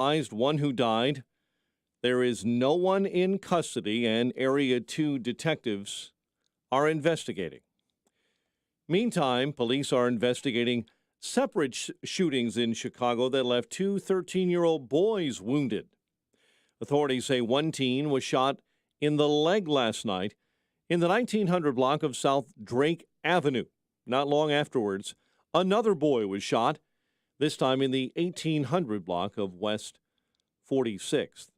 hospitalized, one who died. There is no one in custody, and Area 2 detectives are investigating. Meantime, police are investigating separate shootings in Chicago that left two 13-year-old boys wounded. Authorities say one teen was shot in the leg last night in the 1900 block of South Drake Avenue. Not long afterwards, another boy was shot, this time in the 1800 block of West 46th.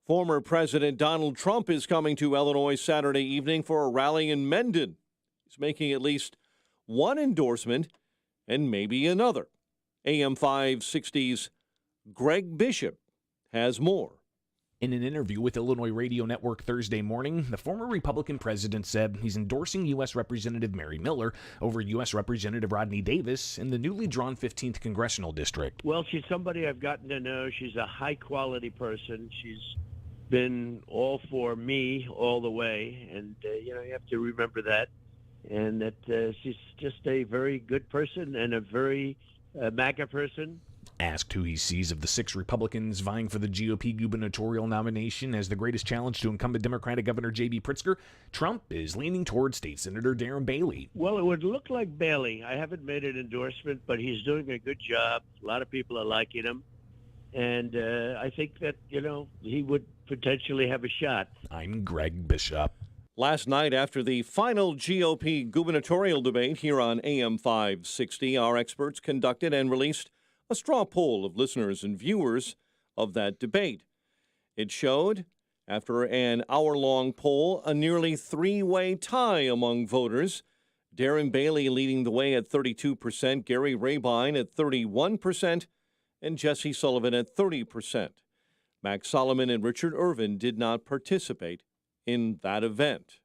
Former President Donald Trump is coming to Illinois Saturday evening for a rally in Mendon. He's making at least one endorsement and maybe another. AM 560's Greg Bishop has more. In an interview with Illinois Radio Network Thursday morning, the former Republican president said he's endorsing U.S. Representative Mary Miller over U.S. Representative Rodney Davis in the newly drawn 15th Congressional District. Well, she's somebody I've gotten to know. She's a high-quality person. She's been all for me all the way, and, you have to remember that, and that she's just a very good person and a very MAGA person. Asked who he sees of the six Republicans vying for the GOP gubernatorial nomination as the greatest challenge to incumbent Democratic Governor J.B. Pritzker, Trump is leaning toward State Senator Darren Bailey. Well, it would look like Bailey. I haven't made an endorsement, but he's doing a good job. A lot of people are liking him. And I think that, he would potentially have a shot. I'm Greg Bishop. Last night, after the final GOP gubernatorial debate here on AM 560, our experts conducted and released a straw poll of listeners and viewers of that debate. It showed, after an hour-long poll, a nearly three-way tie among voters. Darren Bailey leading the way at 32%, Gary Rabine at 31%, and Jesse Sullivan at 30%. Max Solomon and Richard Irvin did not participate in that event.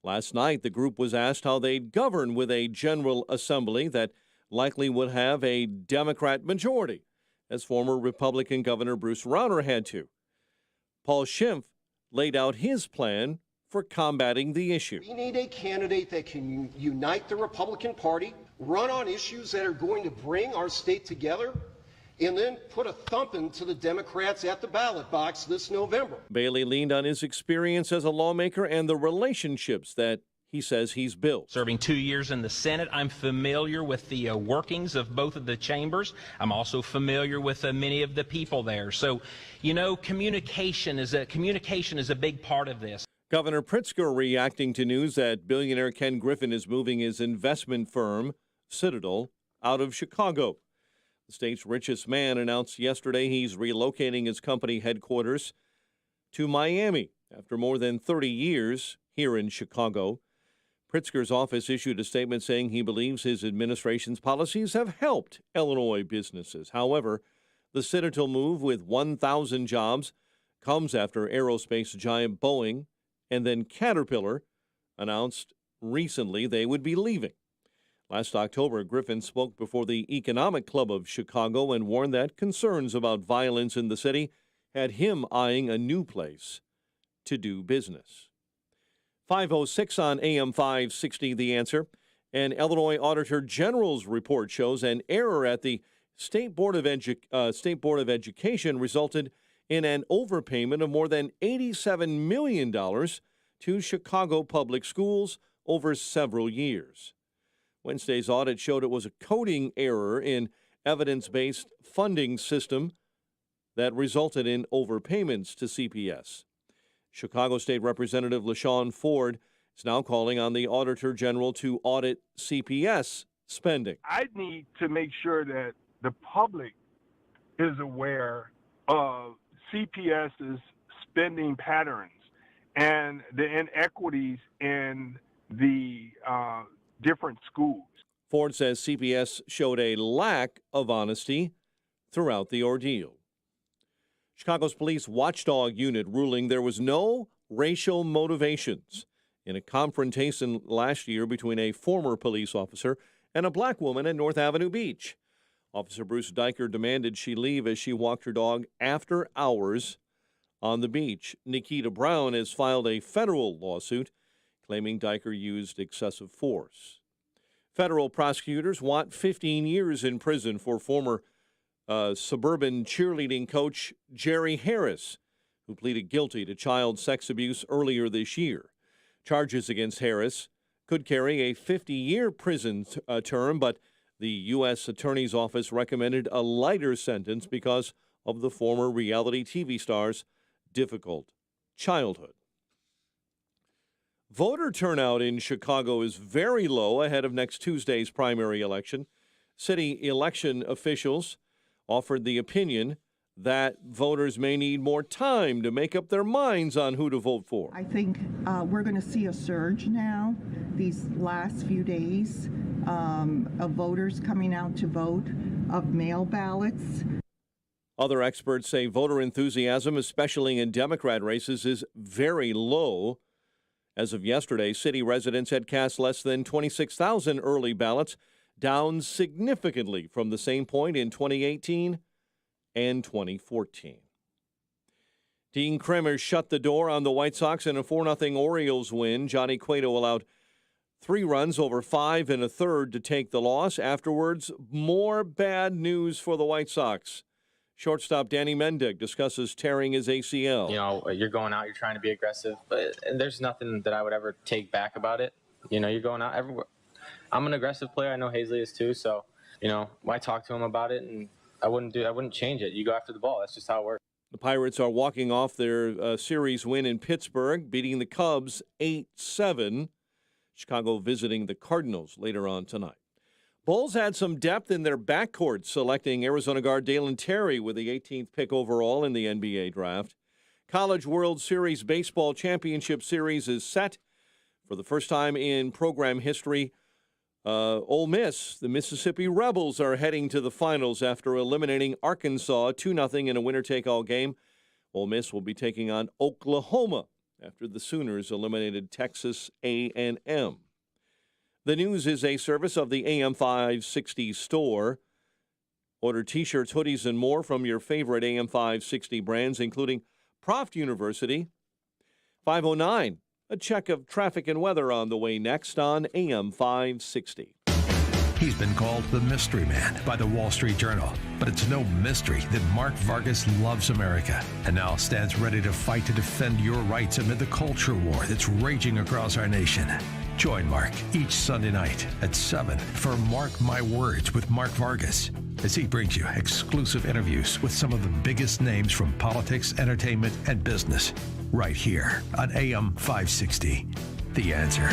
Last night, the group was asked how they'd govern with a General Assembly that likely would have a Democrat majority, as former Republican Governor Bruce Rauner had to. Paul Schimpf laid out his plan for combating the issue. We need a candidate that can unite the Republican Party, run on issues that are going to bring our state together, and then put a thumping to the Democrats at the ballot box this November. Bailey leaned on his experience as a lawmaker and the relationships that he says he's built. Serving 2 years in the Senate, I'm familiar with the workings of both of the chambers. I'm also familiar with many of the people there. So, communication is a big part of this. Governor Pritzker reacting to news that billionaire Ken Griffin is moving his investment firm, Citadel, out of Chicago. The state's richest man announced yesterday he's relocating his company headquarters to Miami after more than 30 years here in Chicago. Pritzker's office issued a statement saying he believes his administration's policies have helped Illinois businesses. However, the Citadel move with 1,000 jobs comes after aerospace giant Boeing and then Caterpillar announced recently they would be leaving. Last October, Griffin spoke before the Economic Club of Chicago and warned that concerns about violence in the city had him eyeing a new place to do business. 5:06 on AM 560, The Answer. An Illinois Auditor General's report shows an error at the State Board of Education resulted in an overpayment of more than $87 million to Chicago public schools over several years. Wednesday's audit showed it was a coding error in evidence-based funding system that resulted in overpayments to CPS. Chicago State Representative LaShawn Ford is now calling on the Auditor General to audit CPS spending. I need to make sure that the public is aware of CPS's spending patterns and the inequities in the different schools. Ford says CPS showed a lack of honesty throughout the ordeal. Chicago's police watchdog unit ruling there was no racial motivations in a confrontation last year between a former police officer and a black woman at North Avenue Beach. Officer Bruce Diker demanded she leave as she walked her dog after hours on the beach. Nikita Brown has filed a federal lawsuit claiming Diker used excessive force. Federal prosecutors want 15 years in prison for former suburban cheerleading coach Jerry Harris, who pleaded guilty to child sex abuse earlier this year. Charges against Harris could carry a 50-year prison term, but the U.S. Attorney's Office recommended a lighter sentence because of the former reality TV star's difficult childhood. Voter turnout in Chicago is very low ahead of next Tuesday's primary election. City election officials offered the opinion that voters may need more time to make up their minds on who to vote for. I think we're going to see a surge now these last few days of voters coming out to vote, of mail ballots. Other experts say voter enthusiasm, especially in Democrat races, is very low. As of yesterday, city residents had cast less than 26,000 early ballots, down significantly from the same point in 2018 and 2014. Dean Kremer shut the door on the White Sox in a 4-0 Orioles win. Johnny Cueto allowed 3 runs over 5 1/3 to take the loss. Afterwards, more bad news for the White Sox. Shortstop Danny Mendick discusses tearing his ACL. You know, you're going out, you're trying to be aggressive, and there's nothing that I would ever take back about it. You know, you're going out everywhere. I'm an aggressive player. I know Hazley is too. So, you know, I talked to him about it, and I wouldn't change it. You go after the ball. That's just how it works. The Pirates are walking off their series win in Pittsburgh, beating the Cubs 8-7. Chicago visiting the Cardinals later on tonight. Bulls had some depth in their backcourt, selecting Arizona guard Dalen Terry with the 18th pick overall in the NBA draft. College World Series Baseball Championship Series is set for the first time in program history. Ole Miss, the Mississippi Rebels, are heading to the finals after eliminating Arkansas 2-0 in a winner-take-all game. Ole Miss will be taking on Oklahoma after the Sooners eliminated Texas A&M. The News is a service of the AM 560 store. Order T-shirts, hoodies, and more from your favorite AM 560 brands, including Proft University. 5:09, a check of traffic and weather on the way next on AM 560. He's been called the Mystery Man by the Wall Street Journal, but it's no mystery that Mark Vargas loves America and now stands ready to fight to defend your rights amid the culture war that's raging across our nation. Join Mark each Sunday night at 7 for Mark My Words with Mark Vargas, as he brings you exclusive interviews with some of the biggest names from politics, entertainment, and business, right here on AM 560. The Answer.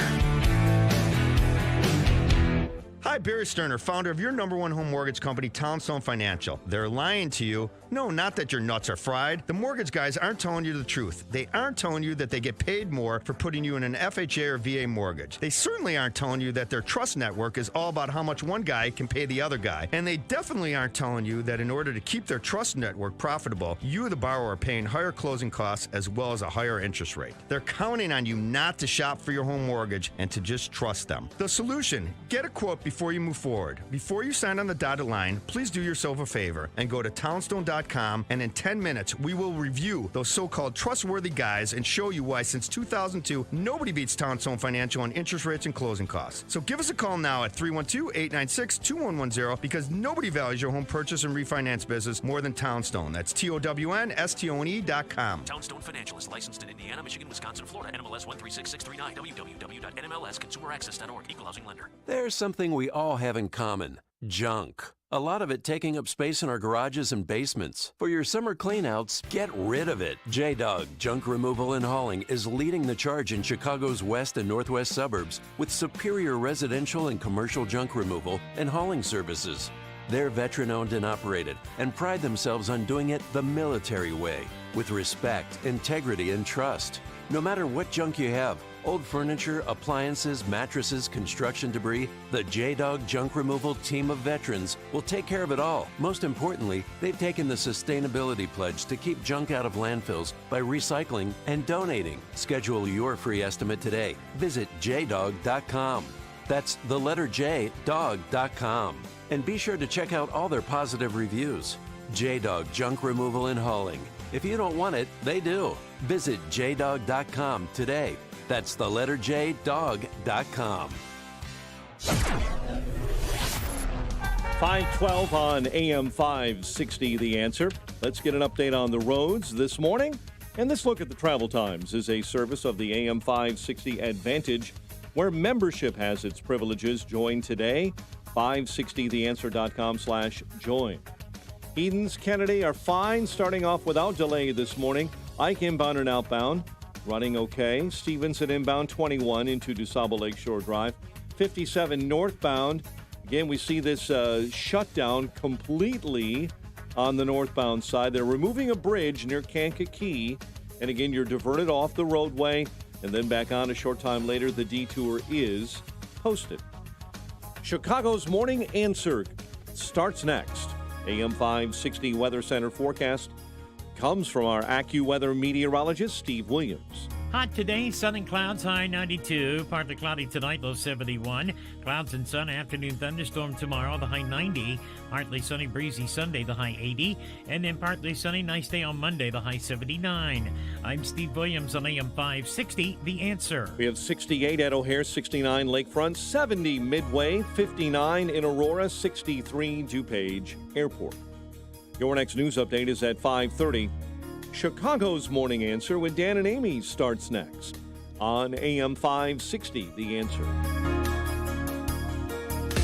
Hi, Barry Sterner, founder of your #1 home mortgage company, Townstone Financial. They're lying to you. No, not that your nuts are fried. The mortgage guys aren't telling you the truth. They aren't telling you that they get paid more for putting you in an FHA or VA mortgage. They certainly aren't telling you that their trust network is all about how much one guy can pay the other guy. And they definitely aren't telling you that in order to keep their trust network profitable, you, the borrower, are paying higher closing costs as well as a higher interest rate. They're counting on you not to shop for your home mortgage and to just trust them. The solution: get a quote before you move forward. Before you sign on the dotted line, please do yourself a favor and go to townstone.com, and in 10 minutes, we will review those so-called trustworthy guys and show you why since 2002, nobody beats Townstone Financial on interest rates and closing costs. So give us a call now at 312-896-2110, because nobody values your home purchase and refinance business more than Townstone. That's TOWNSTONE.com. Townstone Financial is licensed in Indiana, Michigan, Wisconsin, Florida. NMLS 136639. www.nmlsconsumeraccess.org. Equal housing lender. There's something we all have in common: junk. A lot of it taking up space in our garages and basements. For your summer cleanouts, get rid of it. J-Dog Junk Removal and Hauling is leading the charge in Chicago's west and northwest suburbs with superior residential and commercial junk removal and hauling services. They're veteran-owned and operated and pride themselves on doing it the military way, with respect, integrity, and trust. No matter what junk you have, old furniture, appliances, mattresses, construction debris, the J-Dog Junk Removal team of veterans will take care of it all. Most importantly, they've taken the sustainability pledge to keep junk out of landfills by recycling and donating. Schedule your free estimate today. Visit jdog.com. That's the letter J, dog.com. And be sure to check out all their positive reviews. J-Dog Junk Removal and Hauling. If you don't want it, they do. Visit jdog.com today. That's the letter J, dog.com. 5:12 on AM 560, The Answer. Let's get an update on the roads this morning. And this look at the travel times is a service of the AM 560 Advantage, where membership has its privileges. Join today, 560theanswer.com/join. Edens, Kennedy are fine, starting off without delay this morning. Ike inbound and outbound, running okay. Stevenson inbound 21 into DuSable Lakeshore Drive. 57 northbound. Again, we see this shutdown completely on the northbound side. They're removing a bridge near Kankakee. And again, you're diverted off the roadway and then back on a short time later. The detour is posted. Chicago's Morning Answer starts next. AM 560 Weather Center forecast comes from our AccuWeather meteorologist, Steve Williams. Hot today, sun and clouds, high 92. Partly cloudy tonight, low 71. Clouds and sun, afternoon thunderstorm tomorrow, the high 90. Partly sunny, breezy Sunday, the high 80. And then partly sunny, nice day on Monday, the high 79. I'm Steve Williams on AM 560, The Answer. We have 68 at O'Hare, 69 Lakefront, 70 Midway, 59 in Aurora, 63 DuPage Airport. Your next news update is at 5:30. Chicago's Morning Answer with Dan and Amy starts next on AM 560, The Answer.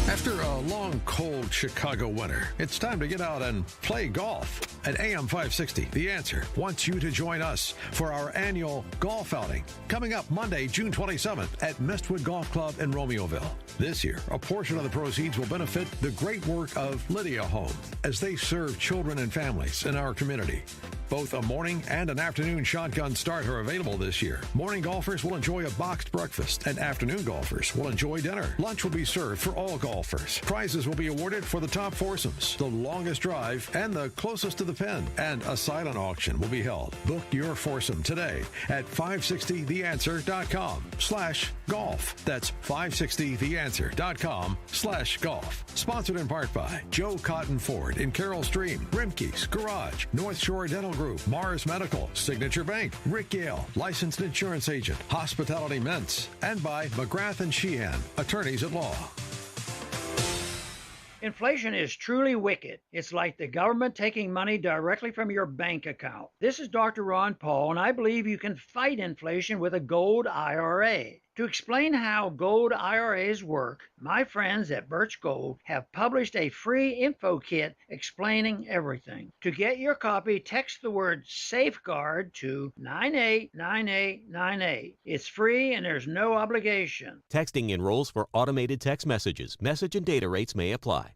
After a long, cold Chicago winter, it's time to get out and play golf. At AM 560, The Answer wants you to join us for our annual golf outing coming up Monday, June 27th at Mistwood Golf Club in Romeoville. This year, a portion of the proceeds will benefit the great work of Lydia Home as they serve children and families in our community. Both a morning and an afternoon shotgun start are available this year. Morning golfers will enjoy a boxed breakfast, and afternoon golfers will enjoy dinner. Lunch will be served for all golfers. Prizes will be awarded for the top foursomes, the longest drive, and the closest to the pin. And a silent auction will be held. Book your foursome today at 560theanswer.com/golf. That's 560theanswer.com/golf. Sponsored in part by Joe Cotton Ford in Carroll Stream, Rimke's Garage, North Shore Dental Group, Mars Medical, Signature Bank, Rick Yale, licensed insurance agent, Hospitality Mints, and by McGrath and Sheehan, attorneys at law. Inflation is truly wicked. It's like the government taking money directly from your bank account. This is Dr. Ron Paul, and I believe you can fight inflation with a gold IRA. To explain how gold IRAs work, my friends at Birch Gold have published a free info kit explaining everything. To get your copy, text the word SAFEGUARD to 989898. It's free and there's no obligation. Texting enrolls for automated text messages. Message and data rates may apply.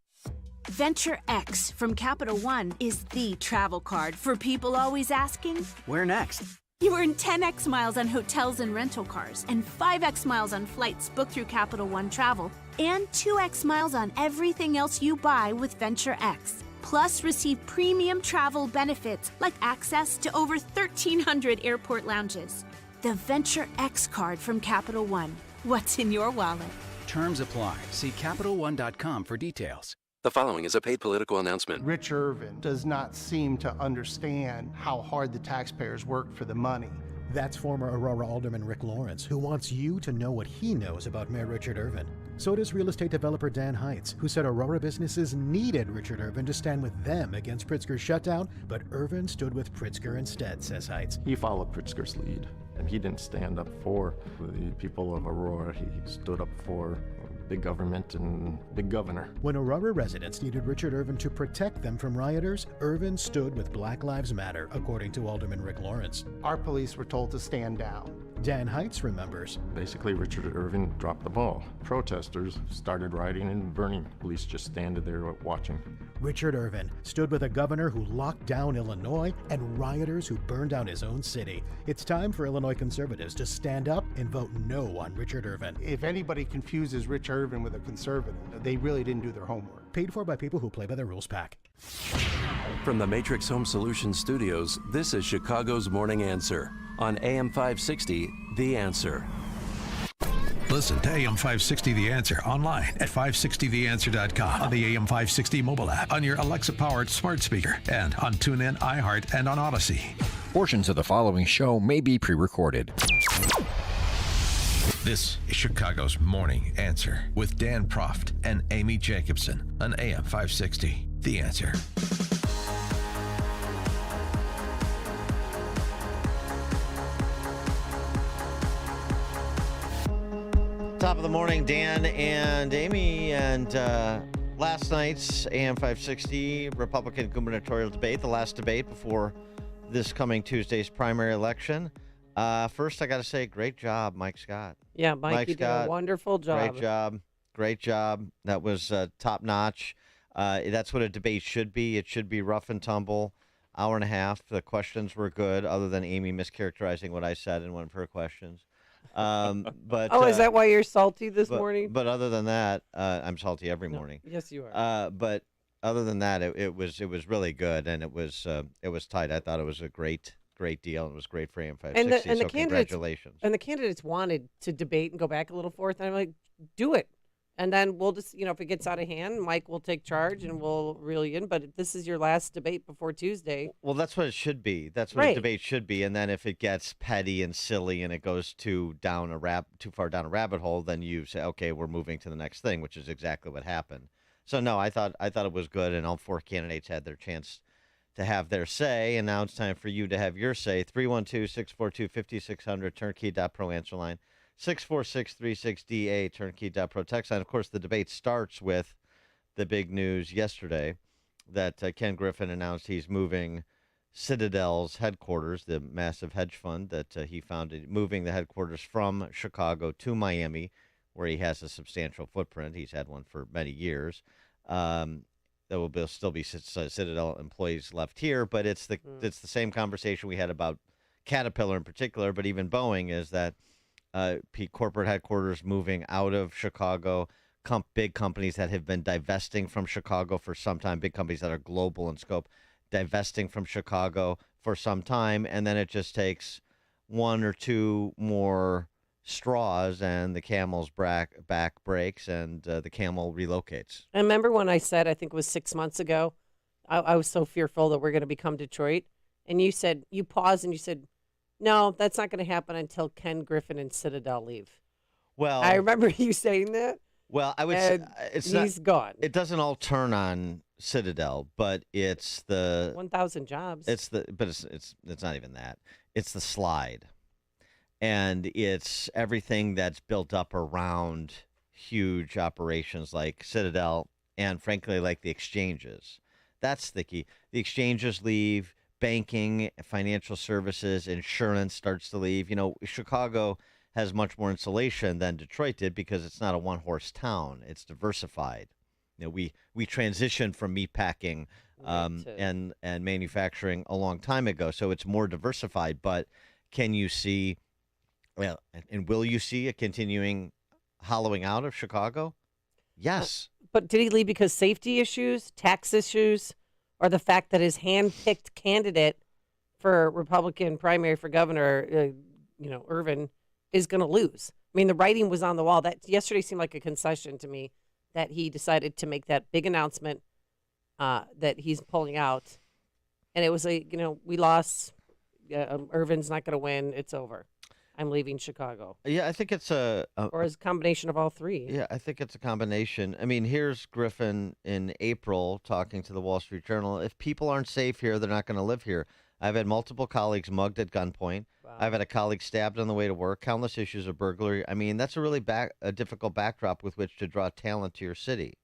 Venture X from Capital One is the travel card for people always asking, where next? You earn 10x miles on hotels and rental cars, and 5x miles on flights booked through Capital One Travel, and 2x miles on everything else you buy with Venture X. Plus, receive premium travel benefits like access to over 1,300 airport lounges. The Venture X card from Capital One. What's in your wallet? Terms apply. See CapitalOne.com for details. The following is a paid political announcement. Rich Irvin does not seem to understand how hard the taxpayers work for the money. That's former Aurora Alderman Rick Lawrence, who wants you to know what he knows about Mayor Richard Irvin. So does real estate developer Dan Heitz, who said Aurora businesses needed Richard Irvin to stand with them against Pritzker's shutdown, but Irvin stood with Pritzker instead, says Heitz. He followed Pritzker's lead, and he didn't stand up for the people of Aurora. He stood up for big government and big governor. When Aurora residents needed Richard Irvin to protect them from rioters, Irvin stood with Black Lives Matter, according to Alderman Rick Lawrence. Our police were told to stand down. Dan Heitz remembers. Basically, Richard Irvin dropped the ball. Protesters started rioting and burning. Police just standing there watching. Richard Irvin stood with a governor who locked down Illinois and rioters who burned down his own city. It's time for Illinois conservatives to stand up and vote no on Richard Irvin. If anybody confuses Rich Irvin with a conservative, they really didn't do their homework. Paid for by people who play by the rules pack. From the Matrix Home Solutions studios, this is Chicago's Morning Answer on AM 560, The Answer. Listen to AM 560 The Answer online at 560theanswer.com, on the AM 560 mobile app, on your Alexa-powered smart speaker, and on TuneIn, iHeart, and on Odyssey. Portions of the following show may be pre-recorded. This is Chicago's Morning Answer with Dan Proft and Amy Jacobson on AM 560. The Answer. Top of the morning, Dan and Amy, and last night's AM 560 Republican gubernatorial debate, the last debate before this coming Tuesday's primary election. First, I got to say, great job, Mike Scott. Yeah, Mike, you did a wonderful job. Great job. That was top notch. That's what a debate should be. It should be rough and tumble. Hour and a half. The questions were good, other than Amy mischaracterizing what I said in one of her questions. But is that why you're salty this morning? But other than that, I'm salty every morning. Yes, you are. But other than that, it was really good, and it was tight. I thought it was a great deal, and it was great for AM 560. And the congratulations. And the candidates wanted to debate and go back a little forth, and I'm like, do it. And then we'll just, if it gets out of hand, Mike will take charge and we'll reel you in. But if this is your last debate before Tuesday. Well, that's what it should be. That's what a debate should be. And then if it gets petty and silly and it goes too far down a rabbit hole, then you say, okay, we're moving to the next thing, which is exactly what happened. So no, I thought it was good, and all four candidates had their chance to have their say. And now it's time for you to have your say. 312-642-5600, turnkey.pro answer line. 64636DA, turnkey.pro text line. Of course, the debate starts with the big news yesterday that Ken Griffin announced he's moving Citadel's headquarters, the massive hedge fund that he founded, moving the headquarters from Chicago to Miami, where he has a substantial footprint. He's had one for many years. There will still be Citadel employees left here, but it's the same conversation we had about Caterpillar in particular, but even Boeing, is that corporate headquarters moving out of Chicago, big companies that have been divesting from Chicago for some time, big companies that are global in scope, divesting from Chicago for some time, and then it just takes one or two more straws and the camel's back breaks and the camel relocates. I remember when I said, I think it was 6 months ago, I was so fearful that we're going to become Detroit, and you paused and you said, no, that's not going to happen until Ken Griffin and Citadel leave. Well, I remember you saying that. Well, I would say he's gone. It doesn't all turn on Citadel, but it's the 1,000 jobs. It's not even that. It's the slide, and it's everything that's built up around huge operations like Citadel, and frankly, like the exchanges. That's the key. The exchanges leave. Banking, financial services, insurance starts to leave. Chicago has much more insulation than Detroit did because it's not a one-horse town. It's diversified. We transitioned from meatpacking and manufacturing a long time ago, so it's more diversified. But can you see, and will you see a continuing hollowing out of Chicago? Yes. But did he leave because safety issues, tax issues? Or the fact that his hand-picked candidate for Republican primary for governor, Irvin, is going to lose. I mean, the writing was on the wall. That yesterday seemed like a concession to me that he decided to make that big announcement that he's pulling out. And it was we lost. Irvin's not going to win. It's over. I'm leaving Chicago. Yeah, I think it's or is a combination of all three. Yeah, I think it's a combination. I mean, here's Griffin in April talking to the Wall Street Journal. If people aren't safe here, they're not going to live here. I've had multiple colleagues mugged at gunpoint. Wow. I've had a colleague stabbed on the way to work. Countless issues of burglary. I mean, that's a really a difficult backdrop with which to draw talent to your city.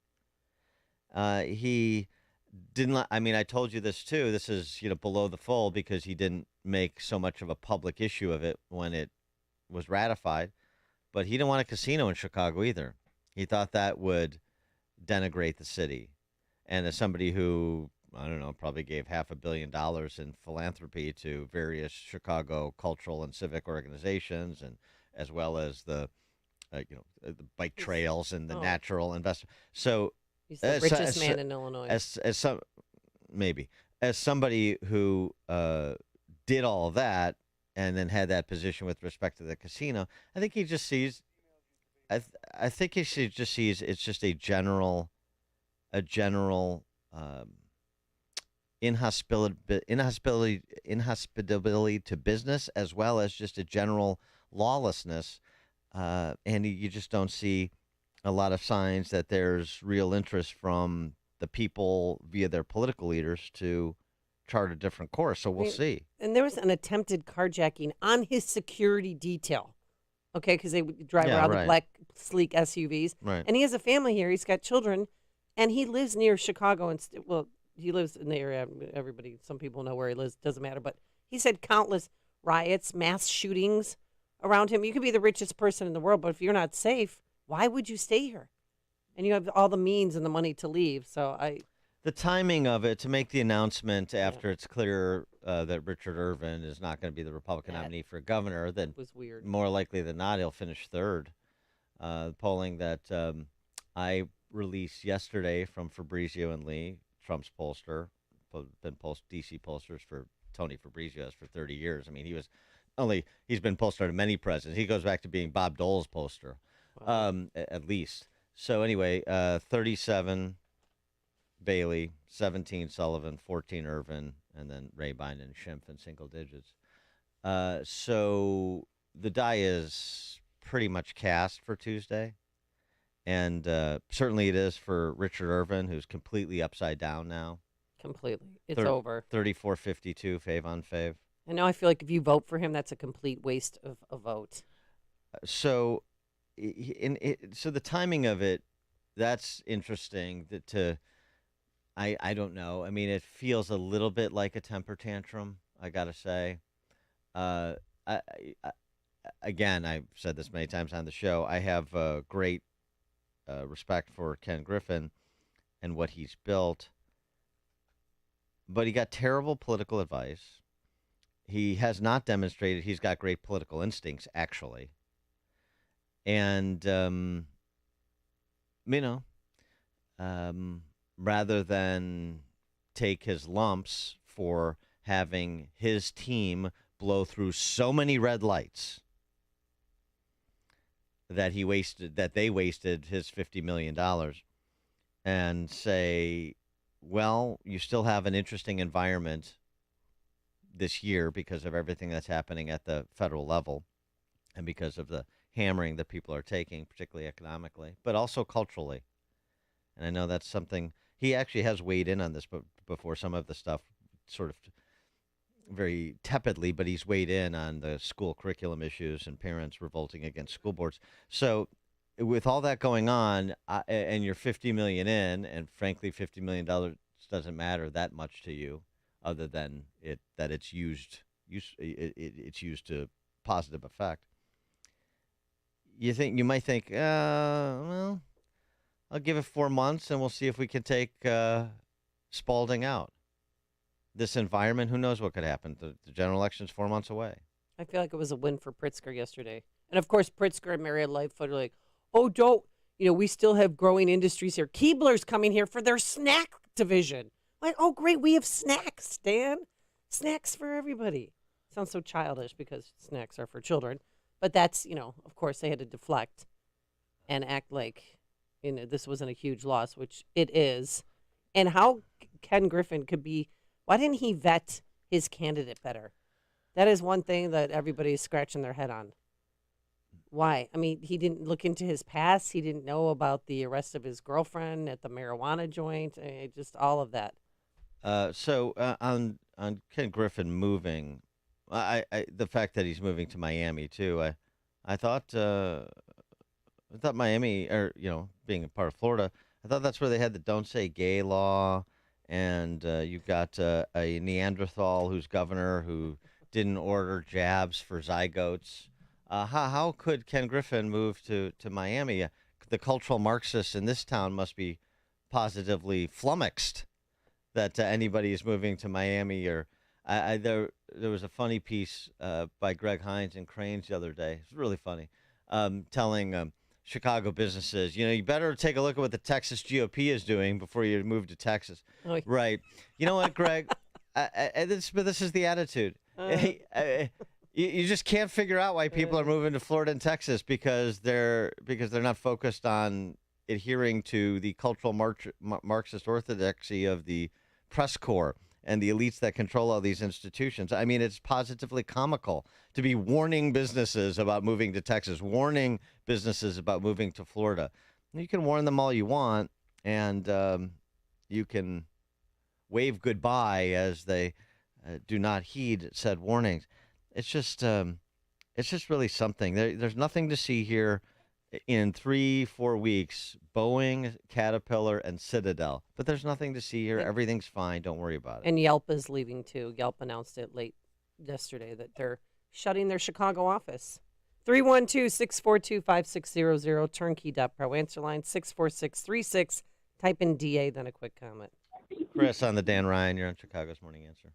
He didn't. I mean, I told you this too. This is below the fold because he didn't make so much of a public issue of it when it was ratified, but he didn't want a casino in Chicago either. He thought that would denigrate the city. And as somebody who, I don't know, probably gave $500 million in philanthropy to various Chicago cultural and civic organizations, and as well as the bike trails and the natural investment. So he's the richest man in Illinois. As somebody who did all of that, and then had that position with respect to the casino, I think he just sees. I think he just sees it's just a general inhospitability to business, as well as just a general lawlessness and you just don't see a lot of signs that there's real interest from the people via their political leaders to chart a different course. So we'll see. And there was an attempted carjacking on his security detail. Okay, because they would drive around the black, sleek SUVs. Right. And he has a family here. He's got children, and he lives near Chicago. And well, he lives in the area. Everybody, some people know where he lives. Doesn't matter. But he said countless riots, mass shootings around him. You could be the richest person in the world, but if you're not safe, why would you stay here? And you have all the means and the money to leave. So the timing of it to make the announcement after it's clear that Richard Irvin is not going to be the Republican nominee for governor, then was weird. More likely than not, he'll finish third. Polling that I released yesterday from Fabrizio and Lee, Trump's pollster, been DC pollsters for Tony Fabrizio has for 30 years. I mean, he's been pollster to many presidents. He goes back to being Bob Dole's pollster, at least. So anyway, 37 Bailey, 17 Sullivan, 14 Irvin, and then Ray Biden and Schimpf in single digits. So the die is pretty much cast for Tuesday. And certainly it is for Richard Irvin, who's completely upside down now. Completely. It's over. 34-52, fave on fave. And now I feel like if you vote for him, that's a complete waste of a vote. So the timing of it, that's interesting. I don't know. I mean, it feels a little bit like a temper tantrum, I got to say. Again, I've said this many times on the show. I have great respect for Ken Griffin and what he's built. But he got terrible political advice. He has not demonstrated he's got great political instincts, actually. And, rather than take his lumps for having his team blow through so many red lights that they wasted his $50 million, and say, well, you still have an interesting environment this year because of everything that's happening at the federal level and because of the hammering that people are taking, particularly economically, but also culturally. And I know that's something he actually has weighed in on this before, some of the stuff sort of very tepidly, but he's weighed in on the school curriculum issues and parents revolting against school boards. So with all that going on, and you're $50 million in, and frankly, $50 million doesn't matter that much to you, other than that it's used to positive effect. You might think, well, I'll give it 4 months, and we'll see if we can take Spalding out. This environment, who knows what could happen? The general election's 4 months away. I feel like it was a win for Pritzker yesterday. And, of course, Pritzker and Marietta Lightfoot are like, we still have growing industries here. Keebler's coming here for their snack division. Like, oh, great, we have snacks, Dan. Snacks for everybody. Sounds so childish because snacks are for children. But that's, of course, they had to deflect and act like, this wasn't a huge loss, which it is. And how Ken Griffin could be, why didn't he vet his candidate better? That is one thing that everybody's scratching their head on. Why? I mean, he didn't look into his past. He didn't know about the arrest of his girlfriend at the marijuana joint. Just all of that. So on Ken Griffin moving, the fact that he's moving to Miami too, I thought Miami, or being a part of Florida, I thought that's where they had the "Don't Say Gay" law, and you've got a Neanderthal who's governor who didn't order jabs for zygotes. How could Ken Griffin move to Miami? The cultural Marxists in this town must be positively flummoxed that anybody is moving to Miami. Or there was a funny piece by Greg Hines in Cranes the other day. It's really funny, telling Chicago businesses, you better take a look at what the Texas GOP is doing before you move to Texas. Oh, yeah. Right. You know what, Greg? This is the attitude. You just can't figure out why people are moving to Florida and Texas because they're not focused on adhering to the cultural Marxist orthodoxy of the press corps and the elites that control all these institutions. I mean, it's positively comical to be warning businesses about moving to Texas, warning businesses about moving to Florida. You can warn them all you want, and you can wave goodbye as they do not heed said warnings. It's just really something. There's nothing to see here in 3-4 weeks. Boeing, Caterpillar, and Citadel. But there's nothing to see here. Everything's fine. Don't worry about it. And Yelp is leaving too. Yelp announced it late yesterday that they're shutting their Chicago office. 312-642-5600, turnkey.pro. Answer line 64636. Type in DA, then a quick comment. Chris on the Dan Ryan. You're on Chicago's Morning Answer.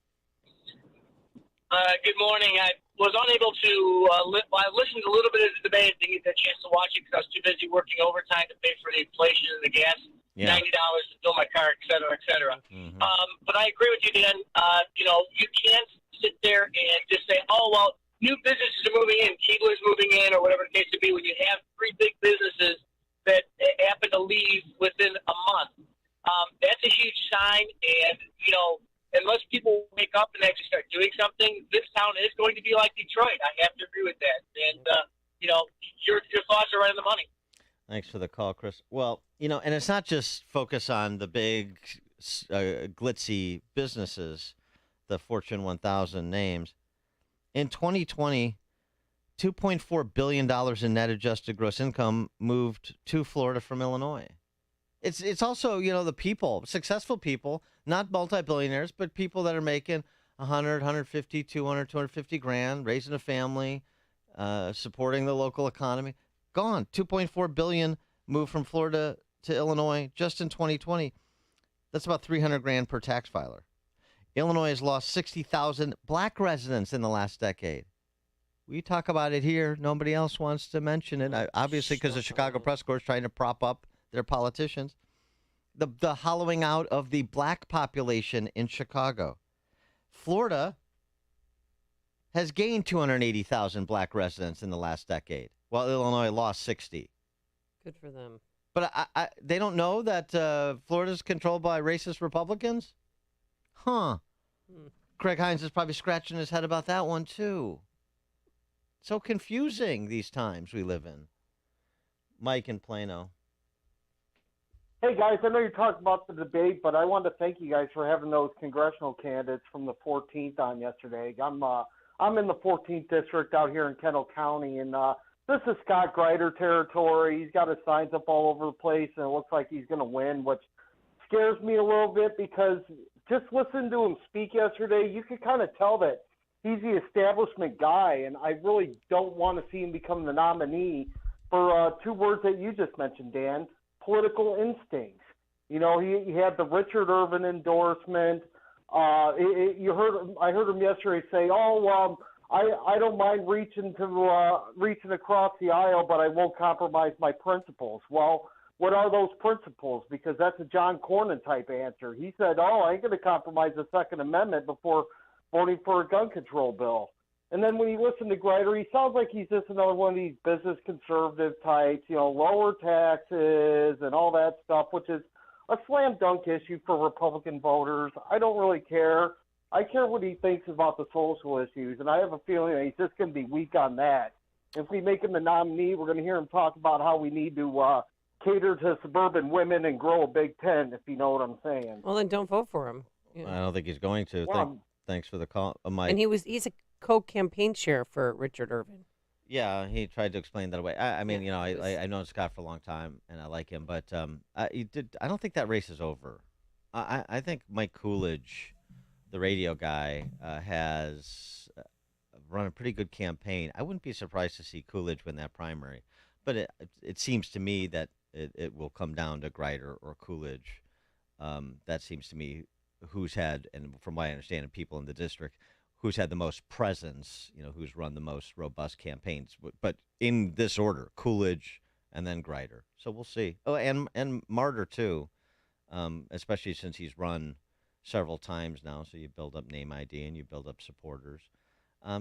Good morning. I was unable to I listened to a little bit of the debate. Didn't get a chance to watch it because I was too busy working overtime to pay for the inflation and the gas, $90 to fill my car, et cetera, et cetera. Mm-hmm. But I agree with you, Dan. You can't sit there and just say, oh, well, new businesses are moving in, Keebler's moving in, or whatever the case to be, when you have 3 big businesses that happen to leave within a month. That's a huge sign, and, unless people wake up and actually start doing something, this town is going to be like Detroit. I have to agree with that. And, your thoughts are right on the money. Thanks for the call, Chris. Well, and it's not just focus on the big, glitzy businesses, the Fortune 1000 names. In 2020, $2.4 billion in net adjusted gross income moved to Florida from Illinois. It's also, the people, successful people, not multi-billionaires, but people that are making 100, 150, 200, 250 grand, raising a family, supporting the local economy. Gone. $2.4 billion moved from Florida to Illinois just in 2020. That's about 300 grand per tax filer. Illinois has lost 60,000 black residents in the last decade. We talk about it here. Nobody else wants to mention it. Obviously, because the Chicago Press Corps is trying to prop up their politicians. The hollowing out of the black population in Chicago. Florida has gained 280,000 black residents in the last decade, while Illinois lost 60. Good for them. But they don't know that Florida's controlled by racist Republicans? Huh. Craig Hines is probably scratching his head about that one, too. So confusing these times we live in. Mike in Plano. Hey, guys, I know you talked about the debate, but I wanted to thank you guys for having those congressional candidates from the 14th on yesterday. I'm in the 14th district out here in Kendall County, and this is Scott Greider territory. He's got his signs up all over the place, and it looks like he's going to win, which scares me a little bit because just listening to him speak yesterday, you could kind of tell that he's the establishment guy, and I really don't want to see him become the nominee for 2 words that you just mentioned, Dan. Political instincts. He had the Richard Irvin endorsement. I heard him yesterday say, I don't mind reaching across the aisle, but I won't compromise my principles. Well, what are those principles? Because that's a John Cornyn type answer. He said, I ain't going to compromise the Second Amendment before voting for a gun control bill. And then when you listen to Greider, he sounds like he's just another one of these business conservative types, lower taxes and all that stuff, which is a slam dunk issue for Republican voters. I don't really care. I care what he thinks about the social issues, and I have a feeling that he's just going to be weak on that. If we make him the nominee, we're going to hear him talk about how we need to cater to suburban women and grow a big tent, if you know what I'm saying. Well, then don't vote for him. I don't think he's going to. Thanks for the call, Mike. And he's a co-campaign chair for Richard Irvin. Yeah, he tried to explain that away. I mean, I know Scott for a long time, and I like him, but I don't think that race is over. I think Mike Coolidge, the radio guy, has run a pretty good campaign. I wouldn't be surprised to see Coolidge win that primary, but it seems to me that it will come down to Greider or Coolidge. That seems to me who's had, and from what I understand, people in the district, who's had the most presence, who's run the most robust campaigns. But in this order, Coolidge and then Greider. So we'll see. Oh, and Martyr, too, especially since he's run several times now. So you build up name ID and you build up supporters.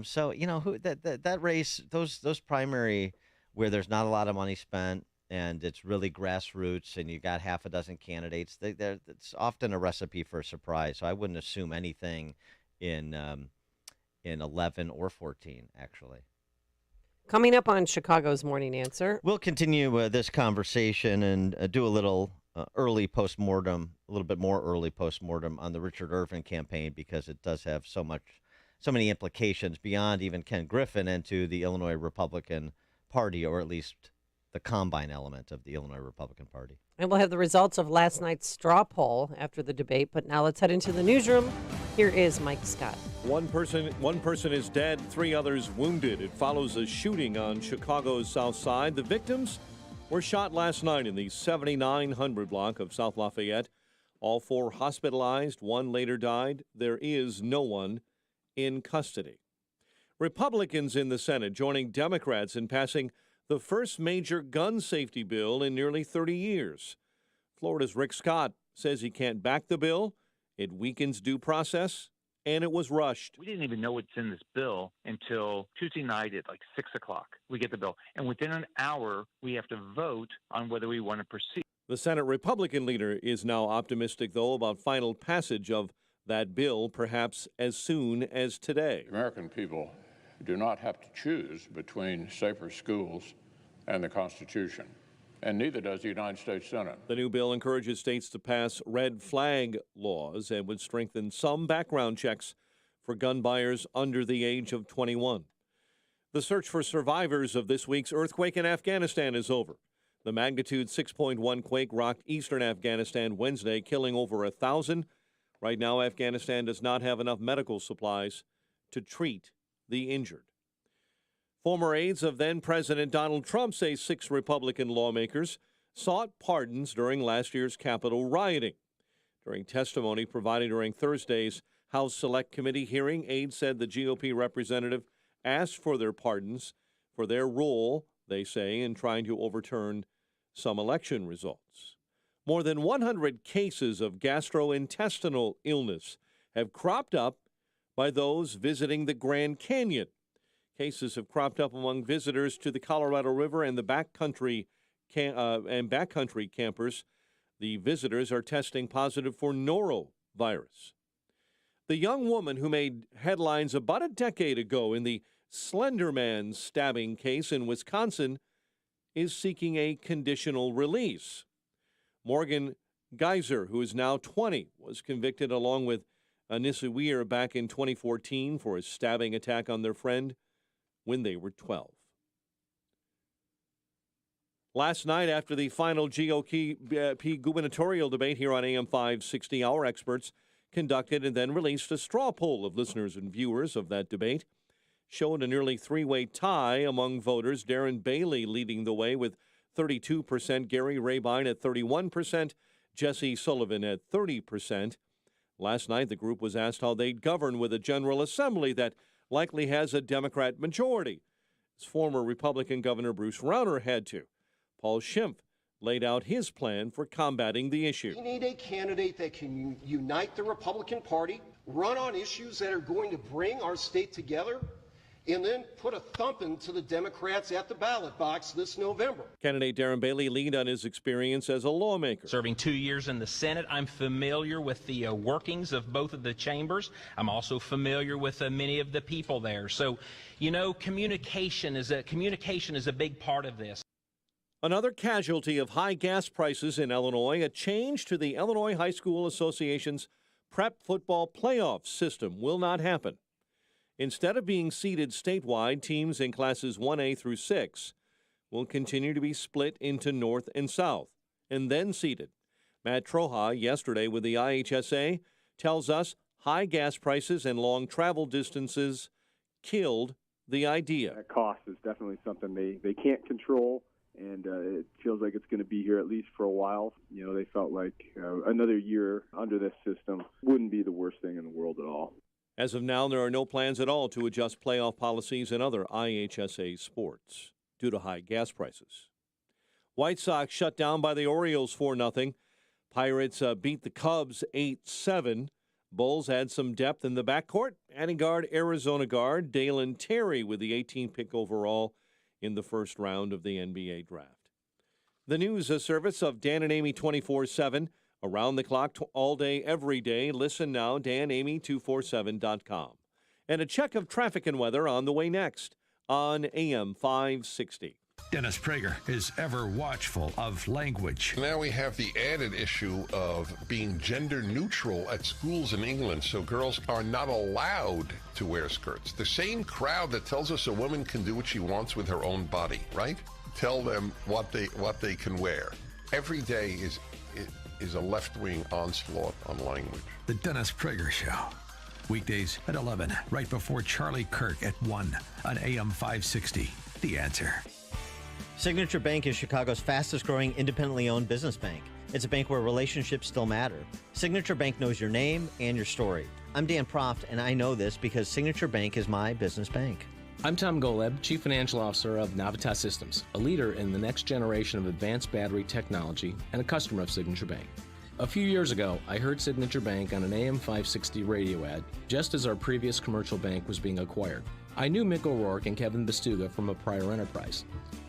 So, that race, those primary where there's not a lot of money spent, and it's really grassroots, and you got half a dozen candidates. It's often a recipe for a surprise. So I wouldn't assume anything in 11 or 14, actually. Coming up on Chicago's Morning Answer. We'll continue this conversation and do a little early postmortem, a little bit more early postmortem on the Richard Irvin campaign, because it does have so many implications beyond even Ken Griffin and to the Illinois Republican Party, or at least the combine element of the Illinois Republican Party. And we'll have the results of last night's straw poll after the debate. But now let's head into the newsroom. Here is Mike Scott. One person is dead, 3 others wounded. It follows a shooting on Chicago's South Side. The victims were shot last night in the 7900 block of South Lafayette. All 4 hospitalized. 1 later died. There is no one in custody. Republicans in the Senate joining Democrats in passing the first major gun safety bill in nearly 30 years. Florida's Rick Scott says he can't back the bill. It weakens due process, and it was rushed. We didn't even know what's in this bill until Tuesday night at like 6 o'clock. We get the bill. And within an hour, we have to vote on whether we want to proceed. The Senate Republican leader is now optimistic, though, about final passage of that bill, perhaps as soon as today. American people do not have to choose between safer schools and the Constitution, and neither does the United States Senate. The new bill encourages states to pass red flag laws and would strengthen some background checks for gun buyers under the age of 21. The search for survivors of this week's earthquake in Afghanistan is over. The magnitude 6.1 quake rocked eastern Afghanistan Wednesday, killing over 1,000. Right now, Afghanistan does not have enough medical supplies to treat the injured. Former aides of then-President Donald Trump say 6 Republican lawmakers sought pardons during last year's Capitol rioting. During testimony provided during Thursday's House Select Committee hearing, aides said the GOP representative asked for their pardons for their role, they say, in trying to overturn some election results. More than 100 cases of gastrointestinal illness have cropped up by those visiting the Grand Canyon. Cases have cropped up among visitors to the Colorado River and the backcountry campers. The visitors are testing positive for norovirus. The young woman who made headlines about a decade ago in the Slender Man stabbing case in Wisconsin is seeking a conditional release. Morgan Geyser, who is now 20, was convicted along with Anissa Weir back in 2014 for a stabbing attack on their friend when they were 12. Last night, after the final GOP gubernatorial debate here on AM 560, our experts conducted and then released a straw poll of listeners and viewers of that debate. Showed a nearly 3-way tie among voters, Darren Bailey leading the way with 32%, Gary Rabine at 31%, Jesse Sullivan at 30%. Last night, the group was asked how they'd govern with a General Assembly that likely has a Democrat majority, as former Republican Governor Bruce Rauner had to. Paul Schimpf laid out his plan for combating the issue. We need a candidate that can unite the Republican Party, run on issues that are going to bring our state together, and then put a thumping to the Democrats at the ballot box this November. Candidate Darren Bailey leaned on his experience as a lawmaker. Serving 2 years in the Senate, I'm familiar with the workings of both of the chambers. I'm also familiar with many of the people there. So, you know, communication is a big part of this. Another casualty of high gas prices in Illinois, a change to the Illinois High School Association's prep football playoff system will not happen. Instead of being seeded statewide, teams in classes 1A through 6 will continue to be split into North and South, and then seeded. Matt Troja, yesterday with the IHSA, tells us high gas prices and long travel distances killed the idea. That cost is definitely something they can't control, and it feels like it's going to be here at least for a while. You know, they felt like another year under this system wouldn't be the worst thing in the world at all. As of now, there are no plans at all to adjust playoff policies in other IHSA sports due to high gas prices. White Sox shut down by the Orioles 4-0. Pirates beat the Cubs 8-7. Bulls had some depth in the backcourt, adding guard Arizona guard Dalen Terry with the 18th pick overall in the first round of the NBA draft. The news service of Dan and Amy 24/7. Around the clock, all day, every day. Listen now, danamy247.com. And a check of traffic and weather on the way next on AM 560. Dennis Prager is ever watchful of language. Now we have the added issue of being gender neutral at schools in England, so girls are not allowed to wear skirts. The same crowd that tells us a woman can do what she wants with her own body, right? Tell them what they can wear. Every day is a left-wing onslaught on language. The Dennis Prager Show. Weekdays at 11, right before Charlie Kirk at 1 on AM 560. The Answer. Signature Bank is Chicago's fastest-growing independently owned business bank. It's a bank where relationships still matter. Signature Bank knows your name and your story. I'm Dan Proft, and I know this because Signature Bank is my business bank. I'm Tom Goleb, Chief Financial Officer of Navitas Systems, a leader in the next generation of advanced battery technology and a customer of Signature Bank. A few years ago, I heard Signature Bank on an AM 560 radio ad, just as our previous commercial bank was being acquired. I knew Mick O'Rourke and Kevin Bastuga from a prior enterprise.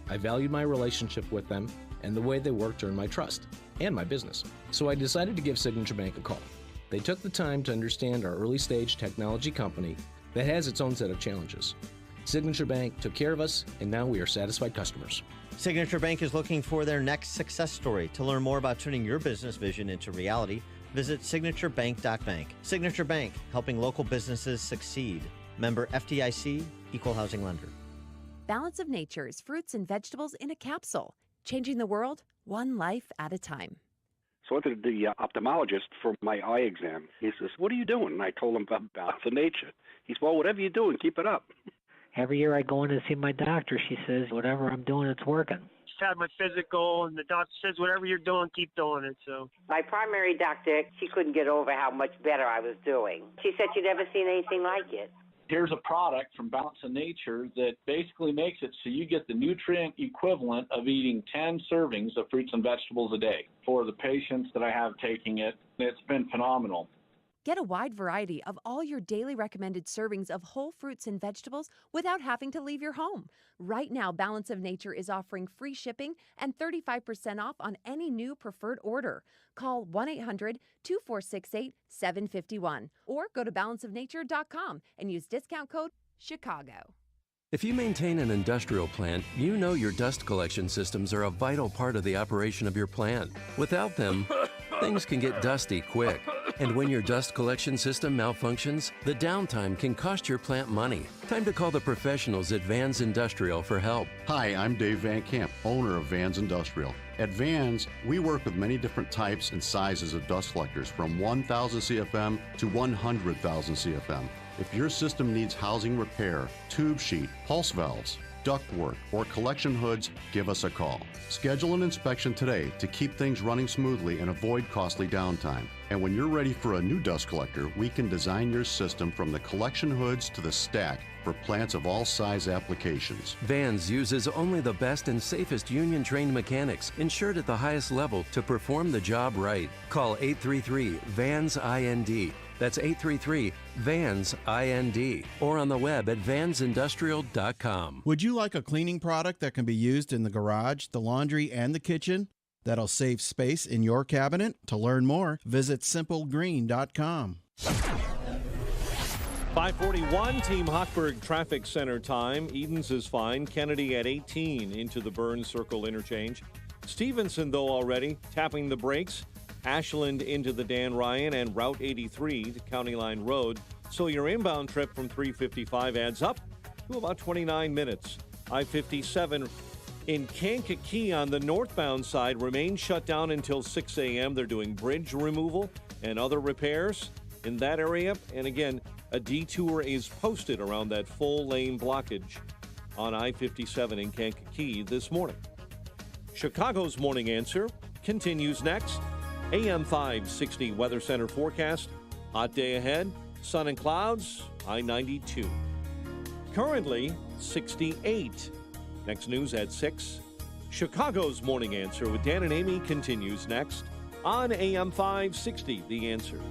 I valued my relationship with them and the way they worked to earn my trust and my business. So I decided to give Signature Bank a call. They took the time to understand our early-stage technology company that has its own set of challenges. Signature Bank took care of us, and now we are satisfied customers. Signature Bank is looking for their next success story. To learn more about turning your business vision into reality, visit signaturebank.bank. Signature Bank, helping local businesses succeed. Member FDIC, Equal Housing Lender. Balance of Nature's fruits and vegetables in a capsule, changing the world one life at a time. So I went to the ophthalmologist for my eye exam. He says, "What are you doing?" And I told him about Balance of Nature. He said, "Well, whatever you're doing, keep it up." Every year I go in and see my doctor. She says, whatever I'm doing, it's working. Just had my physical, and the doctor says, whatever you're doing, keep doing it. So my primary doctor, she couldn't get over how much better I was doing. She said she'd never seen anything like it. Here's a product from Balance of Nature that basically makes it so you get the nutrient equivalent of eating 10 servings of fruits and vegetables a day. For the patients that I have taking it, it's been phenomenal. Get a wide variety of all your daily recommended servings of whole fruits and vegetables without having to leave your home. Right now, Balance of Nature is offering free shipping and 35% off on any new preferred order. Call 1-800-2468-751 or go to balanceofnature.com and use discount code CHICAGO. If you maintain an industrial plant, you know your dust collection systems are a vital part of the operation of your plant. Without them, things can get dusty quick. And when your dust collection system malfunctions, the downtime can cost your plant money. Time to call the professionals at Vans Industrial for help. Hi, I'm Dave Van Camp, owner of Vans Industrial. At Vans, we work with many different types and sizes of dust collectors, from 1,000 CFM to 100,000 CFM. If your system needs housing repair, tube sheet, pulse valves, ductwork, or collection hoods, give us a call. Schedule an inspection today to keep things running smoothly and avoid costly downtime. And when you're ready for a new dust collector, we can design your system from the collection hoods to the stack for plants of all size applications. Vans uses only the best and safest union-trained mechanics, insured at the highest level, to perform the job right. Call 833-VANS-IND. That's 833-VANS-IND. Or on the web at vansindustrial.com. Would you like a cleaning product that can be used in the garage, the laundry, and the kitchen? That'll save space in your cabinet? To learn more, visit simplegreen.com. 541, Team Hochberg Traffic Center time. Edens is fine. Kennedy at 18 into the Burns Circle interchange. Stevenson, though, already tapping the brakes. Ashland into the Dan Ryan and Route 83 to County Line Road. So your inbound trip from 355 adds up to about 29 minutes. I-57 in Kankakee on the northbound side remains shut down until 6 a.m. They're doing bridge removal and other repairs in that area. And again, a detour is posted around that full lane blockage on I-57 in Kankakee this morning. Chicago's Morning Answer continues next. AM 560 Weather Center forecast. Hot day ahead. Sun and clouds. I-92. Currently 68. Next news at 6. Chicago's Morning Answer with Dan and Amy continues next on AM 560 The Answer.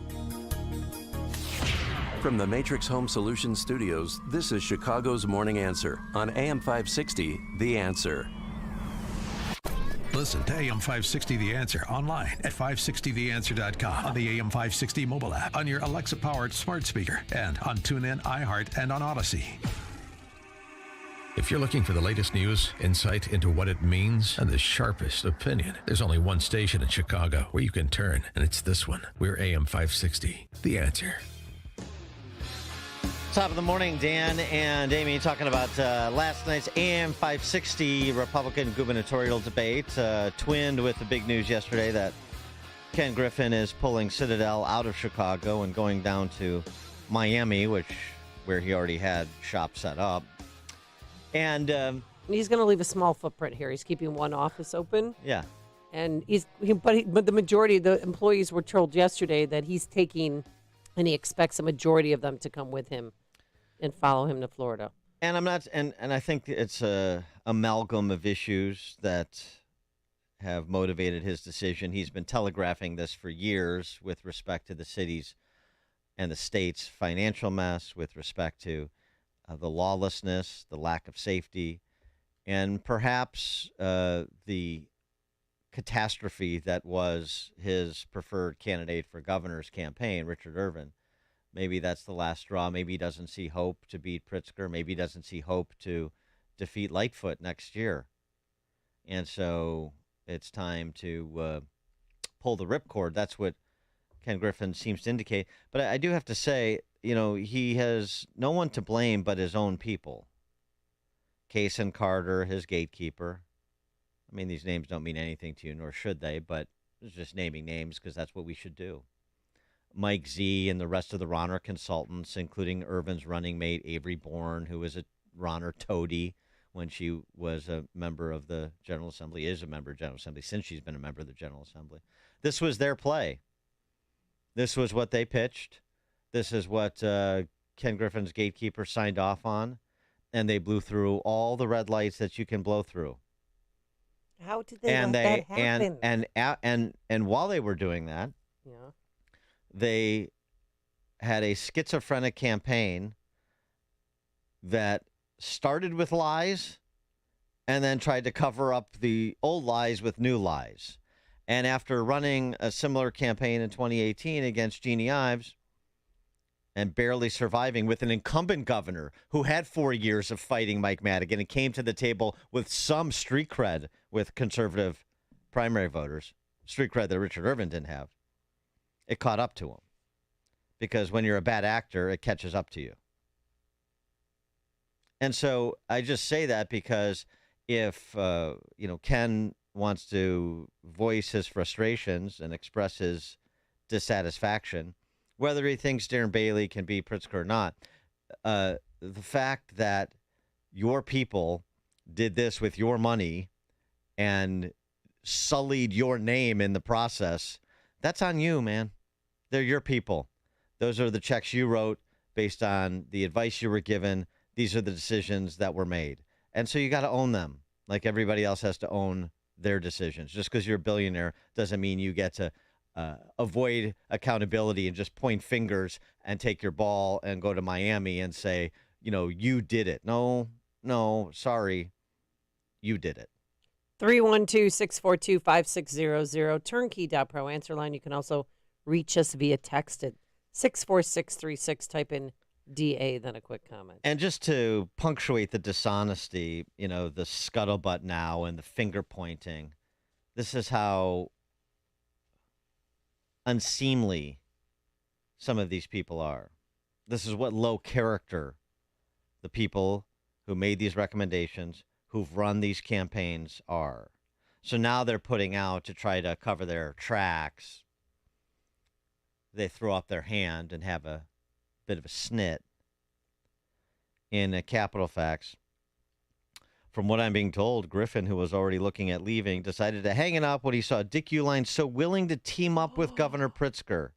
From the Matrix Home Solutions Studios, this is Chicago's Morning Answer on AM 560 The Answer. Listen to AM 560 The Answer online at 560theanswer.com, on the AM 560 mobile app, on your Alexa-powered smart speaker, and on TuneIn, iHeart, and on Odyssey. If you're looking for the latest news, insight into what it means, and the sharpest opinion, there's only one station in Chicago where you can turn, and it's this one. We're AM 560, The Answer. Top of the morning, Dan and Amy talking about last night's AM 560 Republican gubernatorial debate, twinned with the big news yesterday that Ken Griffin is pulling Citadel out of Chicago and going down to Miami, where he already had shop set up. And he's going to leave a small footprint here. He's keeping one office open. Yeah. And but the majority of the employees were told yesterday that he's taking, and he expects a majority of them to come with him and follow him to Florida. And I'm not, and I think it's a amalgam of issues that have motivated his decision. He's been telegraphing this for years with respect to the city's and the state's financial mess, with respect to the lawlessness, the lack of safety, and perhaps the catastrophe that was his preferred candidate for governor's campaign, Richard Irvin. Maybe that's the last straw. Maybe he doesn't see hope to beat Pritzker. Maybe he doesn't see hope to defeat Lightfoot next year. And so it's time to pull the ripcord. That's what Ken Griffin seems to indicate. But I do have to say, he has no one to blame but his own people. Case and Carter, his gatekeeper. I mean, these names don't mean anything to you, nor should they, but it's just naming names because that's what we should do. Mike Z and the rest of the Ronner consultants, including Irvin's running mate, Avery Bourne, who was a Ronner toady when she was a member of the General Assembly, is a member of the General Assembly since she's been a member of the General Assembly. This was their play. This was what they pitched. This is what Ken Griffin's gatekeeper signed off on, and they blew through all the red lights that you can blow through. How did they let that happen? And while they were doing that, yeah, they had a schizophrenic campaign that started with lies and then tried to cover up the old lies with new lies. And after running a similar campaign in 2018 against Jeannie Ives and barely surviving with an incumbent governor who had 4 years of fighting Mike Madigan and came to the table with some street cred with conservative primary voters, street cred that Richard Irvin didn't have, it caught up to him. Because when you're a bad actor, it catches up to you. And so I just say that because if, Ken wants to voice his frustrations and express his dissatisfaction, whether he thinks Darren Bailey can beat Pritzker or not, the fact that your people did this with your money and sullied your name in the process, that's on you, man. They're your people. Those are the checks you wrote based on the advice you were given. These are the decisions that were made. And so you got to own them, like everybody else has to own their decisions. Just because you're a billionaire doesn't mean you get to avoid accountability and just point fingers and take your ball and go to Miami and say, you did it. No, sorry, you did it. 312-642-5600, turnkey.pro answer line. You can also reach us via text at 64636. Type in DA, then a quick comment. And just to punctuate the dishonesty, the scuttlebutt now and the finger pointing, this is how unseemly some of these people are. This is what low character the people who made these recommendations, who've run these campaigns are. So now they're putting out to try to cover their tracks. They throw up their hand and have a bit of a snit in Capital Facts. From what I'm being told, Griffin, who was already looking at leaving, decided to hang it up when he saw Dick Uihlein so willing to team up with Governor Pritzker.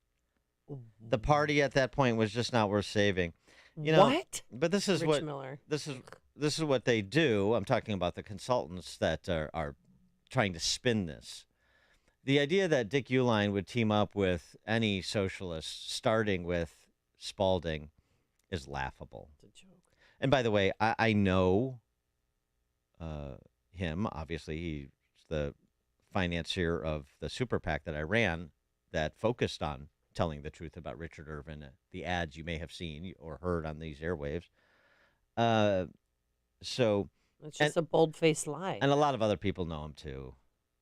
The party at that point was just not worth saving. What? But this is Rich Miller. This is what they do. I'm talking about the consultants that are trying to spin this. The idea that Dick Uihlein would team up with any socialist, starting with Spalding, is laughable. It's a joke. And by the way, I know him. Obviously, he's the financier of the super PAC that I ran that focused on telling the truth about Richard Irvin, the ads you may have seen or heard on these airwaves. So it's just a bold-faced lie. And a lot of other people know him too.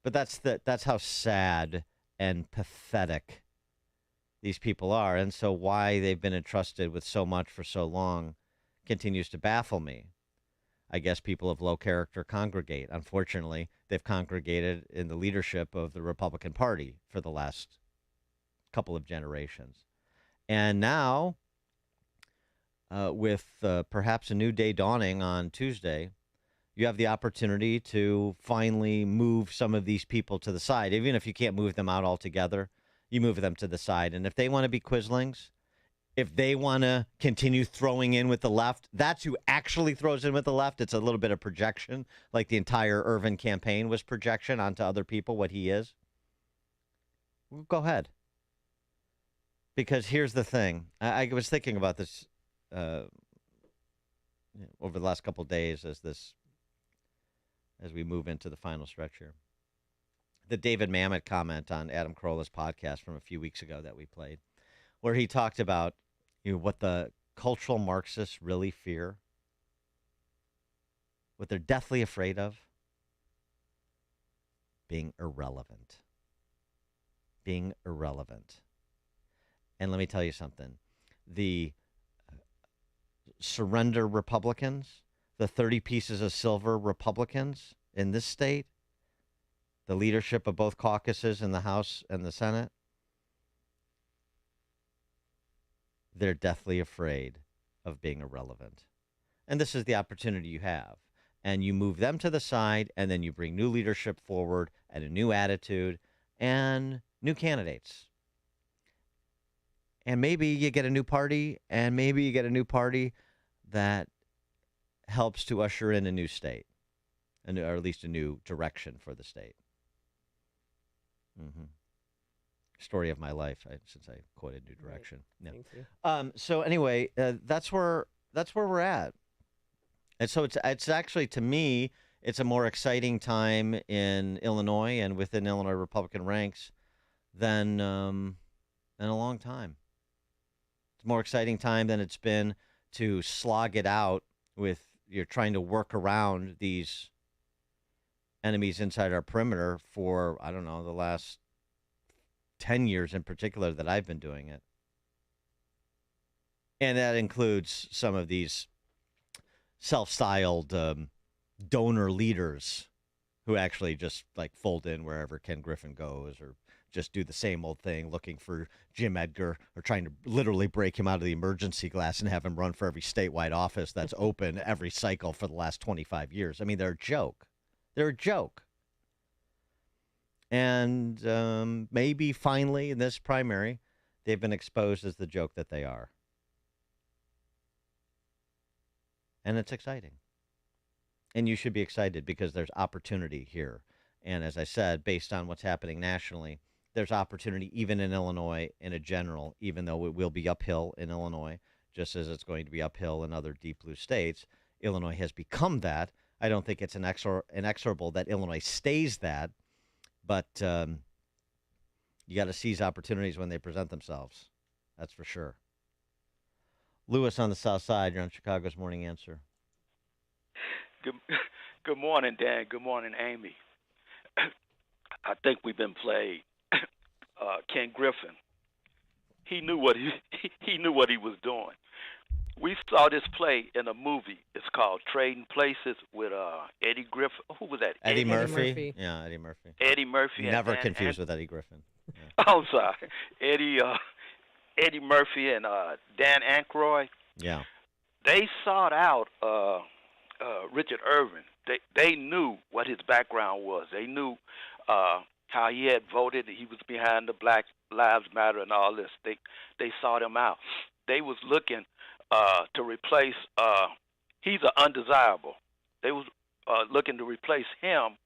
But that's how sad and pathetic these people are. And so why they've been entrusted with so much for so long continues to baffle me. I guess people of low character congregate. Unfortunately, they've congregated in the leadership of the Republican Party for the last couple of generations. And now, with perhaps a new day dawning on Tuesday, you have the opportunity to finally move some of these people to the side. Even if you can't move them out altogether, you move them to the side. And if they want to be Quislings, if they want to continue throwing in with the left, that's who actually throws in with the left. It's a little bit of projection, like the entire Irvin campaign was projection onto other people, what he is. Well, go ahead. Because here's the thing. I was thinking about this over the last couple of days as we move into the final stretch here. The David Mamet comment on Adam Carolla's podcast from a few weeks ago that we played, where he talked about what the cultural Marxists really fear, what they're deathly afraid of, being irrelevant. Being irrelevant. And let me tell you something. The surrender Republicans, the 30 pieces of silver Republicans in this state, the leadership of both caucuses in the House and the Senate, they're deathly afraid of being irrelevant. And this is the opportunity you have. And you move them to the side, and then you bring new leadership forward and a new attitude and new candidates. And maybe you get a new party, and maybe you get a new party that helps to usher in a new state, or at least a new direction for the state. Story of my life, since I quoted New Direction. Right. Yeah. Thank you. So anyway, that's where we're at, and so it's actually, to me, it's a more exciting time in Illinois and within Illinois Republican ranks than in a long time. It's a more exciting time than it's been to slog it out with you're trying to work around these enemies inside our perimeter for, I don't know, the last 10 years in particular that I've been doing it. And that includes some of these self-styled donor leaders who actually just like fold in wherever Ken Griffin goes, or just do the same old thing, looking for Jim Edgar, or trying to literally break him out of the emergency glass and have him run for every statewide office that's open every cycle for the last 25 years. I mean, they're a joke. They're a joke. And maybe finally in this primary, they've been exposed as the joke that they are. And it's exciting. And you should be excited because there's opportunity here. And as I said, based on what's happening nationally, there's opportunity even in Illinois in a general, even though it will be uphill in Illinois, just as it's going to be uphill in other deep blue states. Illinois has become that. I don't think it's inexorable that Illinois stays that. But you got to seize opportunities when they present themselves. That's for sure. Lewis on the South Side, you're on Chicago's Morning Answer. Good morning, Dan. Good morning, Amy. I think we've been played. Ken Griffin. He knew what he knew what he was doing. We saw this play in a movie. It's called Trading Places with Eddie Griffin. Who was that? Eddie Murphy. Yeah, Eddie Murphy. Eddie Murphy. Never confused with Eddie Griffin. Yeah. I'm sorry. Eddie Murphy and Dan Aykroyd. Yeah. They sought out Richard Irvin. They knew what his background was. They knew how he had voted. He was behind the Black Lives Matter and all this. They sought him out. They was looking to replace, he's an undesirable. They was looking to replace him.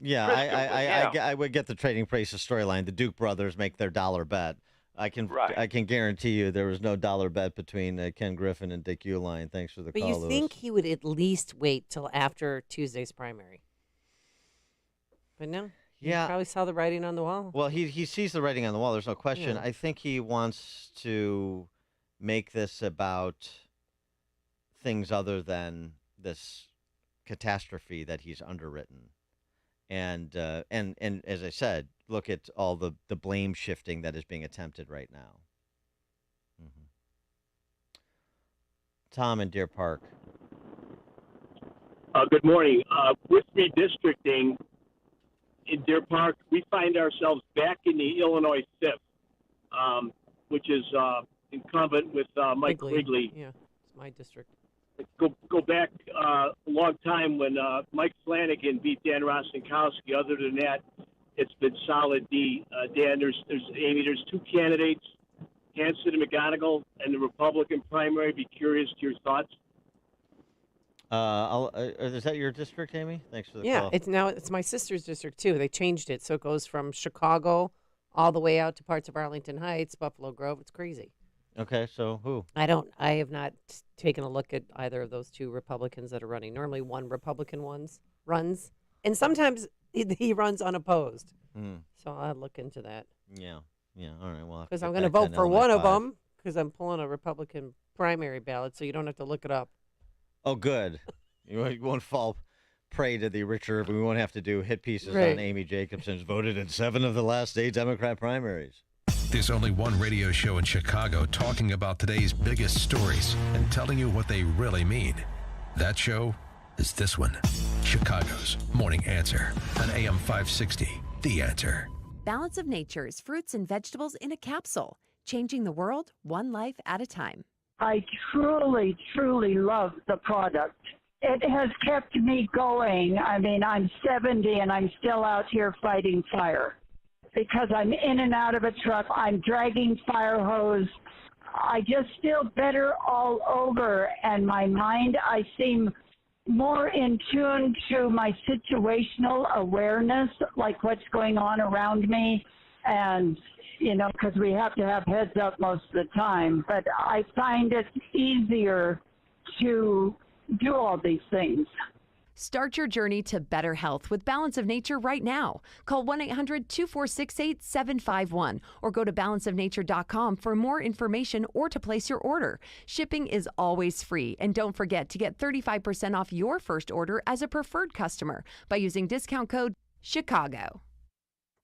Yeah, I would get the Trading Places storyline. The Duke brothers make their dollar bet. I can guarantee you there was no dollar bet between Ken Griffin and Dick Uihlein. Thanks for the call, But you think he would at least wait till after Tuesday's primary? But no. Yeah. He probably saw the writing on the wall. Well, he sees the writing on the wall. There's no question. Yeah. I think he wants to make this about things other than this catastrophe that he's underwritten. And as I said, look at all the blame shifting that is being attempted right now. Mm-hmm. Tom in Deer Park. Good morning. With redistricting in Deer Park, we find ourselves back in the Illinois 5th, which is incumbent with Mike Quigley. Yeah, it's my district. Go back a long time when Mike Flanagan beat Dan Rostenkowski. Other than that, it's been solid D. Dan, there's Amy. There's two candidates, Hanson and McGonigal, and the Republican primary. Be curious to your thoughts. Is that your district, Amy? Thanks for the Yeah, call. it's my sister's district too. They changed it, so it goes from Chicago all the way out to parts of Arlington Heights, Buffalo Grove. It's crazy. Okay, so who? I have not taken a look at either of those two Republicans that are running. Normally one Republican runs, and sometimes he runs unopposed. Mm. So I'll look into that. Yeah. All right. Well, because I'm going to vote for one of them because I'm pulling a Republican primary ballot, so you don't have to look it up. Oh, good. You won't fall prey to the richer. We won't have to do hit pieces Right. on Amy Jacobson's voted in 7 of the last 8 Democrat primaries. There's only one radio show in Chicago talking about today's biggest stories and telling you what they really mean. That show is this one, Chicago's Morning Answer on AM 560, The Answer. Balance of Nature's fruits and vegetables in a capsule, changing the world one life at a time. I truly, truly love the product. It has kept me going. I mean, I'm 70 and I'm still out here fighting fire because I'm in and out of a truck. I'm dragging fire hose. I just feel better all over, and my mind, I seem more in tune to my situational awareness, like what's going on around me. And because we have to have heads up most of the time, but I find it easier to do all these things. Start your journey to better health with Balance of Nature right now. Call 1-800-246-8751 or go to balanceofnature.com for more information or to place your order. Shipping is always free, and don't forget to get 35% off your first order as a preferred customer by using discount code CHICAGO.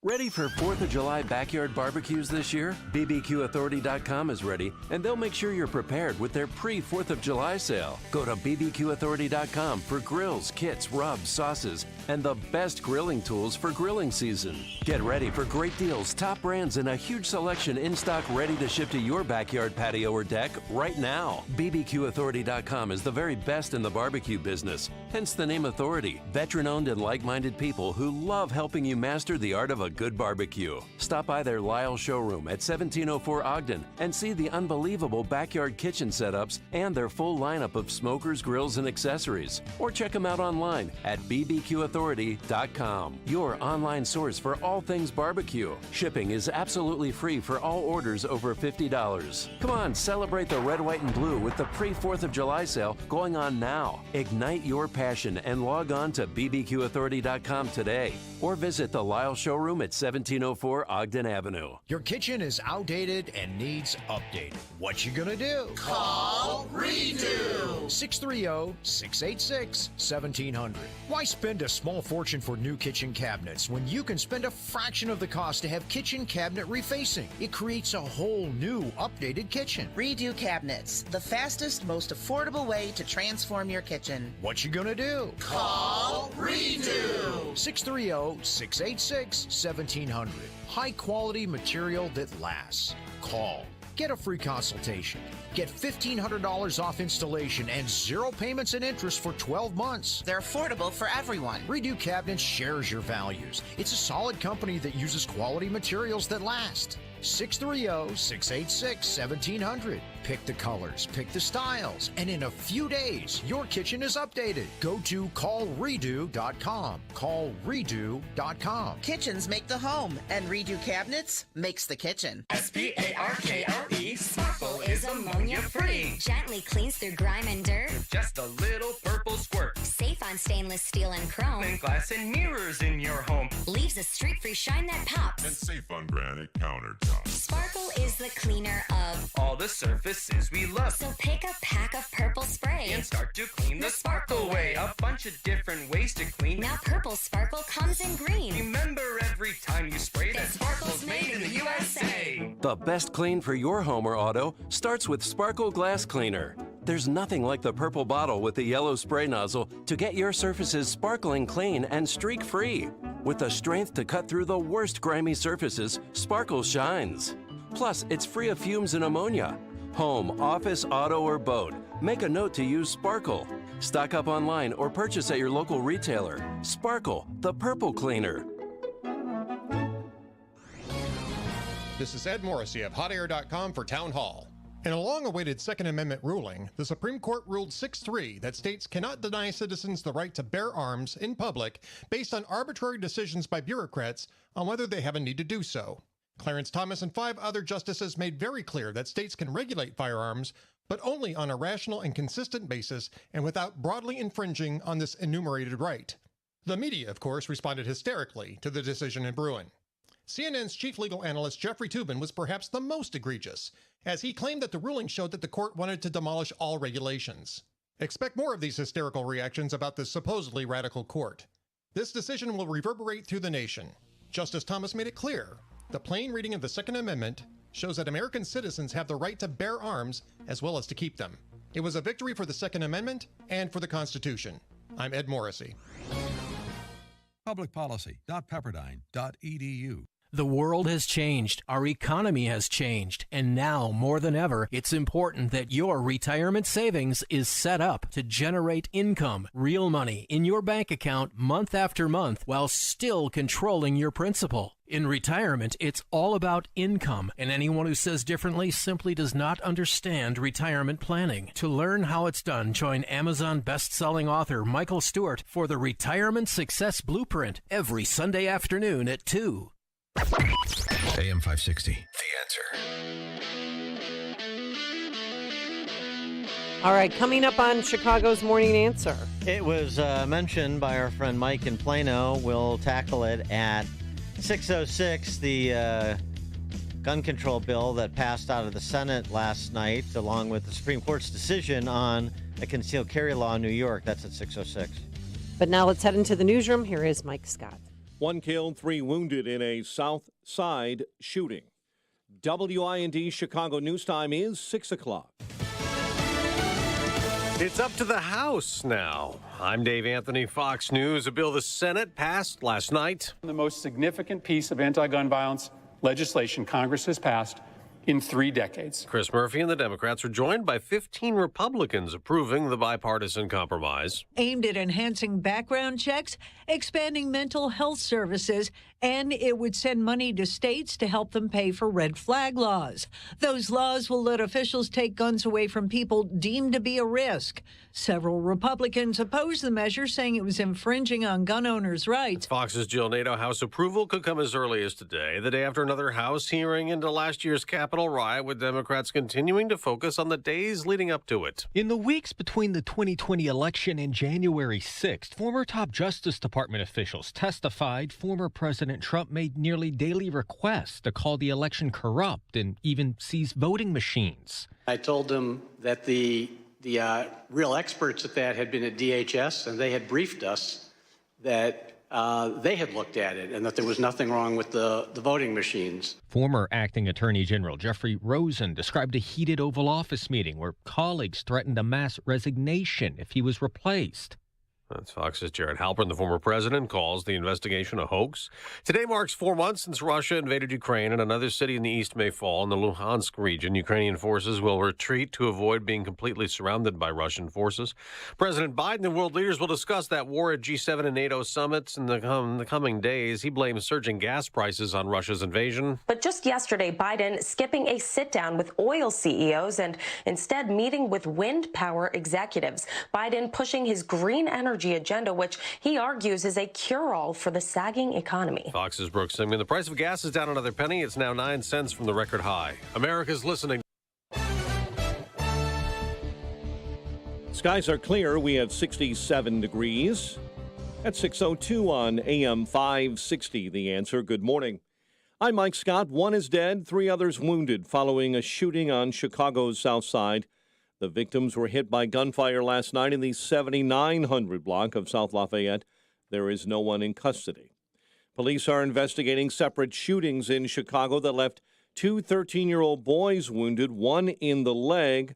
Ready for 4th of July backyard barbecues this year? BBQauthority.com is ready, and they'll make sure you're prepared with their pre-4th of July sale. Go to BBQauthority.com for grills, kits, rubs, sauces, and the best grilling tools for grilling season. Get ready for great deals, top brands, and a huge selection in stock ready to ship to your backyard patio or deck right now. BBQauthority.com is the very best in the barbecue business, hence the name Authority. Veteran-owned and like-minded people who love helping you master the art of a good barbecue. Stop by their Lyle showroom at 1704 Ogden and see the unbelievable backyard kitchen setups and their full lineup of smokers, grills, and accessories. Or check them out online at bbqauthority.com. Your online source for all things barbecue. Shipping is absolutely free for all orders over $50. Come on, celebrate the red, white, and blue with the pre-4th of July sale going on now. Ignite your passion and log on to bbqauthority.com today or visit the Lyle showroom at 1704 Ogden Avenue. Your kitchen is outdated and needs updated. What you gonna do? Call Redo. 630-686-1700. Why spend a small fortune for new kitchen cabinets when you can spend a fraction of the cost to have kitchen cabinet refacing? It creates a whole new updated kitchen. Redo Cabinets, the fastest, most affordable way to transform your kitchen. What you gonna do? Call Redo. 630-686-1700. High quality material that lasts. Call. Get a free consultation. Get $1,500 off installation and 0 payments and interest for 12 months. They're affordable for everyone. Redo Cabinets shares your values. It's a solid company that uses quality materials that last. 630-686-1700. Pick the colors, pick the styles, and in a few days, your kitchen is updated. Go to callredo.com. Callredo.com. Kitchens make the home, and Redo Cabinets makes the kitchen. SPARKLE, Sparkle is ammonia free. Gently cleans through grime and dirt. Just a little purple squirt. Safe on on stainless steel and chrome. And glass and mirrors in your home. Leaves a streak-free shine that pops. And safe on granite countertops. Sparkle is the cleaner of all the surfaces we love. So pick a pack of Purple Spray and start to clean the Sparkle way. A bunch of different ways to clean. Now Purple Sparkle comes in green. Remember, every time you spray, that Sparkle's made in the USA. The best clean for your home or auto starts with Sparkle Glass Cleaner. There's nothing like the purple bottle with the yellow spray nozzle to get your surfaces sparkling clean and streak-free. With the strength to cut through the worst grimy surfaces, Sparkle shines. Plus, it's free of fumes and ammonia. Home, office, auto, or boat, make a note to use Sparkle. Stock up online or purchase at your local retailer. Sparkle, the purple cleaner. This is Ed Morrissey of HotAir.com for Town Hall. In a long-awaited Second Amendment ruling, the Supreme Court ruled 6-3 that states cannot deny citizens the right to bear arms in public based on arbitrary decisions by bureaucrats on whether they have a need to do so. Clarence Thomas and 5 other justices made very clear that states can regulate firearms, but only on a rational and consistent basis and without broadly infringing on this enumerated right. The media, of course, responded hysterically to the decision in Bruin. CNN's chief legal analyst Jeffrey Toobin was perhaps the most egregious, as he claimed that the ruling showed that the court wanted to demolish all regulations. Expect more of these hysterical reactions about this supposedly radical court. This decision will reverberate through the nation. Justice Thomas made it clear the plain reading of the Second Amendment shows that American citizens have the right to bear arms as well as to keep them. It was a victory for the Second Amendment and for the Constitution. I'm Ed Morrissey. Publicpolicy.pepperdine.edu. The world has changed, our economy has changed, and now, more than ever, it's important that your retirement savings is set up to generate income, real money, in your bank account month after month while still controlling your principal. In retirement, it's all about income, and anyone who says differently simply does not understand retirement planning. To learn how it's done, join Amazon best-selling author Michael Stewart for the Retirement Success Blueprint every Sunday afternoon at 2. AM 560, The Answer. All right, coming up on Chicago's Morning Answer. It was mentioned by our friend Mike in Plano. We'll tackle it at 6:06, the gun control bill that passed out of the Senate last night, along with the Supreme Court's decision on a concealed carry law in New York. That's at 6:06. But now let's head into the newsroom. Here is Mike Scott. 1 killed, 3 wounded in a South Side shooting. WIND Chicago News Time is 6 o'clock. It's up to the House now. I'm Dave Anthony, Fox News. A bill the Senate passed last night. The most significant piece of anti-gun violence legislation Congress has passed in 3 decades. Chris Murphy and the Democrats are joined by 15 Republicans approving the bipartisan compromise. Aimed at enhancing background checks, expanding mental health services, and it would send money to states to help them pay for red flag laws. Those laws will let officials take guns away from people deemed to be a risk. Several Republicans opposed the measure, saying it was infringing on gun owners' rights. Fox's Jill Nato. House approval could come as early as today, the day after another House hearing into last year's Capitol riot, with Democrats continuing to focus on the days leading up to it. In the weeks between the 2020 election and January 6th, former top Justice Department officials testified former President Trump made nearly daily requests to call the election corrupt and even seize voting machines. I told them that the real experts at that had been at DHS, and they had briefed us that they had looked at it and that there was nothing wrong with the voting machines. Former Acting Attorney General Jeffrey Rosen described a heated Oval Office meeting where colleagues threatened a mass resignation if he was replaced. That's Fox's Jared Halpern. The former president calls the investigation a hoax. Today marks 4 months since Russia invaded Ukraine, and another city in the east may fall. In the Luhansk region, Ukrainian forces will retreat to avoid being completely surrounded by Russian forces. President Biden and world leaders will discuss that war at G7 and NATO summits in the coming days. He blames surging gas prices on Russia's invasion. But just yesterday, Biden skipping a sit-down with oil CEOs and instead meeting with wind power executives. Biden pushing his green energy agenda, which he argues is a cure-all for the sagging economy. Fox's Brooks Simon. The price of gas is down another penny. It's now 9 cents from the record high. America's listening. Skies are clear. We have 67 degrees. At 6:02 on AM 560, The Answer. Good morning. I'm Mike Scott. One is dead, 3 others wounded following a shooting on Chicago's South Side. The victims were hit by gunfire last night in the 7900 block of South Lafayette. There is no one in custody. Police are investigating separate shootings in Chicago that left 2 13-year-old boys wounded, one in the leg,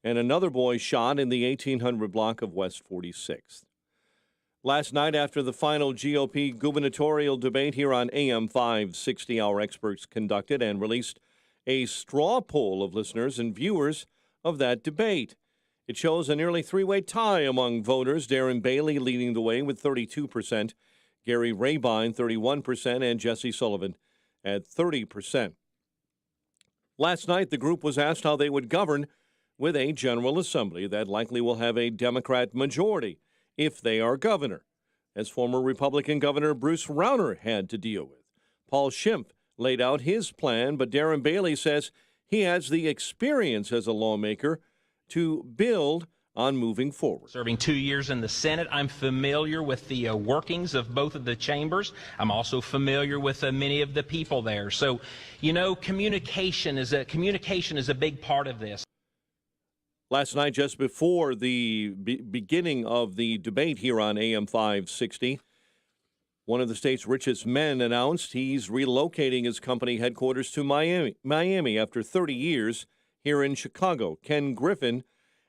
and another boy shot in the 1800 block of West 46th. Last night, after the final GOP gubernatorial debate here on AM 560, our experts conducted and released a straw poll of listeners and viewers of that debate. It shows a nearly 3-way tie among voters, Darren Bailey leading the way with 32%, Gary Rabine 31%, and Jesse Sullivan at 30%. Last night, the group was asked how they would govern with a General Assembly that likely will have a Democrat majority if they are governor, as former Republican Governor Bruce Rauner had to deal with. Paul Schimpf laid out his plan, but Darren Bailey says he has the experience as a lawmaker to build on moving forward. Serving 2 years in the Senate, I'm familiar with the workings of both of the chambers. I'm also familiar with many of the people there. So, communication is a big part of this. Last night, just before the beginning of the debate here on AM 560, one of the state's richest men announced he's relocating his company headquarters to Miami after 30 years here in Chicago. Ken Griffin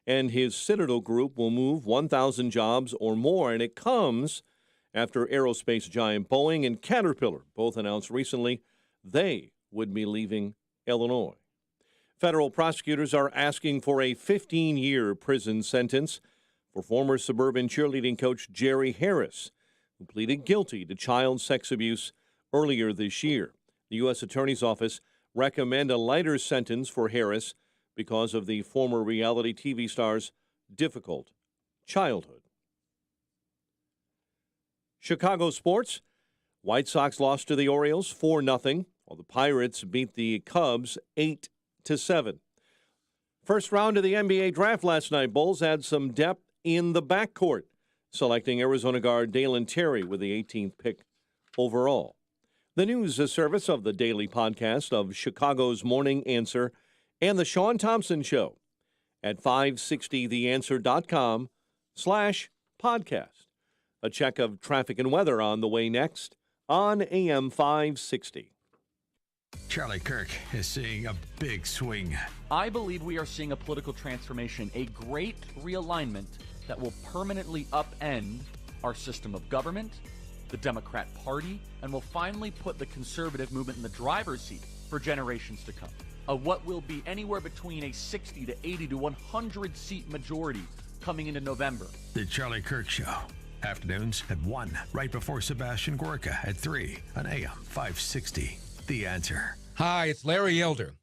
and his Citadel Group will move 1,000 jobs or more, and it comes after aerospace giant Boeing and Caterpillar both announced recently they would be leaving Illinois. Federal prosecutors are asking for a 15-year prison sentence for former suburban cheerleading coach Jerry Harris, who pleaded guilty to child sex abuse earlier this year. The U.S. Attorney's Office recommended a lighter sentence for Harris because of the former reality TV star's difficult childhood. Chicago sports. White Sox lost to the Orioles 4-0, while the Pirates beat the Cubs 8-7. First round of the NBA draft last night. Bulls had some depth in the backcourt, selecting Arizona guard Dalen Terry with the 18th pick overall. The news service of the daily podcast of Chicago's Morning Answer and the Sean Thompson Show at 560theanswer.com/podcast. A check of traffic and weather on the way next on AM 560. Charlie Kirk is seeing a big swing. I believe we are seeing a political transformation, a great realignment that will permanently upend our system of government, the Democrat Party, and will finally put the conservative movement in the driver's seat for generations to come. What will be anywhere between a 60 to 80 to 100 seat majority coming into November. The Charlie Kirk Show. Afternoons at 1, right before Sebastian Gorka at 3 on AM 560. The Answer. Hi, it's Larry Elder,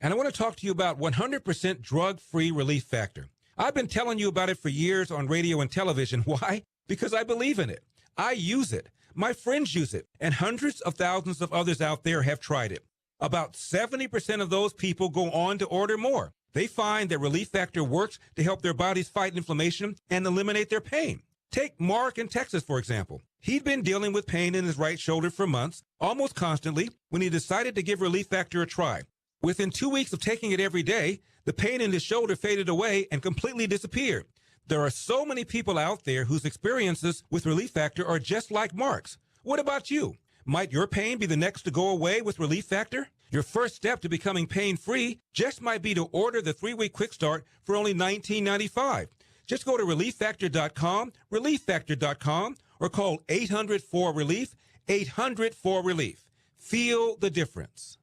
and I want to talk to you about 100% drug-free Relief Factor. I've been telling you about it for years on radio and television. Why? Because I believe in it. I use it. My friends use it, and hundreds of thousands of others out there have tried it. About 70% of those people go on to order more. They find that Relief Factor works to help their bodies fight inflammation and eliminate their pain. Take Mark in Texas, for example. He'd been dealing with pain in his right shoulder for months, almost constantly, when he decided to give Relief Factor a try. Within 2 weeks of taking it every day, the pain in his shoulder faded away and completely disappeared. There are so many people out there whose experiences with Relief Factor are just like Mark's. What about you? Might your pain be the next to go away with Relief Factor? Your first step to becoming pain-free just might be to order the 3-week quick start for only $19.95. Just go to ReliefFactor.com, ReliefFactor.com, or call 800-4RELIEF, 800-4RELIEF. Feel the difference.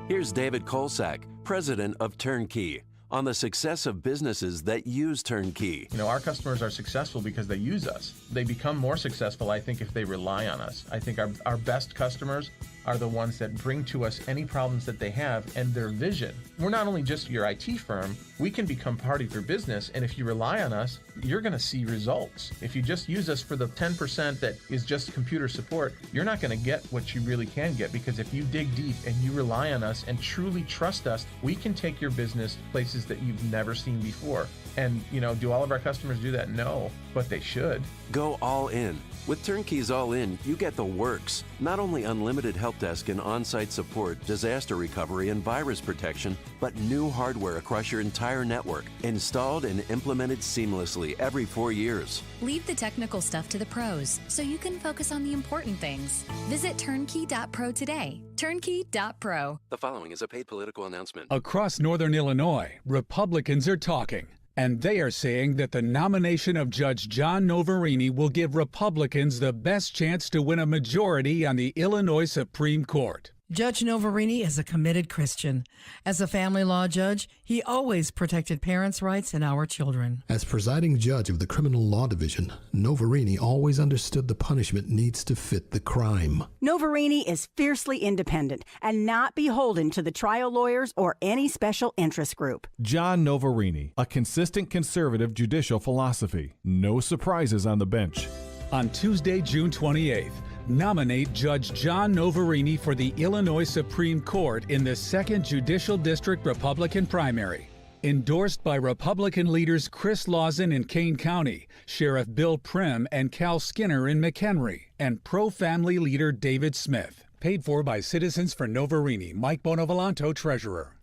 Here's David Kolsak, president of Turnkey, on the success of businesses that use Turnkey. Our customers are successful because they use us. They become more successful, I think, if they rely on us. I think our best customers are the ones that bring to us any problems that they have and their vision. We're not only just your IT firm, we can become part of your business, and if you rely on us, you're going to see results. If you just use us for the 10% that is just computer support, you're not going to get what you really can get, because if you dig deep and you rely on us and truly trust us, we can take your business places that you've never seen before. And, do all of our customers do that? No, but they should. Go all in. With Turnkeys All In, you get the works. Not only unlimited help desk and on-site support, disaster recovery, and virus protection, but new hardware across your entire network, installed and implemented seamlessly every 4 years. Leave the technical stuff to the pros so you can focus on the important things. Visit turnkey.pro today. Turnkey.pro. The following is a paid political announcement. Across northern Illinois, Republicans are talking. And they are saying that the nomination of Judge John Noverini will give Republicans the best chance to win a majority on the Illinois Supreme Court. Judge Noverini is a committed Christian. As a family law judge, he always protected parents' rights and our children. As presiding judge of the Criminal Law Division, Noverini always understood the punishment needs to fit the crime. Noverini is fiercely independent and not beholden to the trial lawyers or any special interest group. John Noverini, a consistent conservative judicial philosophy. No surprises on the bench. On Tuesday, June 28th, nominate Judge John Noverini for the Illinois Supreme Court in the 2nd Judicial District Republican primary. Endorsed by Republican leaders Chris Lawson in Kane County, Sheriff Bill Prim and Cal Skinner in McHenry, and pro-family leader David Smith. Paid for by Citizens for Noverini. Mike Bonovolanto, Treasurer.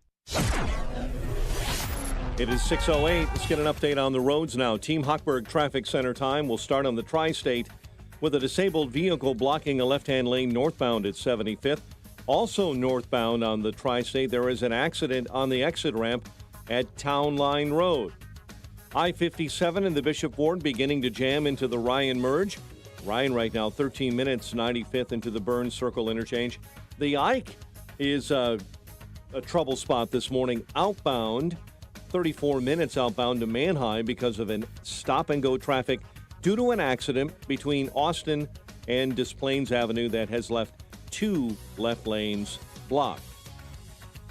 It is 6:08. Let's get an update on the roads now. Team Hochberg Traffic Center time will start on the Tri-State with a disabled vehicle blocking a left-hand lane northbound at 75th. Also northbound on the Tri-State, there is an accident on the exit ramp at Town Line Road. I-57 in the Bishop Ward beginning to jam into the Ryan merge. Ryan right now 13 minutes, 95th into the Burns Circle interchange. The Ike is a trouble spot this morning outbound, 34 minutes outbound to Manheim because of an stop-and-go traffic due to an accident between Austin and Des Plaines Avenue that has left 2 left lanes blocked.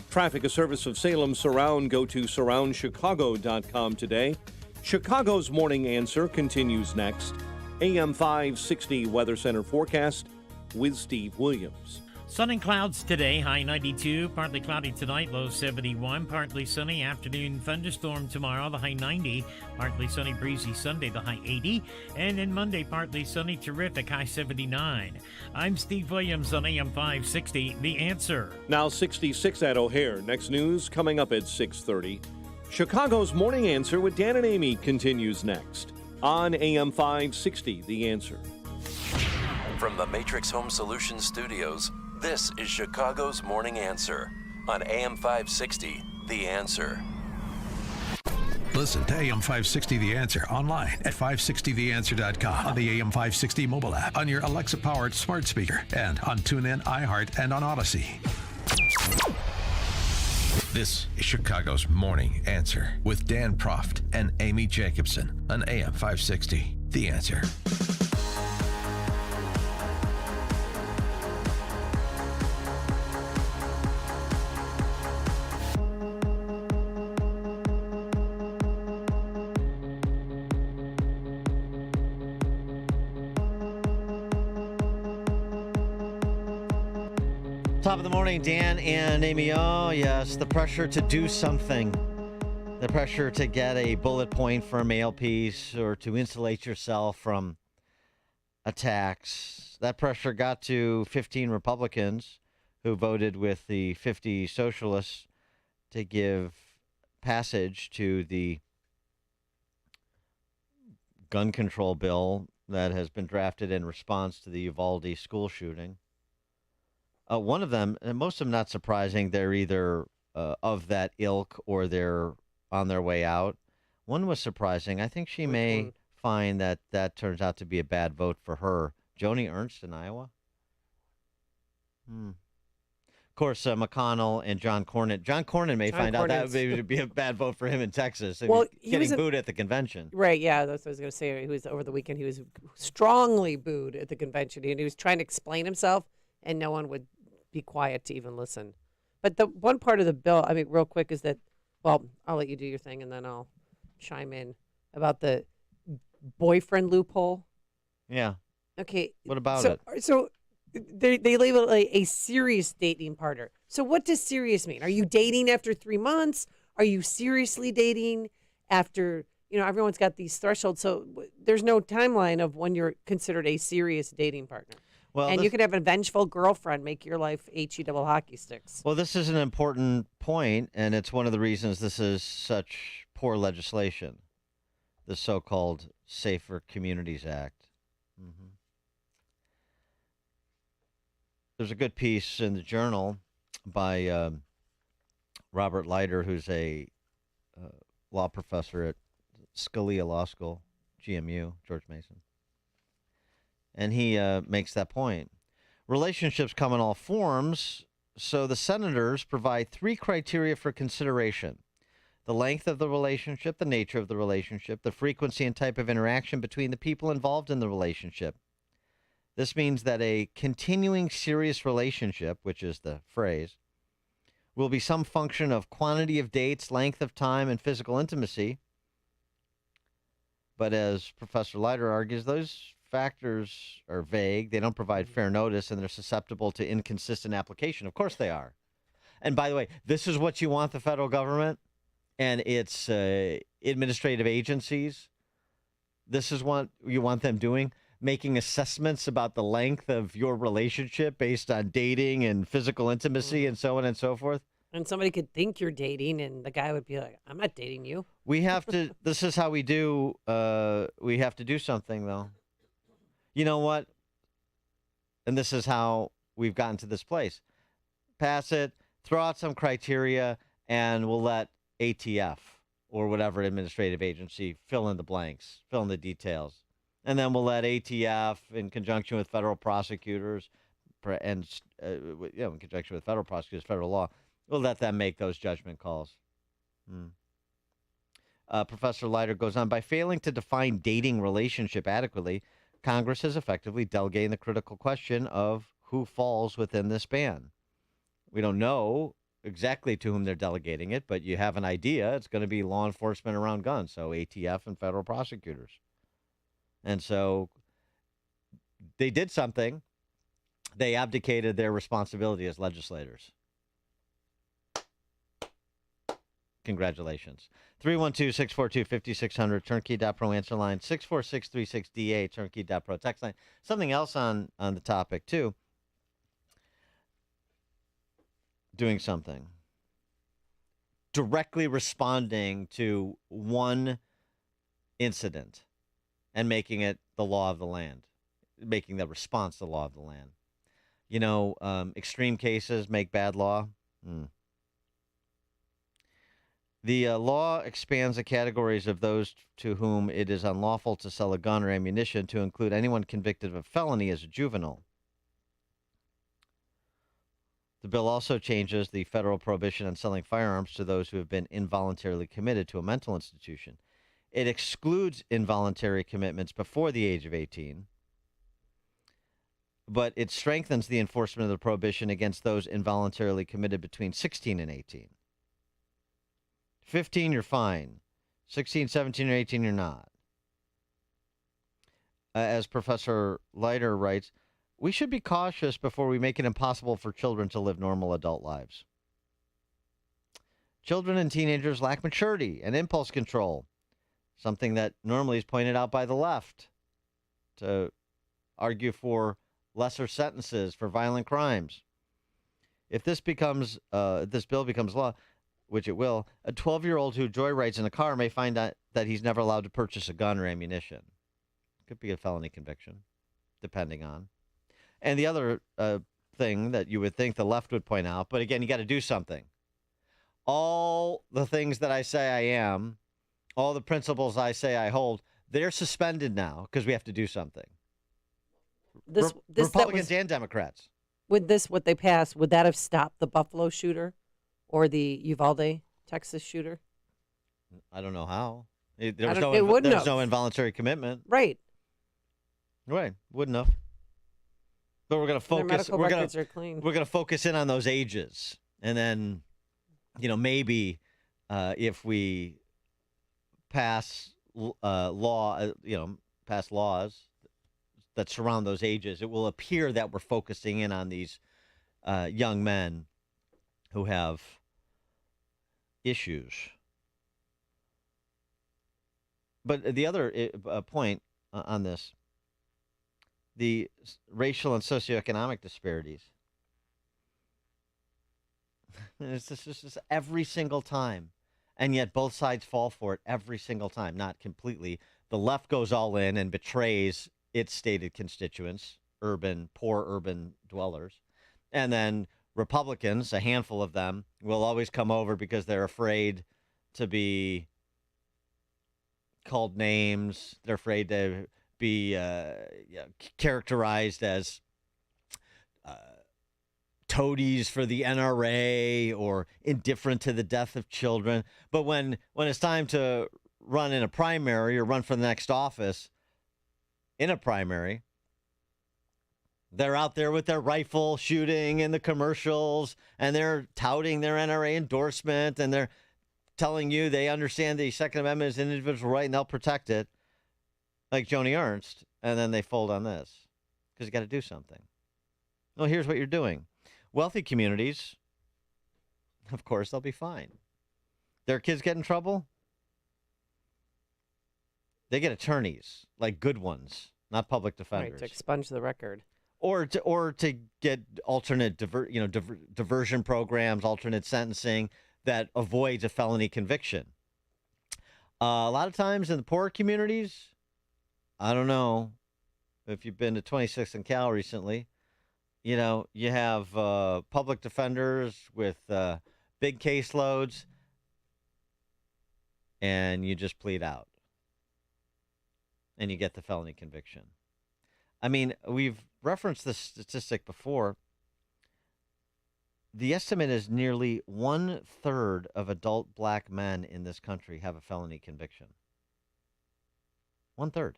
Traffic, a service of Salem Surround. Go to surroundchicago.com today. Chicago's Morning Answer continues next. AM 560 Weather Center forecast with Steve Williams. Sun and clouds today, high 92, partly cloudy tonight, low 71, partly sunny, afternoon thunderstorm tomorrow, the high 90, partly sunny, breezy Sunday, the high 80, and then Monday, partly sunny, terrific, high 79. I'm Steve Williams on AM 560, The Answer. Now 66 at O'Hare. Next news coming up at 6:30. Chicago's Morning Answer with Dan and Amy continues next on AM 560, The Answer. From the Matrix Home Solutions studios, this is Chicago's Morning Answer on AM 560, The Answer. Listen to AM 560 The Answer online at 560theanswer.com, on the AM 560 mobile app, on your Alexa-powered smart speaker, and on TuneIn, iHeart, and on Odyssey. This is Chicago's Morning Answer with Dan Proft and Amy Jacobson on AM 560 The Answer. Top of the morning, Dan and Amy. Oh, yes, the pressure to do something. The pressure to get a bullet point for a mail piece or to insulate yourself from attacks. That pressure got to 15 Republicans who voted with the 50 socialists to give passage to the gun control bill that has been drafted in response to the Uvalde school shooting. One of them, and most of them not surprising, they're either of that ilk or they're on their way out. One was surprising. I think she may find that that turns out to be a bad vote for her. Joni Ernst in Iowa? Of course, McConnell and John Cornyn. John Cornyn may find out that would be a bad vote for him in Texas. Well, he was getting booed at the convention. Right, yeah, that's what I was going to say. He was over the weekend. He was strongly booed at the convention, and he was trying to explain himself, and no one would be quiet to even listen. But the one part of the bill, I mean, real quick, is that, well, I'll let you do your thing and then I'll chime in about the boyfriend loophole. Yeah. Okay. What about it? So they label it a serious dating partner. So what does serious mean? Are you dating after 3 months? Are you seriously dating after, everyone's got these thresholds. So there's no timeline of when you're considered a serious dating partner. Well, and you could have a vengeful girlfriend make your life HE double hockey sticks. Well, this is an important point, and it's one of the reasons this is such poor legislation, the so-called Safer Communities Act. Mm-hmm. There's a good piece in the Journal by Robert Leiter, who's a law professor at Scalia Law School, GMU, George Mason. And he makes that point. Relationships come in all forms, so the senators provide 3 criteria for consideration: the length of the relationship, the nature of the relationship, the frequency and type of interaction between the people involved in the relationship. This means that a continuing serious relationship, which is the phrase, will be some function of quantity of dates, length of time, and physical intimacy. But as Professor Leiter argues, those factors are vague. They don't provide fair notice, and they're susceptible to inconsistent application. Of course they are. And by the way, this is what you want the federal government and its administrative agencies. This is what you want them doing, making assessments about the length of your relationship based on dating and physical intimacy and so on and so forth. And somebody could think you're dating, and the guy would be like, I'm not dating you. We have to, this is how we do, we have to do something, though. You know what? And this is how we've gotten to this place. Pass it, throw out some criteria, and we'll let ATF or whatever administrative agency fill in the blanks, fill in the details. And then we'll let ATF, in conjunction with federal prosecutors, in conjunction with federal prosecutors, federal law, we'll let them make those judgment calls. Professor Leiter goes on, by failing to define dating relationship adequately, Congress is effectively delegating the critical question of who falls within this ban. We don't know exactly to whom they're delegating it, but you have an idea. It's going to be law enforcement around guns, so ATF and federal prosecutors. And so they did something. They abdicated their responsibility as legislators. Congratulations. 312-642-5600, turnkey.pro answer line, 64636DA, turnkey.pro text line. Something else on the topic, too. Doing something. Directly responding to one incident and making it the law of the land, making the response the law of the land. You know, extreme cases make bad law. The law expands the categories of those to whom it is unlawful to sell a gun or ammunition to include anyone convicted of a felony as a juvenile. The bill also changes the federal prohibition on selling firearms to those who have been involuntarily committed to a mental institution. It excludes involuntary commitments before the age of 18, but it strengthens the enforcement of the prohibition against those involuntarily committed between 16 and 18. 15, you're fine. 16, 17, or 18, you're not. As Professor Leiter writes, we should be cautious before we make it impossible for children to live normal adult lives. Children and teenagers lack maturity and impulse control, something that normally is pointed out by the left to argue for lesser sentences for violent crimes. If this bill becomes law, which it will, a 12-year-old who joyrides in a car may find out that he's never allowed to purchase a gun or ammunition. Could be a felony conviction, depending on. And the other thing that you would think the left would point out, but again, you got to do something. All the things that I say I am, all the principles I say I hold, they're suspended now because we have to do something. Republicans and Democrats. With this, what they passed, would that have stopped the Buffalo shooter or the Uvalde, Texas shooter? I don't know how. There was no involuntary commitment. Right. Right. Wouldn't have. But we're going to Their focus. medical We're records going are clean. to focus in on those ages, and then, maybe if we pass pass laws that surround those ages, it will appear that we're focusing in on these young men who have issues. But the other point on this, the racial and socioeconomic disparities. It's just every single time. And yet both sides fall for it every single time. Not completely. The left goes all in and betrays its stated constituents, poor urban dwellers. And then Republicans, a handful of them, will always come over because they're afraid to be called names. They're afraid to be characterized as toadies for the NRA or indifferent to the death of children. But when it's time to run in a primary or run for the next office in a primary, they're out there with their rifle shooting in the commercials, and they're touting their NRA endorsement, and they're telling you they understand the Second Amendment is an individual right and they'll protect it, like Joni Ernst, and then they fold on this because you got to do something. Well, here's what you're doing. Wealthy communities, of course, they'll be fine. Their kids get in trouble, they get attorneys, like good ones, not public defenders. Right, to expunge the record. Or to get alternate diversion programs, alternate sentencing that avoids a felony conviction. A lot of times in the poorer communities, I don't know if you've been to 26th and Cal recently, you have public defenders with big caseloads, and you just plead out, and you get the felony conviction. I mean, we've referenced this statistic before. The estimate is nearly 1/3 of adult black men in this country have a felony conviction. 1/3.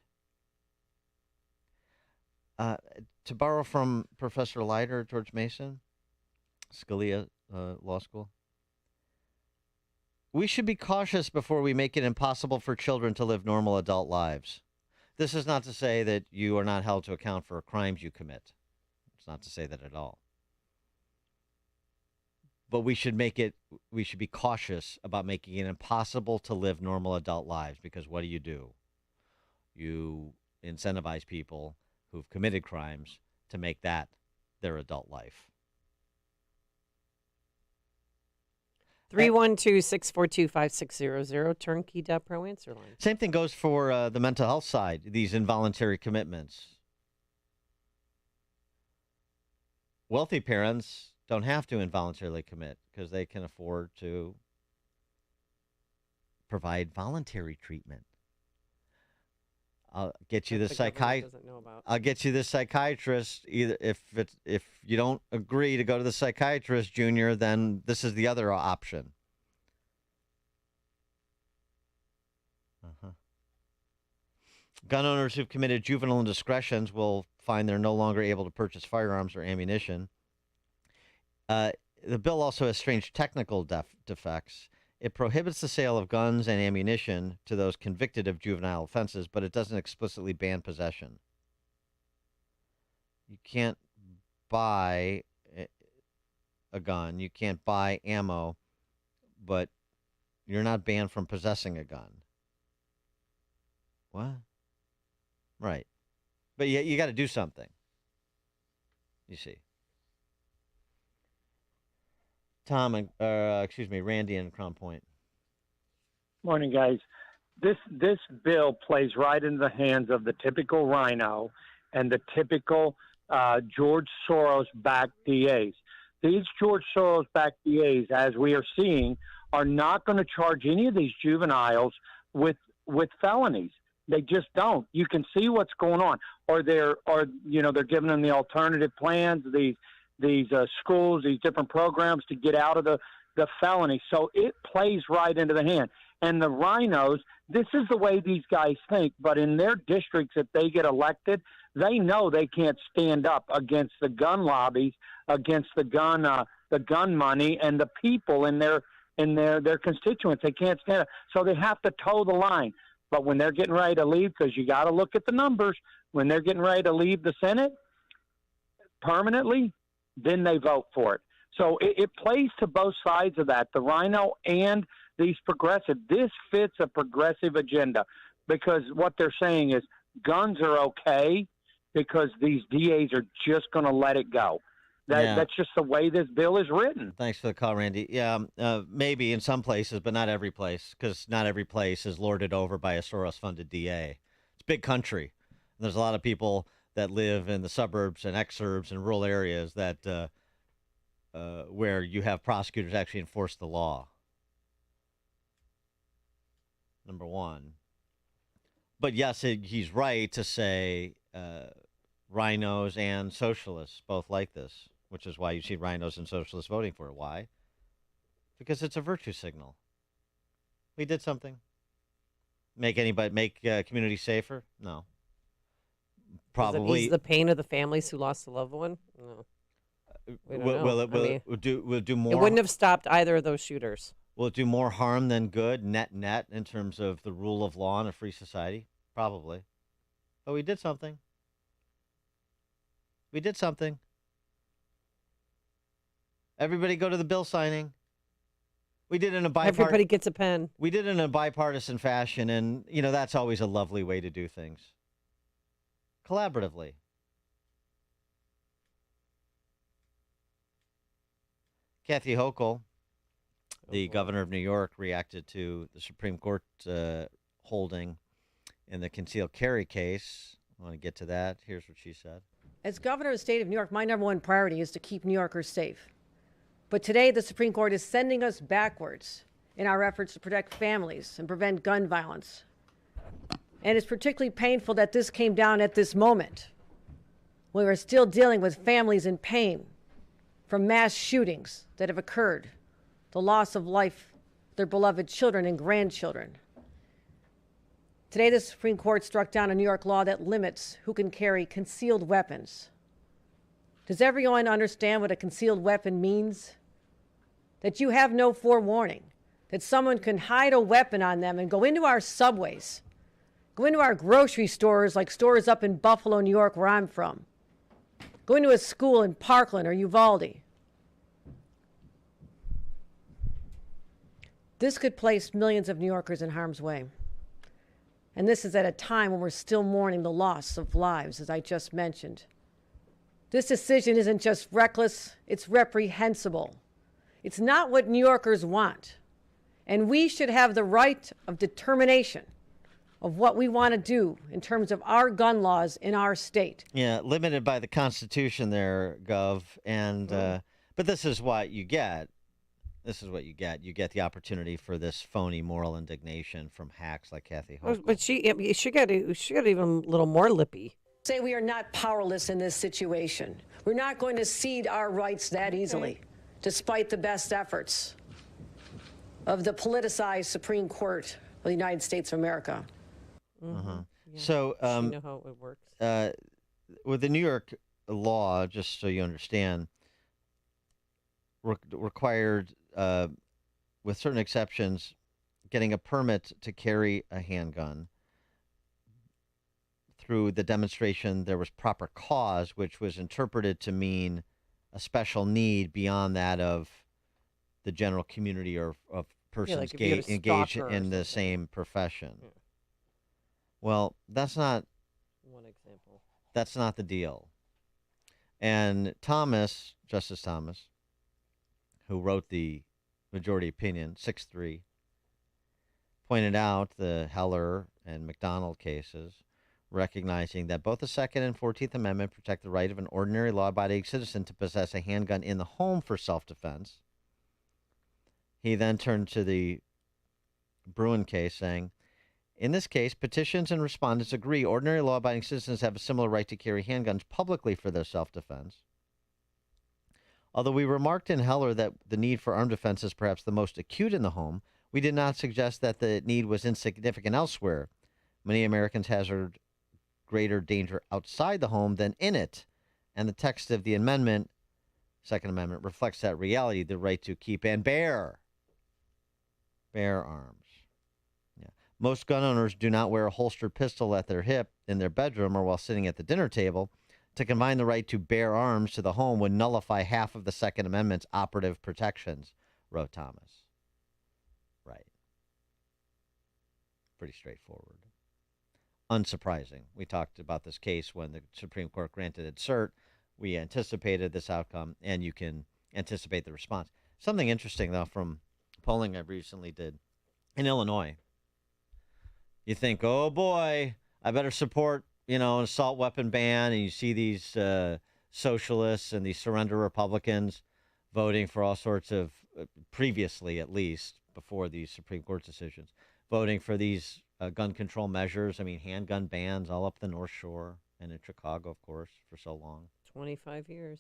To borrow from Professor Leiter, George Mason, Scalia Law School, we should be cautious before we make it impossible for children to live normal adult lives. This is not to say that you are not held to account for crimes you commit. It's not to say that at all. But we should be cautious about making it impossible to live normal adult lives, because what do? You incentivize people who've committed crimes to make that their adult life. 312-642-5600, turnkey.pro answer line. Same thing goes for the mental health side, these involuntary commitments. Wealthy parents don't have to involuntarily commit because they can afford to provide voluntary treatment. I'll get you the psychiatrist. I'll get you the psychiatrist. Either if you don't agree to go to the psychiatrist, Junior, then this is the other option. Gun owners who've committed juvenile indiscretions will find they're no longer able to purchase firearms or ammunition. The bill also has strange technical defects. It prohibits the sale of guns and ammunition to those convicted of juvenile offenses, but it doesn't explicitly ban possession. You can't buy a gun, you can't buy ammo, but you're not banned from possessing a gun. What? Right. But you got to do something. You see. Randy in Crown Point. Morning, guys. This bill plays right into the hands of the typical rhino and the typical George Soros-backed DAs. These George Soros-backed DAs, as we are seeing, are not going to charge any of these juveniles with felonies. They just don't. You can see what's going on. Or they're giving them the alternative plans, these schools, these different programs to get out of the felony. So it plays right into the hand. And the rhinos, this is the way these guys think. But in their districts, if they get elected, they know they can't stand up against the gun lobbies, against the gun money, and the people in their constituents. They can't stand up, so they have to toe the line. But when they're getting ready to leave, because you got to look at the numbers, when they're getting ready to leave the Senate permanently, then they vote for it. So it plays to both sides of that, the rhino and these progressive. This fits a progressive agenda, because what they're saying is guns are okay because these DAs are just going to let it go. That's just the way this bill is written. Thanks for the call, Randy. Yeah, maybe in some places, but not every place, because not every place is lorded over by a Soros-funded DA. It's a big country. And there's a lot of people that live in the suburbs and exurbs and rural areas that where you have prosecutors actually enforce the law. Number one. But yes, he's right to say rhinos and socialists both like this, which is why you see rhinos and socialists voting for it. Why? Because it's a virtue signal. We did something. Make community safer? No. Probably. Does it ease the pain of the families who lost a loved one? No. Will it do more? It wouldn't have stopped either of those shooters. Will it do more harm than good, net, in terms of the rule of law in a free society? Probably. But we did something. We did something. Everybody go to the bill signing. We did it in a bipartisan. Everybody gets a pen. We did it in a bipartisan fashion, and that's always a lovely way to do things. Collaboratively. Kathy Hochul, the governor of New York, reacted to the Supreme Court holding in the concealed carry case. I want to get to that. Here's what she said. As governor of the state of New York, my number one priority is to keep New Yorkers safe. But today, the Supreme Court is sending us backwards in our efforts to protect families and prevent gun violence. And it's particularly painful that this came down at this moment, when we're still dealing with families in pain from mass shootings that have occurred, the loss of life, their beloved children and grandchildren. Today, the Supreme Court struck down a New York law that limits who can carry concealed weapons. Does everyone understand what a concealed weapon means? That you have no forewarning, that someone can hide a weapon on them and go into our subways, go into our grocery stores, like stores up in Buffalo, New York, where I'm from, go into a school in Parkland or Uvalde. This could place millions of New Yorkers in harm's way. And this is at a time when we're still mourning the loss of lives, as I just mentioned. This decision isn't just reckless, it's reprehensible. It's not what New Yorkers want. And we should have the right of determination of what we want to do in terms of our gun laws in our state. Yeah, limited by the Constitution there, Gov. And but this is what you get. This is what you get. You get the opportunity for this phony moral indignation from hacks like Kathy Hochul. But she got even a little more lippy. Say we are not powerless in this situation. We're not going to cede our rights that easily, despite the best efforts of the politicized Supreme Court of the United States of America. Mm-hmm. Yeah. So, you know how it works. With the New York law, just so you understand, required, with certain exceptions, getting a permit to carry a handgun through the demonstration there was proper cause, which was interpreted to mean a special need beyond that of the general community or of persons engaged in the same profession. Yeah. Well, that's not one example. That's not the deal. And Justice Thomas, who wrote the majority opinion, 6-3, pointed out the Heller and McDonald cases, recognizing that both the Second and 14th Amendment protect the right of an ordinary law-abiding citizen to possess a handgun in the home for self-defense. He then turned to the Bruen case, saying, in this case, petitions and respondents agree ordinary law-abiding citizens have a similar right to carry handguns publicly for their self-defense. Although we remarked in Heller that the need for armed defense is perhaps the most acute in the home, We did not suggest that the need was insignificant elsewhere. Many Americans hazard greater danger outside the home than in it. And the text of the amendment, Second Amendment, reflects that reality, the right to keep and bear arms. Yeah. Most gun owners do not wear a holstered pistol at their hip in their bedroom or while sitting at the dinner table. To confine the right to bear arms to the home would nullify half of the Second Amendment's operative protections, wrote Thomas. Right. Pretty straightforward. Unsurprising. We talked about this case when the Supreme Court granted it cert. We anticipated this outcome, and you can anticipate the response. Something interesting, though, from polling I recently did in Illinois. You think, oh, boy, I better support, an assault weapon ban, and you see these socialists and these surrender Republicans voting for all sorts of, previously at least, before these Supreme Court decisions, voting for these gun control measures. I mean, handgun bans all up the North Shore and in Chicago, of course, for so long. 25 years.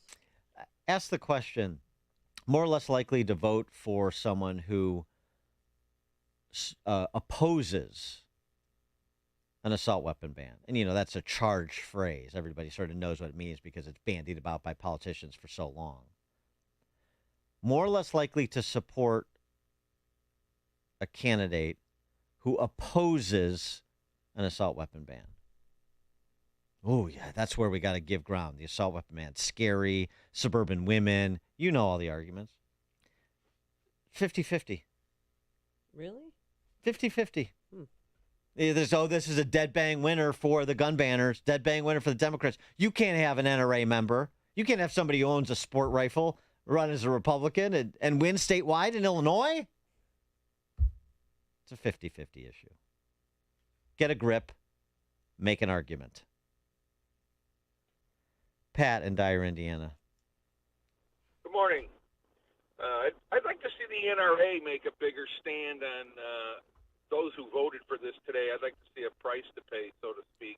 Ask the question, more or less likely to vote for someone who opposes an assault weapon ban. And, that's a charged phrase. Everybody sort of knows what it means because it's bandied about by politicians for so long. More or less likely to support a candidate who opposes an assault weapon ban. Oh, yeah, that's where we got to give ground. The assault weapon ban, scary, suburban women. You know all the arguments. 50-50. Really? 50-50. This is a dead bang winner for the gun banners, dead bang winner for the Democrats. You can't have an NRA member. You can't have somebody who owns a sport rifle run as a Republican and win statewide in Illinois. It's a 50-50 issue. Get a grip. Make an argument. Pat in Dyer, Indiana. Good morning. I'd like to see the NRA make a bigger stand on those who voted for this today. I'd like to see a price to pay, so to speak.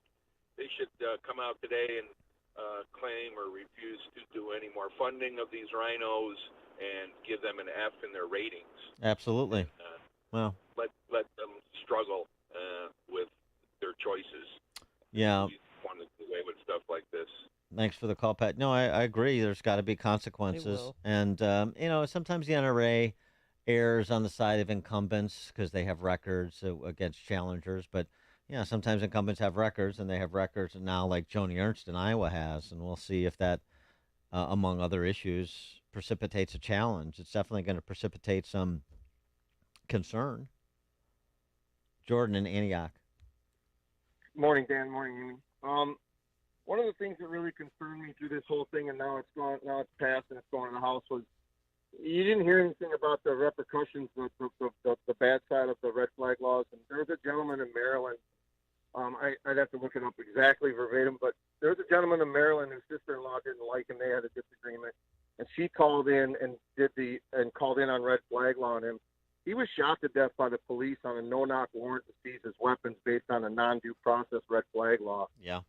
They should come out today and claim or refuse to do any more funding of these rhinos and give them an F in their ratings. Absolutely. Well, let them struggle with their choices. Yeah. You want to do away with stuff like this. Thanks for the call, Pat. No, I agree. There's got to be consequences. And, sometimes the NRA errs on the side of incumbents because they have records against challengers. But, sometimes incumbents have records, and they have records now like Joni Ernst in Iowa has. And we'll see if that, among other issues, precipitates a challenge. It's definitely going to precipitate some concern. Jordan in Antioch. Morning, Dan. Morning, Amy. One of the things that really concerned me through this whole thing, and now it's passed and it's going in the House, was you didn't hear anything about the repercussions, the bad side of the red flag laws. And there was a gentleman in Maryland. I'd have to look it up exactly verbatim, but there was a gentleman in Maryland whose sister-in-law didn't like him. They had a disagreement, and she called in and called in on red flag law on him. He was shot to death by the police on a no-knock warrant to seize his weapons based on a non-due process red flag law. Yeah.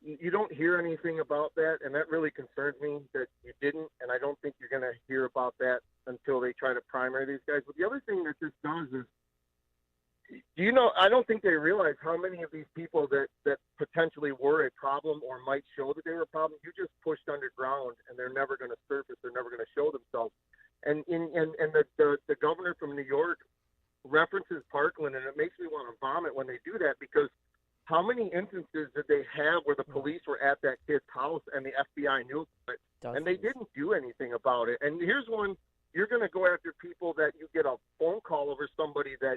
You don't hear anything about that, and that really concerns me that you didn't, and I don't think you're going to hear about that until they try to primary these guys. But the other thing that this does is, I don't think they realize how many of these people that potentially were a problem or might show that they were a problem, you just pushed underground, and they're never going to surface. They're never going to show themselves. And the governor from New York references Parkland, and it makes me want to vomit when they do that, because how many instances did they have where the police were at that kid's house and the FBI knew about it, and they didn't do anything about it? And here's one, you're going to go after people that you get a phone call over somebody that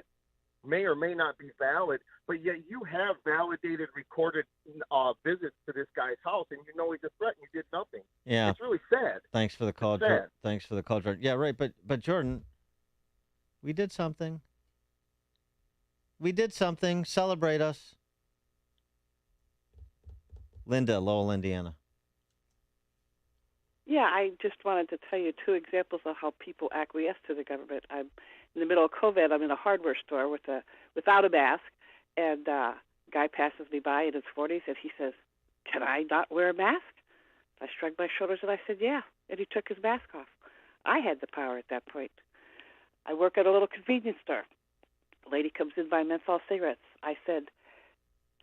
may or may not be valid, but yet you have validated, recorded visits to this guy's house, and you know he's a threat, and you did nothing. Yeah. It's really sad. Thanks for the call, Jordan. Thanks for the call, Jordan. Yeah, right, but Jordan, we did something. We did something. Celebrate us. Linda, Lowell, Indiana. Yeah, I just wanted to tell you two examples of how people acquiesce to the government. I'm in the middle of COVID. I'm in a hardware store without a mask, and a guy passes me by in his 40s, and he says, "Can I not wear a mask?" I shrugged my shoulders, and I said, "Yeah," and he took his mask off. I had the power at that point. I work at a little convenience store. A lady comes in buying menthol cigarettes. I said,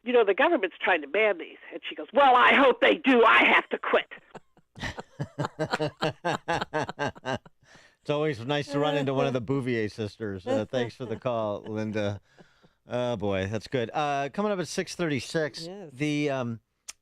you know, the government's trying to ban these. And she goes, well, I hope they do. I have to quit. It's always nice to run into one of the Bouvier sisters. Thanks for the call, Linda. Oh, boy, that's good. Coming up at 6:36, Yes. the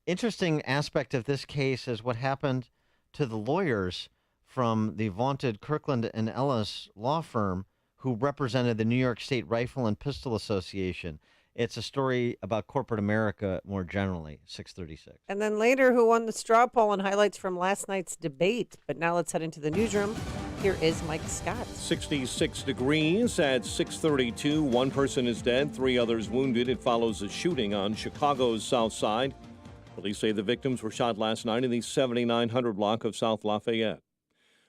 interesting aspect of this case is what happened to the lawyers from the vaunted Kirkland & Ellis law firm who represented the New York State Rifle and Pistol Association. It's a story about corporate America more generally, 6:36. And then later, who won the straw poll and highlights from last night's debate. But now let's head into the newsroom. Here is Mike Scott. 66 degrees at 6:32. One person is dead, 3 others wounded. It follows a shooting on Chicago's South Side. Police say the victims were shot last night in the 7900 block of South Lafayette.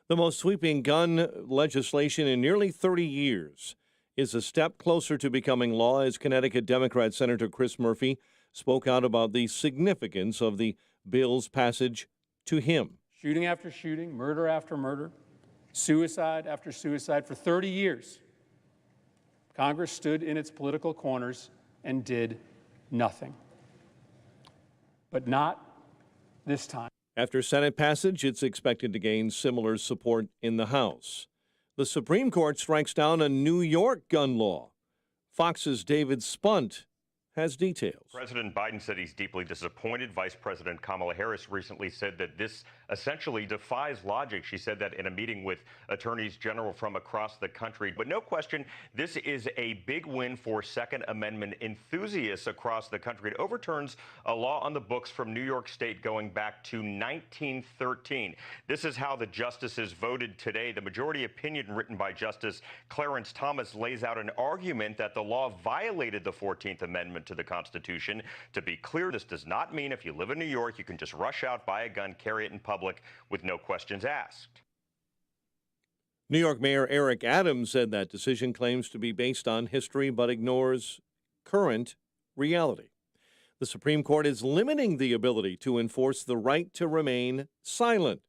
The most sweeping gun legislation in nearly 30 years is a step closer to becoming law as Connecticut Democrat Senator Chris Murphy spoke out about the significance of the bill's passage to him. Shooting after shooting, murder after murder, suicide after suicide. For 30 years, Congress stood in its political corners and did nothing. But not this time. After Senate passage, it's expected to gain similar support in the House. The Supreme Court strikes down a New York gun law. Fox's David Spunt has details. President Biden said he's deeply disappointed. Vice President Kamala Harris recently said that this essentially defies logic. She said that in a meeting with attorneys general from across the country. But no question, this is a big win for Second Amendment enthusiasts across the country. It overturns a law on the books from New York State going back to 1913. This is how the justices voted today. The majority opinion written by Justice Clarence Thomas lays out an argument that the law violated the 14th Amendment to the Constitution. To be clear, this does not mean if you live in New York, you can just rush out, buy a gun, carry it in public with no questions asked. New York Mayor Eric Adams said that decision claims to be based on history but ignores current reality. The Supreme Court is limiting the ability to enforce the right to remain silent.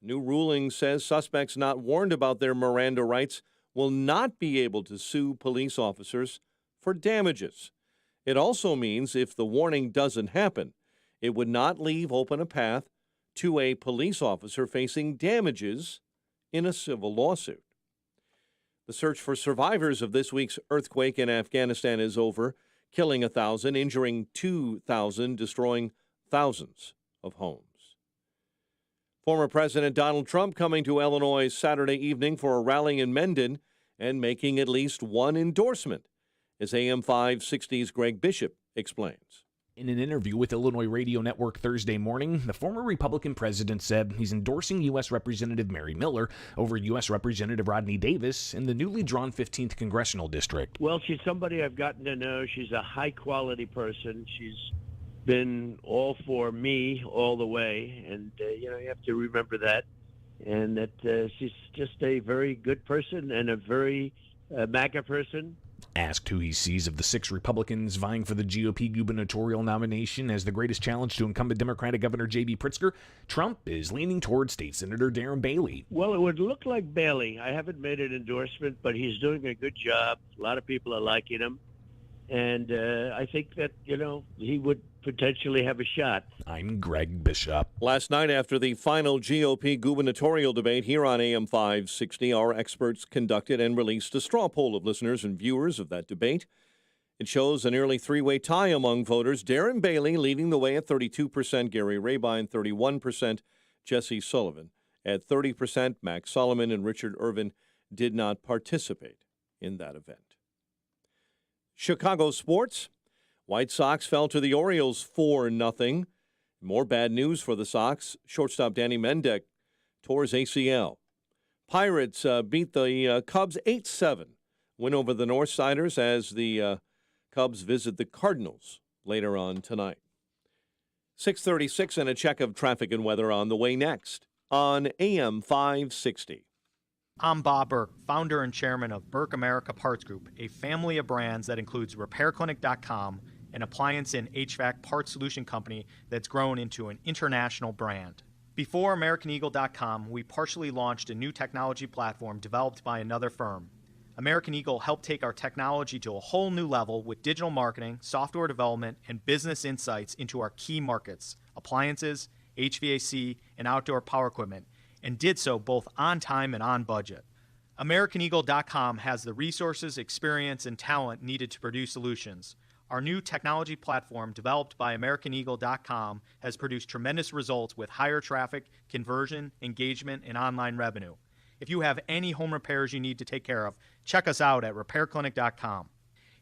New ruling says suspects not warned about their Miranda rights will not be able to sue police officers for damages. It also means if the warning doesn't happen, it would not leave open a path to a police officer facing damages in a civil lawsuit. The search for survivors of this week's earthquake in Afghanistan is over, killing 1,000, injuring 2,000, destroying thousands of homes. Former President Donald Trump coming to Illinois Saturday evening for a rally in Mendon and making at least one endorsement, as AM 560's Greg Bishop explains. In an interview with Illinois Radio Network Thursday morning, the former Republican president said he's endorsing U.S. Representative Mary Miller over U.S. Representative Rodney Davis in the newly drawn 15th Congressional District. Well, she's somebody I've gotten to know. She's a high-quality person. She's been all for me all the way, and, you have to remember that, and that she's just a very good person and a very MAGA person. Asked who he sees of the 6 Republicans vying for the GOP gubernatorial nomination as the greatest challenge to incumbent Democratic Governor J.B. Pritzker, Trump is leaning toward State Senator Darren Bailey. Well, it would look like Bailey. I haven't made an endorsement, but he's doing a good job. A lot of people are liking him. And I think that, he would potentially have a shot. I'm Greg Bishop. Last night, after the final GOP gubernatorial debate here on AM 560, our experts conducted and released a straw poll of listeners and viewers of that debate. It shows a nearly 3-way tie among voters. Darren Bailey leading the way at 32%, Gary Rabine 31%, Jesse Sullivan at 30%. Max Solomon and Richard Irvin did not participate in that event. Chicago sports. White Sox fell to the Orioles 4-0. More bad news for the Sox. Shortstop Danny Mendick tore his ACL. Pirates beat the Cubs 8-7. Win over the Northsiders as the Cubs visit the Cardinals later on tonight. 6:36 and a check of traffic and weather on the way next on AM 560. I'm Bob Burke, founder and chairman of Burke America Parts Group, a family of brands that includes RepairClinic.com, an appliance and HVAC parts solution company that's grown into an international brand. Before AmericanEagle.com, we partially launched a new technology platform developed by another firm. American Eagle helped take our technology to a whole new level with digital marketing, software development, and business insights into our key markets, appliances, HVAC, and outdoor power equipment, and did so both on time and on budget. AmericanEagle.com has the resources, experience, and talent needed to produce solutions. Our new technology platform, developed by AmericanEagle.com, has produced tremendous results with higher traffic, conversion, engagement, and online revenue. If you have any home repairs you need to take care of, check us out at RepairClinic.com.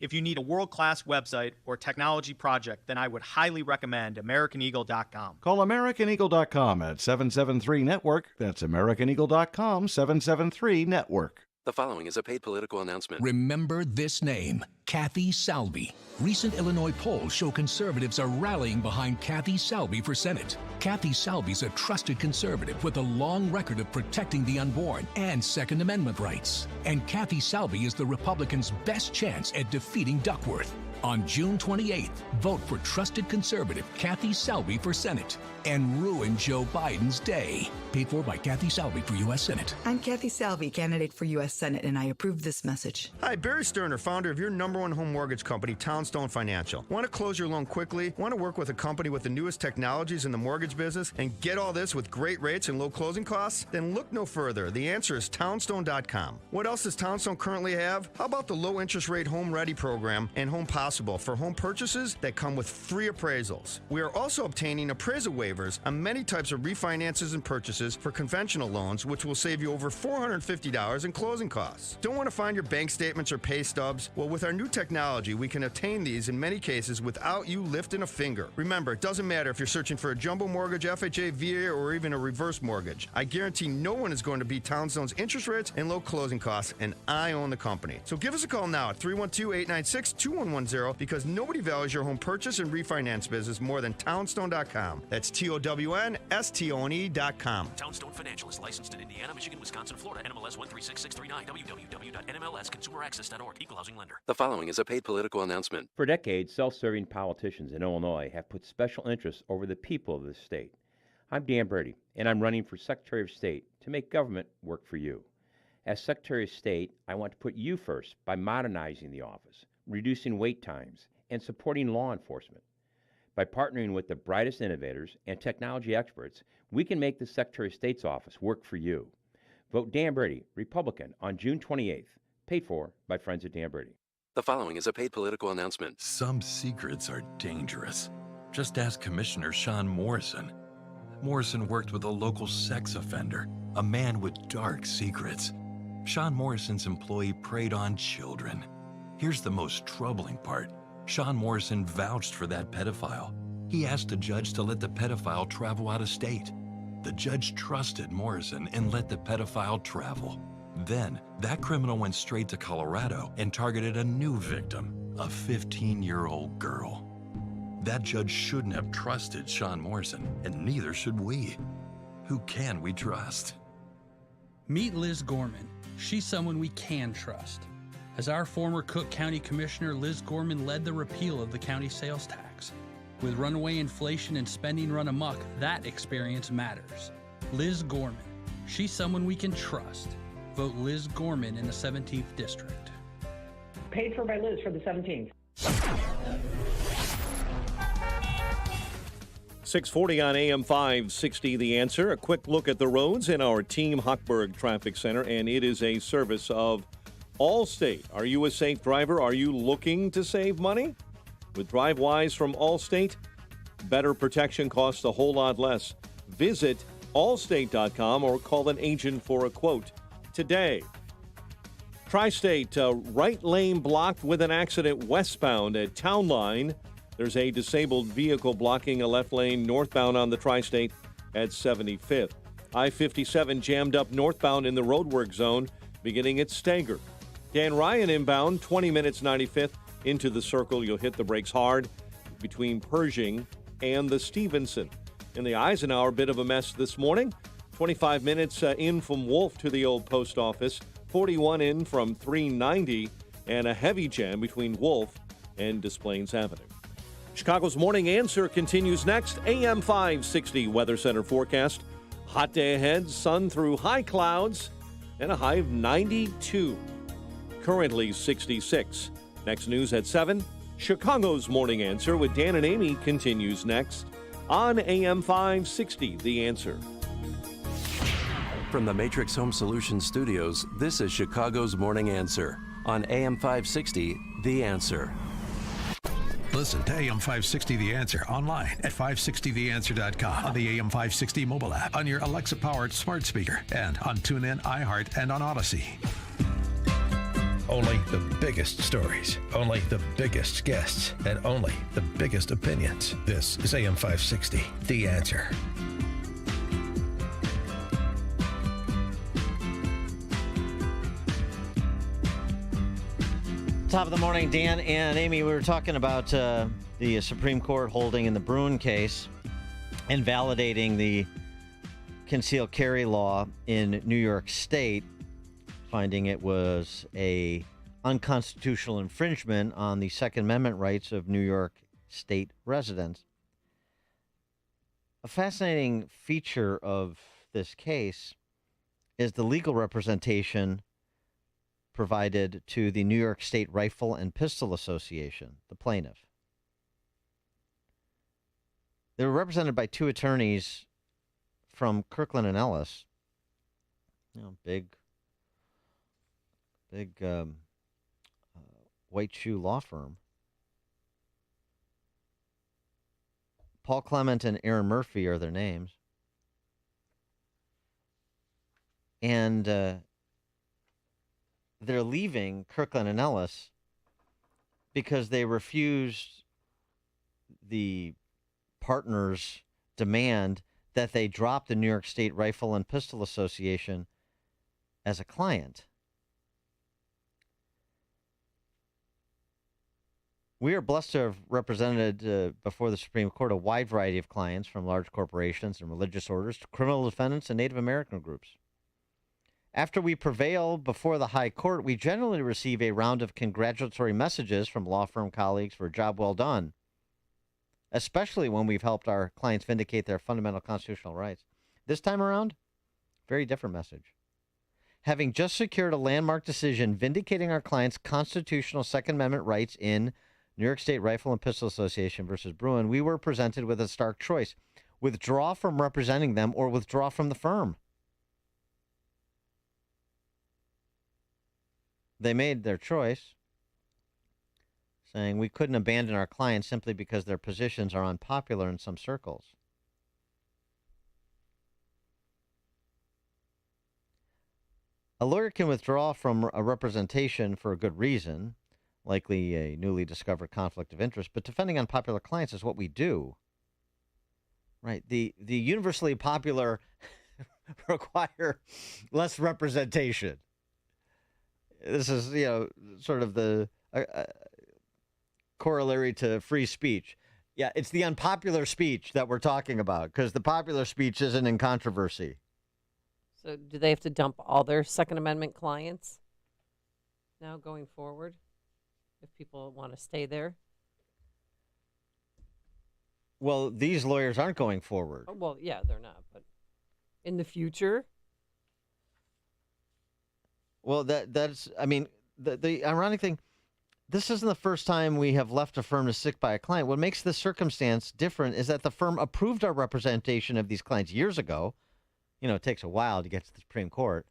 If you need a world-class website or technology project, then I would highly recommend AmericanEagle.com. Call AmericanEagle.com at 773-NETWORK. That's AmericanEagle.com, 773-NETWORK. The following is a paid political announcement. Remember this name, Kathy Salvi. Recent Illinois polls show conservatives are rallying behind Kathy Salvi for Senate. Kathy Salvi's a trusted conservative with a long record of protecting the unborn and Second Amendment rights. And Kathy Salvi is the Republicans' best chance at defeating Duckworth. On June 28th, vote for trusted conservative Kathy Salvi for Senate and ruin Joe Biden's day. Paid for by Kathy Salvi for U.S. Senate. I'm Kathy Salvi, candidate for U.S. Senate, and I approve this message. Hi, Barry Sterner, founder of your #1 home mortgage company, Townstone Financial. Want to close your loan quickly? Want to work with a company with the newest technologies in the mortgage business and get all this with great rates and low closing costs? Then look no further. The answer is Townstone.com. What else does Townstone currently have? How about the low interest rate Home Ready program and Home Possible for home purchases that come with free appraisals? We are also obtaining appraisal waivers on many types of refinances and purchases for conventional loans, which will save you over $450 in closing costs. Don't want to find your bank statements or pay stubs? Well, with our new technology, we can obtain these in many cases without you lifting a finger. Remember, it doesn't matter if you're searching for a jumbo mortgage, FHA, VA, or even a reverse mortgage. I guarantee no one is going to beat Townstone's interest rates and low closing costs, and I own the company. So give us a call now at 312-896-2110 because nobody values your home purchase and refinance business more than Townstone.com. That's TOWNSTONE.com. Townstone Financial is licensed in Indiana, Michigan, Wisconsin, Florida. NMLS 136639. www.nmlsconsumeraccess.org. Equal housing lender. The following is a paid political announcement. For decades, self-serving politicians in Illinois have put special interests over the people of this state. I'm Dan Brady, and I'm running for Secretary of State to make government work for you. As Secretary of State, I want to put you first by modernizing the office, reducing wait times, and supporting law enforcement. By partnering with the brightest innovators and technology experts, we can make the Secretary of State's office work for you. Vote Dan Brady, Republican, on June 28th. Paid for by Friends of Dan Brady. The following is a paid political announcement. Some secrets are dangerous. Just ask Commissioner Sean Morrison. Morrison worked with a local sex offender, a man with dark secrets. Sean Morrison's employee preyed on children. Here's the most troubling part. Sean Morrison vouched for that pedophile. He asked a judge to let the pedophile travel out of state. The judge trusted Morrison and let the pedophile travel. Then, that criminal went straight to Colorado and targeted a new victim, a 15-year-old girl. That judge shouldn't have trusted Sean Morrison, and neither should we. Who can we trust? Meet Liz Gorman. She's someone we can trust. As our former Cook County Commissioner, Liz Gorman led the repeal of the county sales tax. With runaway inflation and spending run amok, that experience matters. Liz Gorman. She's someone we can trust. Vote Liz Gorman in the 17th District. Paid for by Liz for the 17th. 640 on AM 560, The Answer. A quick look at the roads in our Team Hochberg Traffic Center, and it is a service of Allstate. Are you a safe driver? Are you looking to save money? With DriveWise from Allstate, better protection costs a whole lot less. Visit allstate.com or call an agent for a quote today. Tri-State, right lane blocked with an accident westbound at Town Line. There's a disabled vehicle blocking a left lane northbound on the Tri-State at 75th. I-57 jammed up northbound in the roadwork zone beginning at Stager. Dan Ryan inbound, 20 minutes 95th into the circle. You'll hit the brakes hard between Pershing and the Stevenson. In the Eisenhower, bit of a mess this morning. 25 minutes in from Wolf to the old post office. 41 in from 390, and a heavy jam between Wolf and Des Plaines Avenue. Chicago's Morning Answer continues next. AM 560 Weather Center forecast. Hot day ahead, sun through high clouds, and a high of 92. currently 66. Next news at 7. Chicago's Morning Answer with Dan and Amy continues next on AM 560, The Answer. From the Matrix Home Solutions studios, this is Chicago's Morning Answer on AM 560, The Answer. Listen to AM 560 The Answer online at 560theanswer.com, on the AM 560 mobile app, on your Alexa-powered smart speaker, and on TuneIn, iHeart, and on Odyssey. Only the biggest stories, only the biggest guests, and only the biggest opinions. This is AM 560 The Answer. Top of the morning, Dan and Amy. We were talking about the Supreme Court holding in the Bruen case and validating the concealed carry law in New York State, finding it was a unconstitutional infringement on the Second Amendment rights of New York State residents. A fascinating feature of this case is the legal representation provided to the New York State Rifle and Pistol Association, the plaintiff. They were represented by two attorneys from Kirkland and Ellis, big white shoe law firm. Paul Clement and Aaron Murphy are their names. And they're leaving Kirkland and Ellis because they refused the partners' demand that they drop the New York State Rifle and Pistol Association as a client. We are blessed to have represented before the Supreme Court a wide variety of clients, from large corporations and religious orders to criminal defendants and Native American groups. After we prevail before the High Court, we generally receive a round of congratulatory messages from law firm colleagues for a job well done, especially when we've helped our clients vindicate their fundamental constitutional rights. This time around, very different message. Having just secured a landmark decision vindicating our clients' constitutional Second Amendment rights in New York State Rifle and Pistol Association versus Bruen, we were presented with a stark choice: withdraw from representing them or withdraw from the firm. They made their choice, saying we couldn't abandon our clients simply because their positions are unpopular in some circles. A lawyer can withdraw from a representation for a good reason, likely a newly discovered conflict of interest, but defending unpopular clients is what we do. Right? The universally popular require less representation. This is, sort of the corollary to free speech. Yeah, it's the unpopular speech that we're talking about, because the popular speech isn't in controversy. So do they have to dump all their Second Amendment clients now going forward if people want to stay there? Well, these lawyers aren't going forward. Oh, well, yeah, they're not. But in the future? Well, that's, I mean, the ironic thing, this isn't the first time we have left a firm to stick by a client. What makes this circumstance different is that the firm approved our representation of these clients years ago. It takes a while to get to the Supreme Court.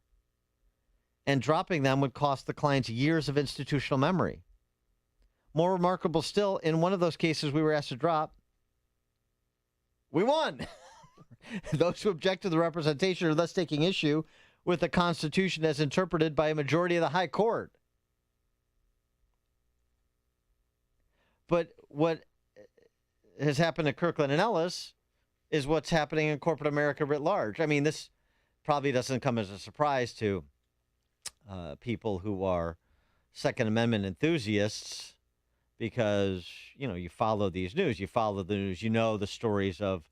And dropping them would cost the clients years of institutional memory. More remarkable still, in one of those cases we were asked to drop, we won. Those who object to the representation are thus taking issue with the Constitution as interpreted by a majority of the High Court. But what has happened to Kirkland and Ellis is what's happening in corporate America writ large. I mean, this probably doesn't come as a surprise to people who are Second Amendment enthusiasts, because, you follow these news. You follow the news. The stories of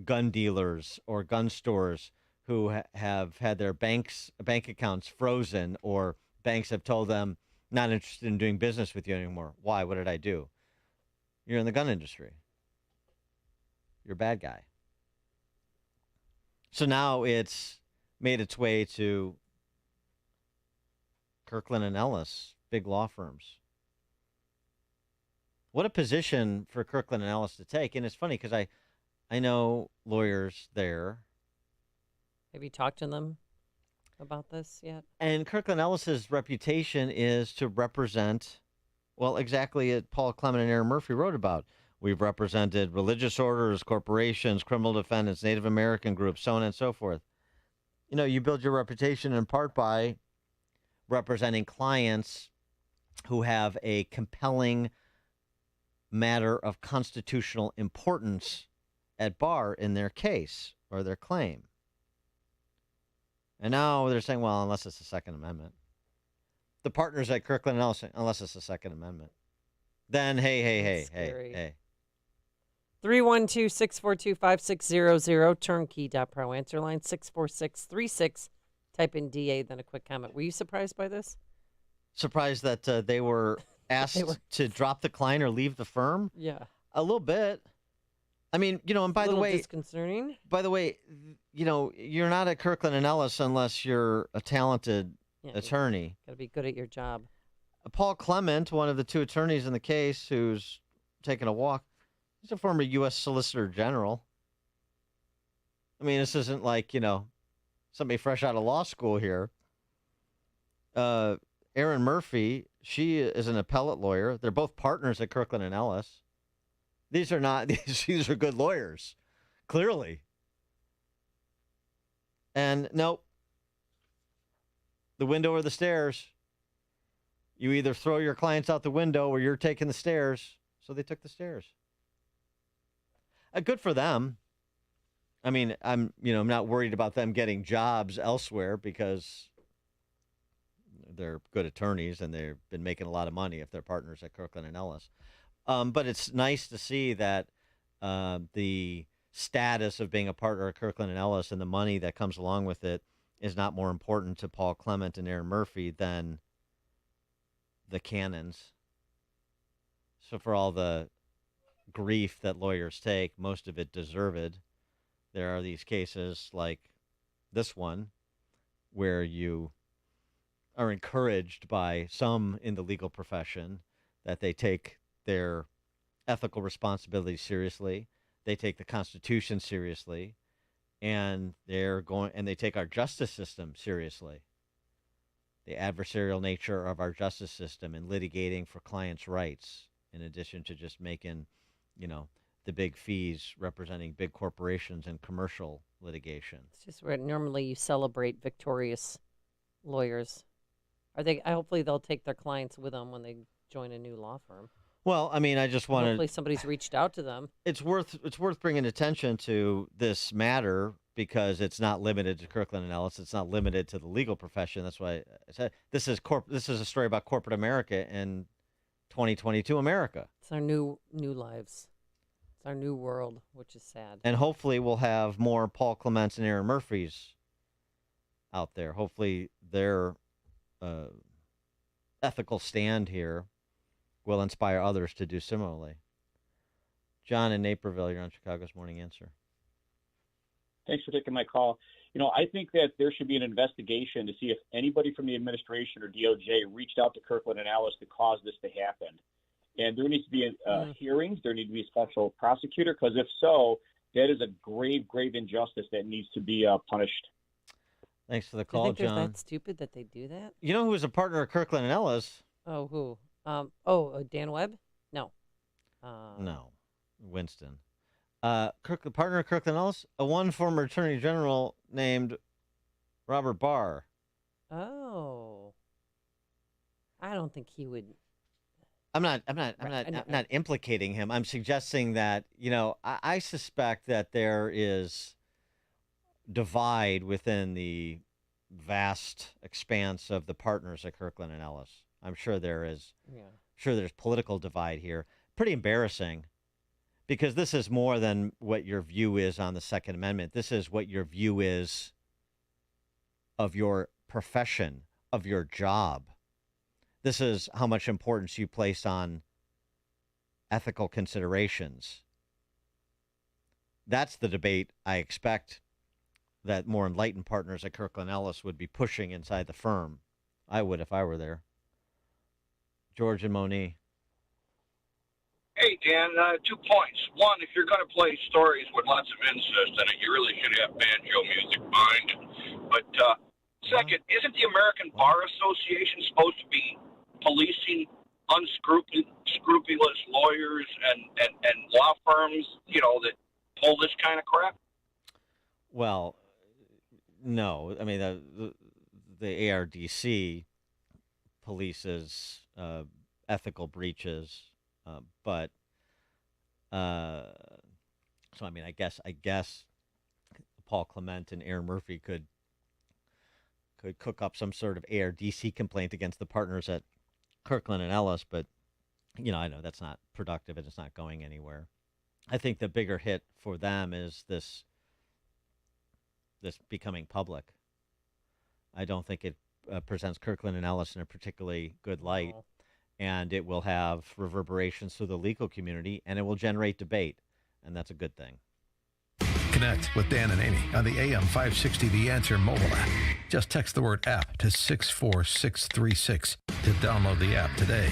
gun dealers or gun stores who have had their bank accounts frozen, or banks have told them, not interested in doing business with you anymore. Why? What did I do? You're in the gun industry. You're a bad guy. So now it's made its way to Kirkland and Ellis big law firms. What a position for Kirkland and Ellis to take. And it's funny because I know lawyers there. Have you talked to them about this yet? And Kirkland Ellis's reputation is to represent, well, exactly what Paul Clement and Aaron Murphy wrote about. We've represented religious orders, corporations, criminal defendants, Native American groups, so on and so forth. You know, you build your reputation in part by representing clients who have a compelling matter of constitutional importance at bar in their case or their claim. And now they're saying, well, unless it's the Second Amendment. The partners at Kirkland and Ellis, unless it's the Second Amendment. Then, hey. 312-642-5600, turnkey.pro, answer line 64636. Type in DA, then a quick comment. Were you surprised by this? Surprised that they were asked to drop the client or leave the firm? Yeah. A little bit. I mean, you know, and by the way, disconcerting. By the way, you know, you're not at Kirkland and Ellis unless you're a talented attorney. Got to be good at your job. Paul Clement, one of the two attorneys in the case who's taking a walk, he's a former U.S. Solicitor General. I mean, this isn't like, you know, somebody fresh out of law school here. Aaron Murphy, she is an appellate lawyer. They're both partners at Kirkland and Ellis. These are not, these are good lawyers, clearly. And nope, the window or the stairs. You either throw your clients out the window or you're taking the stairs. So they took the stairs. Good for them. I mean, I'm not worried about them getting jobs elsewhere because they're good attorneys and they've been making a lot of money if they're partners at Kirkland and Ellis. But it's nice to see that the status of being a partner at Kirkland and Ellis and the money that comes along with it is not more important to Paul Clement and Aaron Murphy than the canons. So for all the grief that lawyers take, most of it deserved. There are these cases like this one where you are encouraged by some in the legal profession that they take their ethical responsibility seriously, they take the Constitution seriously, and they take our justice system seriously. The adversarial nature of our justice system and litigating for clients' rights, in addition to just making, you know, the big fees representing big corporations and commercial litigation. It's just where normally you celebrate victorious lawyers. Hopefully they'll take their clients with them when they join a new law firm. Well, I mean, I just want to. Hopefully somebody's reached out to them. It's worth bringing attention to this matter because it's not limited to Kirkland and Ellis. It's not limited to the legal profession. That's why I said this is a story about corporate America in 2022 America. It's our new lives. It's our new world, which is sad. And hopefully we'll have more Paul Clements and Aaron Murphys out there. Hopefully their ethical stand here will inspire others to do similarly. John in Naperville, you're on Chicago's Morning Answer. Thanks for taking my call. You know, I think that there should be an investigation to see if anybody from the administration or DOJ reached out to Kirkland and Ellis to cause this to happen. And there needs to be hearings. There needs to be a special prosecutor, because if so, that is a grave, grave injustice that needs to be punished. Thanks for the call, John. John. They're that stupid that they do that? You know who was a partner at Kirkland and Ellis? Oh, who? Dan Webb? No. No, Winston. The partner at Kirkland and Ellis, one former Attorney General named Robert Barr. Oh. I don't think he would. I'm not implicating him. I'm suggesting that, you know, I suspect that there is divide within the vast expanse of the partners at Kirkland and Ellis. I'm sure there is. Yeah. Sure, there's political divide here. Pretty embarrassing, because this is more than what your view is on the Second Amendment. This is what your view is of your profession, of your job. This is how much importance you place on ethical considerations. That's the debate I expect that more enlightened partners at Kirkland Ellis would be pushing inside the firm. I would if I were there. George and Moni. Hey, Dan, 2 points. One, if you're going to play stories with lots of incest in it, you really should have banjo music behind it. But second, isn't the American Bar Association supposed to be policing unscrupulous lawyers and law firms, that pull this kind of crap? Well, no. I mean, the ARDC polices ethical breaches, but so I mean, I guess Paul Clement and Aaron Murphy could cook up some sort of ARDC complaint against the partners at Kirkland and Ellis, but I know that's not productive and it's not going anywhere. I think the bigger hit for them is this becoming public. I don't think it presents Kirkland and Ellis in a particularly good light, and it will have reverberations through the legal community, and it will generate debate, and that's a good thing. Connect with Dan and Amy on the AM 560 The Answer mobile app. Just text the word app to 64636 to download the app today.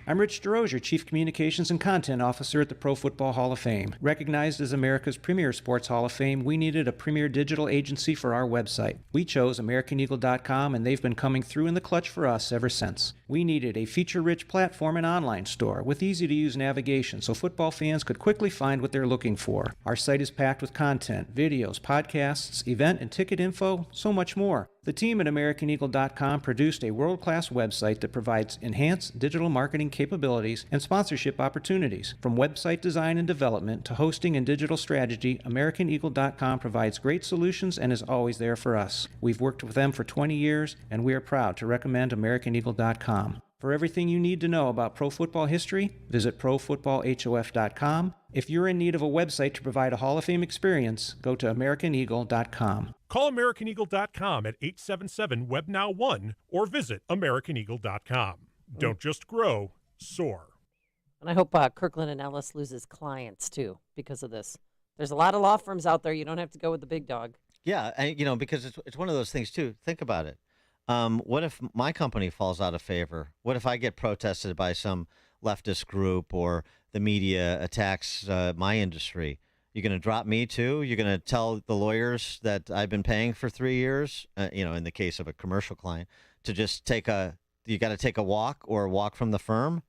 I'm Rich DeRozier, Chief Communications and Content Officer at the Pro Football Hall of Fame. Recognized as America's premier sports Hall of Fame, we needed a premier digital agency for our website. We chose AmericanEagle.com, and they've been coming through in the clutch for us ever since. We needed a feature-rich platform and online store with easy-to-use navigation so football fans could quickly find what they're looking for. Our site is packed with content, videos, podcasts, event and ticket info, so much more. The team at AmericanEagle.com produced a world-class website that provides enhanced digital marketing capabilities and sponsorship opportunities. From website design and development to hosting and digital strategy, AmericanEagle.com provides great solutions and is always there for us. We've worked with them for 20 years, and we are proud to recommend AmericanEagle.com. For everything you need to know about pro football history, visit ProFootballHof.com. If you're in need of a website to provide a Hall of Fame experience, go to AmericanEagle.com. Call AmericanEagle.com at 877-WebNow1 or visit AmericanEagle.com. Don't just grow, soar. And I hope Kirkland and Ellis loses clients, too, because of this. There's a lot of law firms out there. You don't have to go with the big dog. Yeah, because it's one of those things, too. Think about it. What if my company falls out of favor? What if I get protested by some leftist group or the media attacks my industry? You're going to drop me too? You're going to tell the lawyers that I've been paying for 3 years, in the case of a commercial client, to just you got to take a walk from the firm?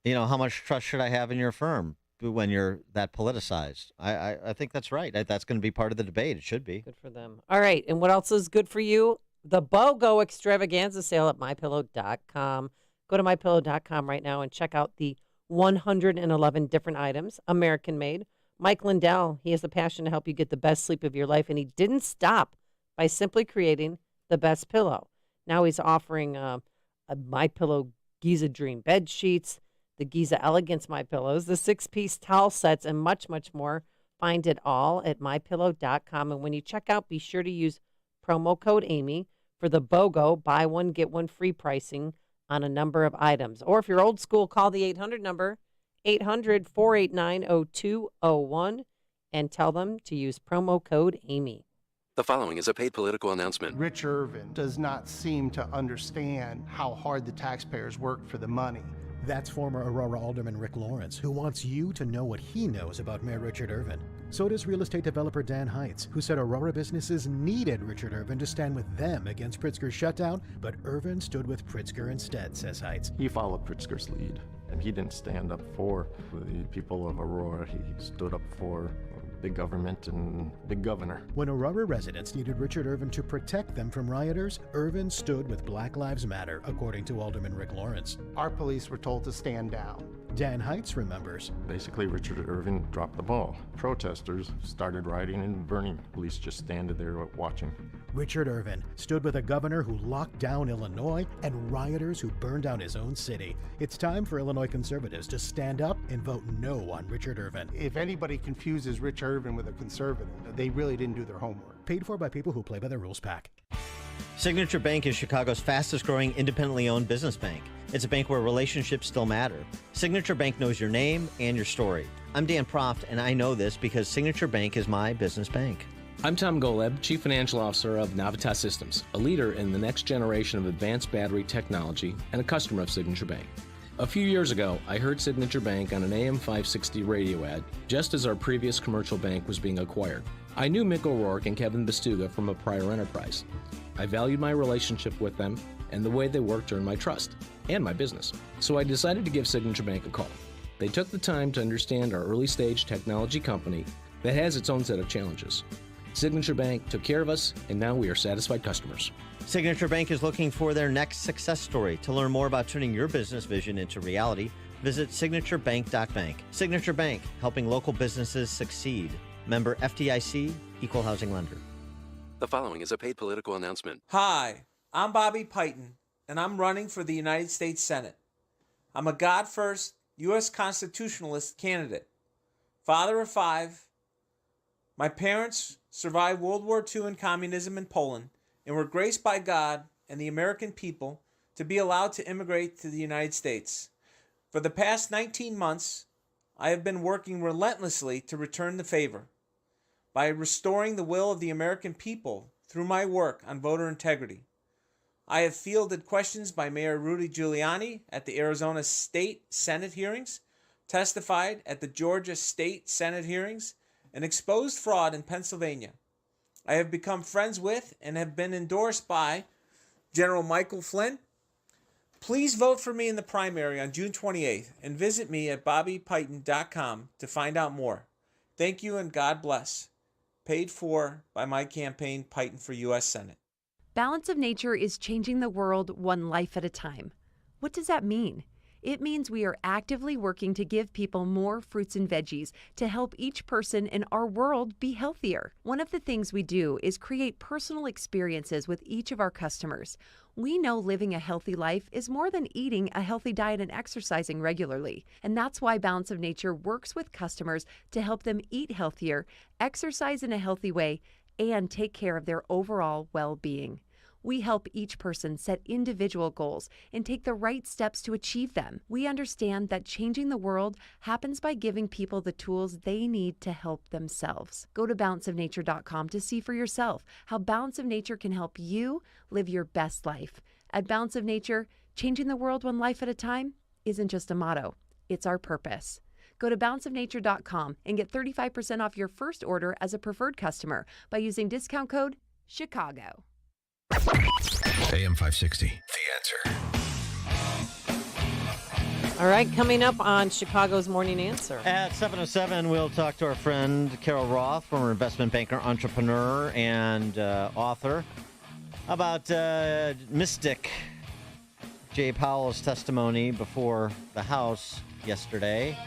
How much trust should I have in your firm when you're that politicized? I think that's right. That's going to be part of the debate. It should be. Good for them. All right. And what else is good for you? The BOGO extravaganza sale at MyPillow.com. Go to MyPillow.com right now and check out the 111 different items, American-made. Mike Lindell, he has the passion to help you get the best sleep of your life, and he didn't stop by simply creating the best pillow. Now he's offering a MyPillow Giza Dream bed sheets, the Giza Elegance MyPillows, the 6-piece towel sets, and much, much more. Find it all at MyPillow.com. And when you check out, be sure to use promo code Amy for the BOGO, buy one, get one free pricing on a number of items. Or if you're old school, call the 800 number, 800-489-0201, and tell them to use promo code Amy. The following is a paid political announcement. Rich Irvin does not seem to understand how hard the taxpayers work for the money. That's former Aurora Alderman Rick Lawrence, who wants you to know what he knows about Mayor Richard Irvin. So does real estate developer Dan Heitz, who said Aurora businesses needed Richard Irvin to stand with them against Pritzker's shutdown, but Irvin stood with Pritzker instead, says Heitz. He followed Pritzker's lead, and he didn't stand up for the people of Aurora. He stood up for big government and big governor. When Aurora residents needed Richard Irvin to protect them from rioters, Irvin stood with Black Lives Matter, according to Alderman Rick Lawrence. Our police were told to stand down. Dan Heitz remembers. Basically, Richard Irvin dropped the ball. Protesters started rioting and burning. Police just standing there watching. Richard Irvin stood with a governor who locked down Illinois and rioters who burned down his own city. It's time for Illinois conservatives to stand up and vote no on Richard Irvin. If anybody confuses Rich Irvin with a conservative, they really didn't do their homework. Paid for by people who play by the rules pack. Signature Bank is Chicago's fastest growing independently owned business bank. It's a bank where relationships still matter. Signature Bank knows your name and your story. I'm Dan Proft, and I know this because Signature Bank is my business bank. I'm Tom Goleb, Chief Financial Officer of Navitas Systems, a leader in the next generation of advanced battery technology and a customer of Signature Bank. A few years ago, I heard Signature Bank on an AM 560 radio ad, just as our previous commercial bank was being acquired. I knew Mick O'Rourke and Kevin Bastuga from a prior enterprise. I valued my relationship with them and the way they worked earned my trust and my business. So I decided to give Signature Bank a call. They took the time to understand our early stage technology company that has its own set of challenges. Signature Bank took care of us, and now we are satisfied customers. Signature Bank is looking for their next success story. To learn more about turning your business vision into reality, visit signaturebank.bank. Signature Bank, helping local businesses succeed. Member FDIC, Equal Housing Lender. The following is a paid political announcement. Hi, I'm Bobby Piton, and I'm running for the United States Senate. I'm a God-first U.S. constitutionalist candidate, father of 5. My parents survived World War II and communism in Poland and were graced by God and the American people to be allowed to immigrate to the United States. For the past 19 months, I have been working relentlessly to return the favor by restoring the will of the American people through my work on voter integrity. I have fielded questions by Mayor Rudy Giuliani at the Arizona State Senate hearings, testified at the Georgia State Senate hearings, and exposed fraud in Pennsylvania. I have become friends with and have been endorsed by General Michael Flynn. Please vote for me in the primary on June 28th and visit me at bobbypiton.com to find out more. Thank you and God bless. Paid for by my campaign, Piton for U.S. Senate. Balance of Nature is changing the world one life at a time. What does that mean? It means we are actively working to give people more fruits and veggies to help each person in our world be healthier. One of the things we do is create personal experiences with each of our customers. We know living a healthy life is more than eating a healthy diet and exercising regularly. And that's why Balance of Nature works with customers to help them eat healthier, exercise in a healthy way, and take care of their overall well-being. We help each person set individual goals and take the right steps to achieve them. We understand that changing the world happens by giving people the tools they need to help themselves. Go to balanceofnature.com to see for yourself how Balance of Nature can help you live your best life. At Balance of Nature, changing the world one life at a time isn't just a motto, it's our purpose. Go to balanceofnature.com and get 35% off your first order as a preferred customer by using discount code CHICAGO. AM 560, The Answer. All right, coming up on Chicago's Morning Answer. At 7:07, we'll talk to our friend Carol Roth, former investment banker, entrepreneur, and author, about Mystic Jay Powell's testimony before the House yesterday.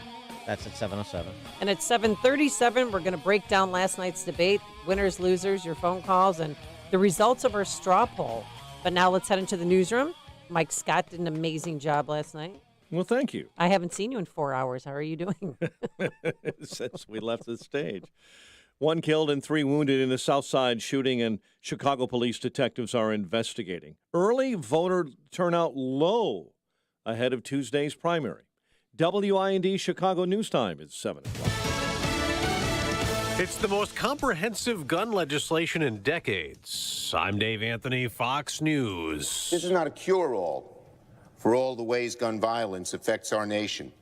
That's at 7:07. And at 7:37, we're going to break down last night's debate, winners, losers, your phone calls, and the results of our straw poll. But now let's head into the newsroom. Mike Scott did an amazing job last night. Well, thank you. I haven't seen you in 4 hours. How are you doing? Since we left the stage. 1 killed and 3 wounded in a South Side shooting, and Chicago police detectives are investigating. Early voter turnout low ahead of Tuesday's primary. WIND Chicago News Time is 7 o'clock. It's the most comprehensive gun legislation in decades. I'm Dave Anthony, Fox News. This is not a cure-all for all the ways gun violence affects our nation,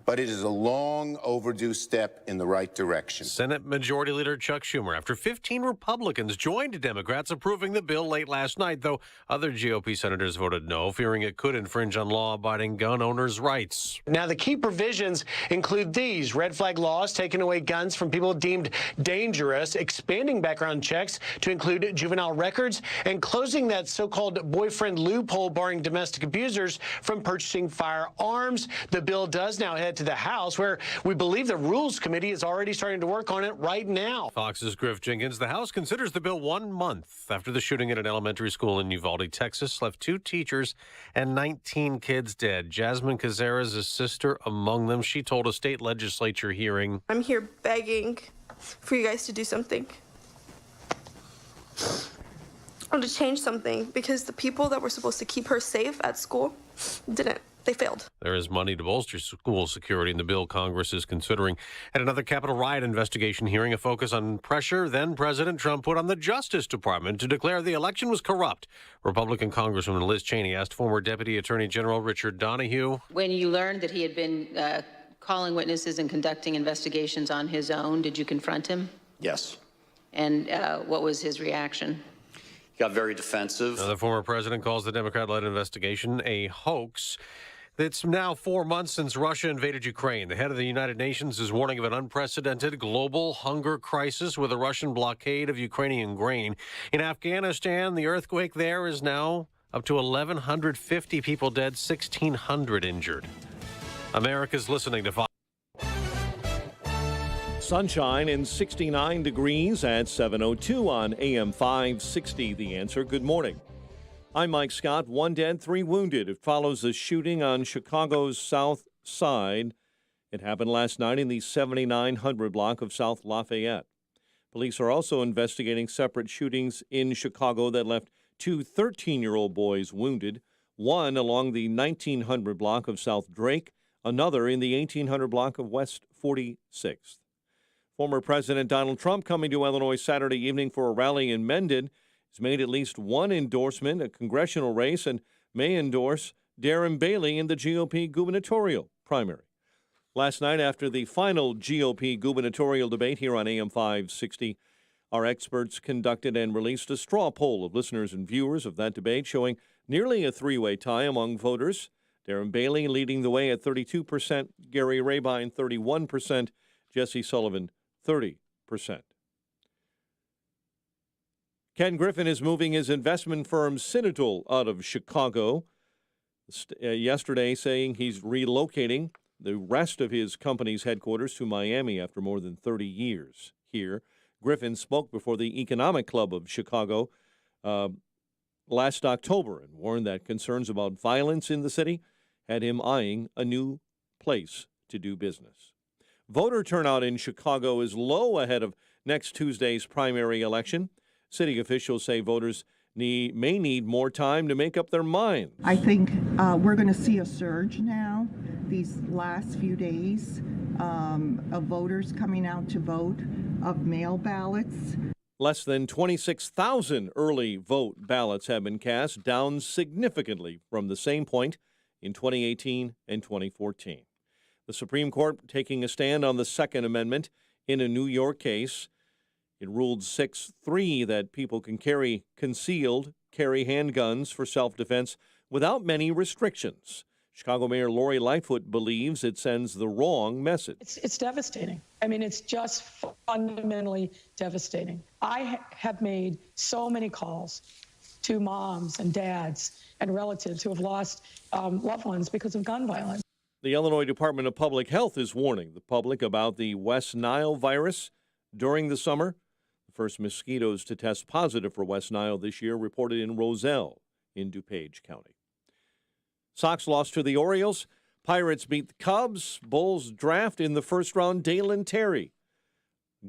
but it is a long overdue step in the right direction. Senate Majority Leader Chuck Schumer, after 15 Republicans joined Democrats approving the bill late last night, though other GOP senators voted no, fearing it could infringe on law-abiding gun owners' rights. Now, the key provisions include these: red flag laws taking away guns from people deemed dangerous, expanding background checks to include juvenile records, and closing that so-called boyfriend loophole barring domestic abusers from purchasing firearms. The bill does now head to the House, where we believe the Rules Committee is already starting to work on it right now. Fox's Griff Jenkins. The House considers the bill 1 month after the shooting at an elementary school in Uvalde, Texas, left 2 teachers and 19 kids dead. Jasmine Cazares, a sister among them. She told a state legislature hearing, "I'm here begging for you guys to do something, or to change something, because the people that were supposed to keep her safe at school didn't. they failed. There is money to bolster school security in the bill Congress is considering. At another Capitol riot investigation hearing, a focus on pressure then President Trump put on the Justice Department to declare the election was corrupt. Republican Congresswoman Liz Cheney asked former Deputy Attorney General Richard Donahue. When you learned that he had been calling witnesses and conducting investigations on his own, did you confront him? Yes. And what was his reaction? He got very defensive. The former president calls the Democrat-led investigation a hoax. It's now 4 months since Russia invaded Ukraine. The head of the United Nations is warning of an unprecedented global hunger crisis with a Russian blockade of Ukrainian grain. In Afghanistan, the earthquake there is now up to 1,150 people dead, 1,600 injured. America's listening to Fox. Sunshine and 69 degrees at 7:02 on AM 560. The Answer. Good morning. I'm Mike Scott. 1 dead, 3 wounded. It follows a shooting on Chicago's South Side. It happened last night in the 7900 block of South Lafayette. Police are also investigating separate shootings in Chicago that left 2 13-year-old boys wounded, one along the 1900 block of South Drake, another in the 1800 block of West 46th. Former President Donald Trump coming to Illinois Saturday evening for a rally in Mendon. He's made at least one endorsement, a congressional race, and may endorse Darren Bailey in the GOP gubernatorial primary. Last night, after the final GOP gubernatorial debate here on AM 560, our experts conducted and released a straw poll of listeners and viewers of that debate, showing nearly a three-way tie among voters. Darren Bailey leading the way at 32%, Gary Rabine 31%, Jesse Sullivan 30%. Ken Griffin is moving his investment firm Citadel out of Chicago yesterday, saying he's relocating the rest of his company's headquarters to Miami after more than 30 years here. Griffin spoke before the Economic Club of Chicago last October and warned that concerns about violence in the city had him eyeing a new place to do business. Voter turnout in Chicago is low ahead of next Tuesday's primary election. City officials say voters may need more time to make up their minds. I think we're going to see a surge now these last few days of voters coming out to vote, of mail ballots. Less than 26,000 early vote ballots have been cast, down significantly from the same point in 2018 and 2014. The Supreme Court taking a stand on the Second Amendment in a New York case. It ruled 6-3 that people can carry handguns for self-defense without many restrictions. Chicago Mayor Lori Lightfoot believes it sends the wrong message. It's devastating. I mean, it's just fundamentally devastating. I have made so many calls to moms and dads and relatives who have lost loved ones because of gun violence. The Illinois Department of Public Health is warning the public about the West Nile virus during the summer. The first mosquitoes to test positive for West Nile this year reported in Roselle in DuPage County. Sox lost to the Orioles. Pirates beat the Cubs. Bulls draft in the first round Dalen Terry,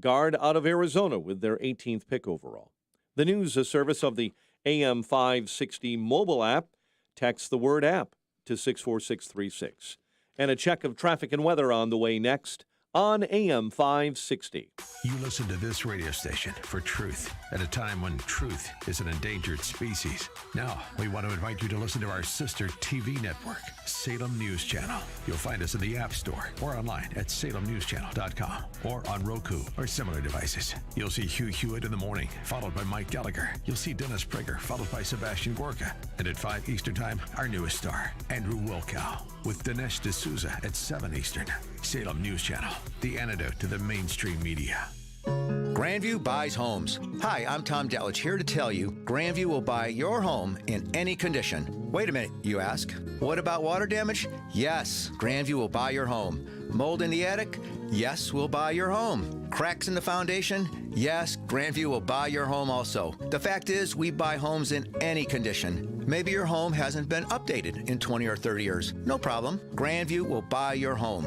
guard out of Arizona, with their 18th pick overall. The news, a service of the AM 560 mobile app. Text the word app to 64636. And a check of traffic and weather on the way next on AM 560. You listen to this radio station for truth at a time when truth is an endangered species. Now, we want to invite you to listen to our sister TV network, Salem News Channel. You'll find us in the App Store or online at salemnewschannel.com or on Roku or similar devices. You'll see Hugh Hewitt in the morning, followed by Mike Gallagher. You'll see Dennis Prager, followed by Sebastian Gorka. And at 5 Eastern Time, our newest star, Andrew Wilkow, with Dinesh D'Souza at 7 Eastern. Salem News Channel, the antidote to the mainstream media. Grandview buys homes. Hi, I'm Tom Delich, here to tell you Grandview will buy your home in any condition. Wait a minute, you ask. What about water damage? Yes, Grandview will buy your home. Mold in the attic? Yes, we'll buy your home. Cracks in the foundation? Yes, Grandview will buy your home also. The fact is, we buy homes in any condition. Maybe your home hasn't been updated in 20 or 30 years. No problem. Grandview will buy your home.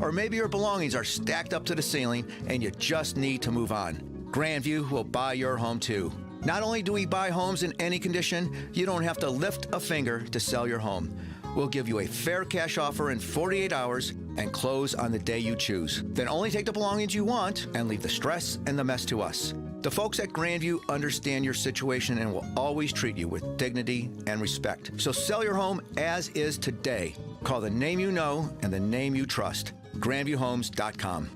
Or maybe your belongings are stacked up to the ceiling and you just need to move on. Grandview will buy your home too. Not only do we buy homes in any condition, you don't have to lift a finger to sell your home. We'll give you a fair cash offer in 48 hours and close on the day you choose. Then only take the belongings you want and leave the stress and the mess to us. The folks at Grandview understand your situation and will always treat you with dignity and respect. So sell your home as is today. Call the name you know and the name you trust. GrandviewHomes.com.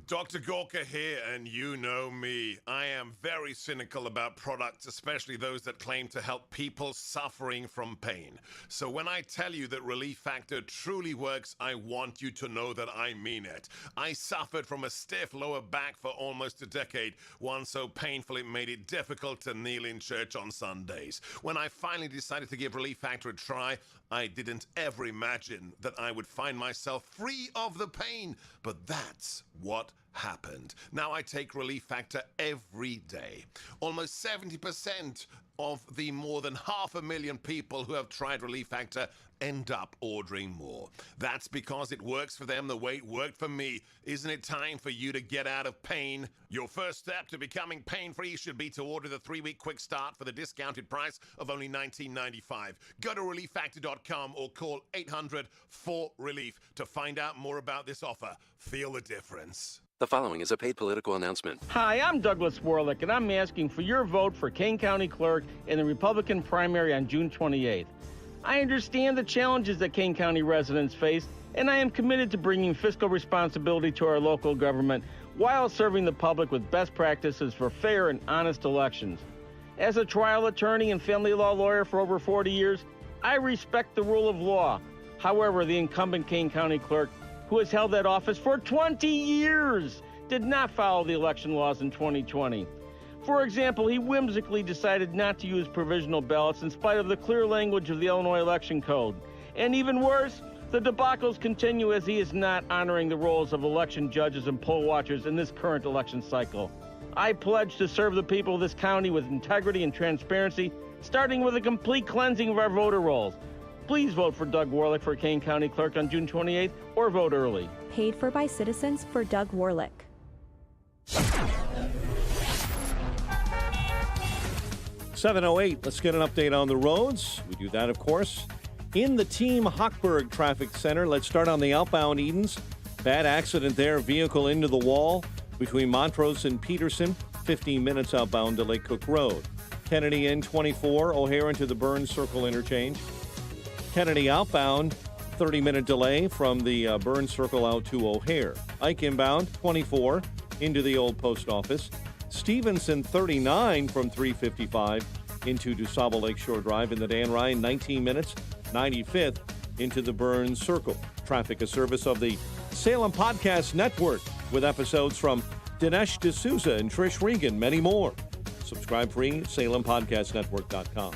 Dr. Gorka here, and you know me. I am very cynical about products, especially those that claim to help people suffering from pain. So when I tell you that Relief Factor truly works, I want you to know that I mean it. I suffered from a stiff lower back for almost a decade, one so painful it made it difficult to kneel in church on Sundays. When I finally decided to give Relief Factor a try, I didn't ever imagine that I would find myself free of the pain, but that's what happened. Now I take Relief Factor every day. Almost 70% of the more than 500,000 people who have tried Relief Factor end up ordering more. That's because it works for them the way it worked for me. Isn't it time for you to get out of pain? Your first step to becoming pain-free should be to order the 3-week quick start for the discounted price of only $19.95. Go to ReliefFactor.com or call 800-4RELIEF to find out more about this offer. Feel the difference. The following is a paid political announcement. Hi, I'm Douglas Warlick, and I'm asking for your vote for Kane County Clerk in the Republican primary on June 28th. I understand the challenges that Kane County residents face, and I am committed to bringing fiscal responsibility to our local government while serving the public with best practices for fair and honest elections. As a trial attorney and family law lawyer for over 40 years, I respect the rule of law. However, the incumbent Kane County Clerk, who has held that office for 20 years, did not follow the election laws in 2020. For example, he whimsically decided not to use provisional ballots in spite of the clear language of the Illinois Election Code. And even worse, the debacles continue as he is not honoring the roles of election judges and poll watchers in this current election cycle. I pledge to serve the people of this county with integrity and transparency, starting with a complete cleansing of our voter rolls. Please vote for Doug Warlick for Kane County Clerk on June 28th or vote early. Paid for by citizens for Doug Warlick. 7:08. Let's get an update on the roads. We do that, of course, in the Team Hochberg Traffic Center. Let's start on the outbound Edens. Bad accident there. Vehicle into the wall between Montrose and Peterson. 15 minutes outbound to Lake Cook Road. Kennedy N24, O'Hare into the Burns Circle interchange. Kennedy outbound, 30-minute delay from the Burns Circle out to O'Hare. Ike inbound, 24, into the old post office. Stevenson, 39 from 355 into DuSable Lakeshore Drive. In the Dan Ryan, 19 minutes, 95th into the Burns Circle. Traffic, a service of the Salem Podcast Network, with episodes from Dinesh D'Souza and Trish Regan, many more. Subscribe free, salempodcastnetwork.com.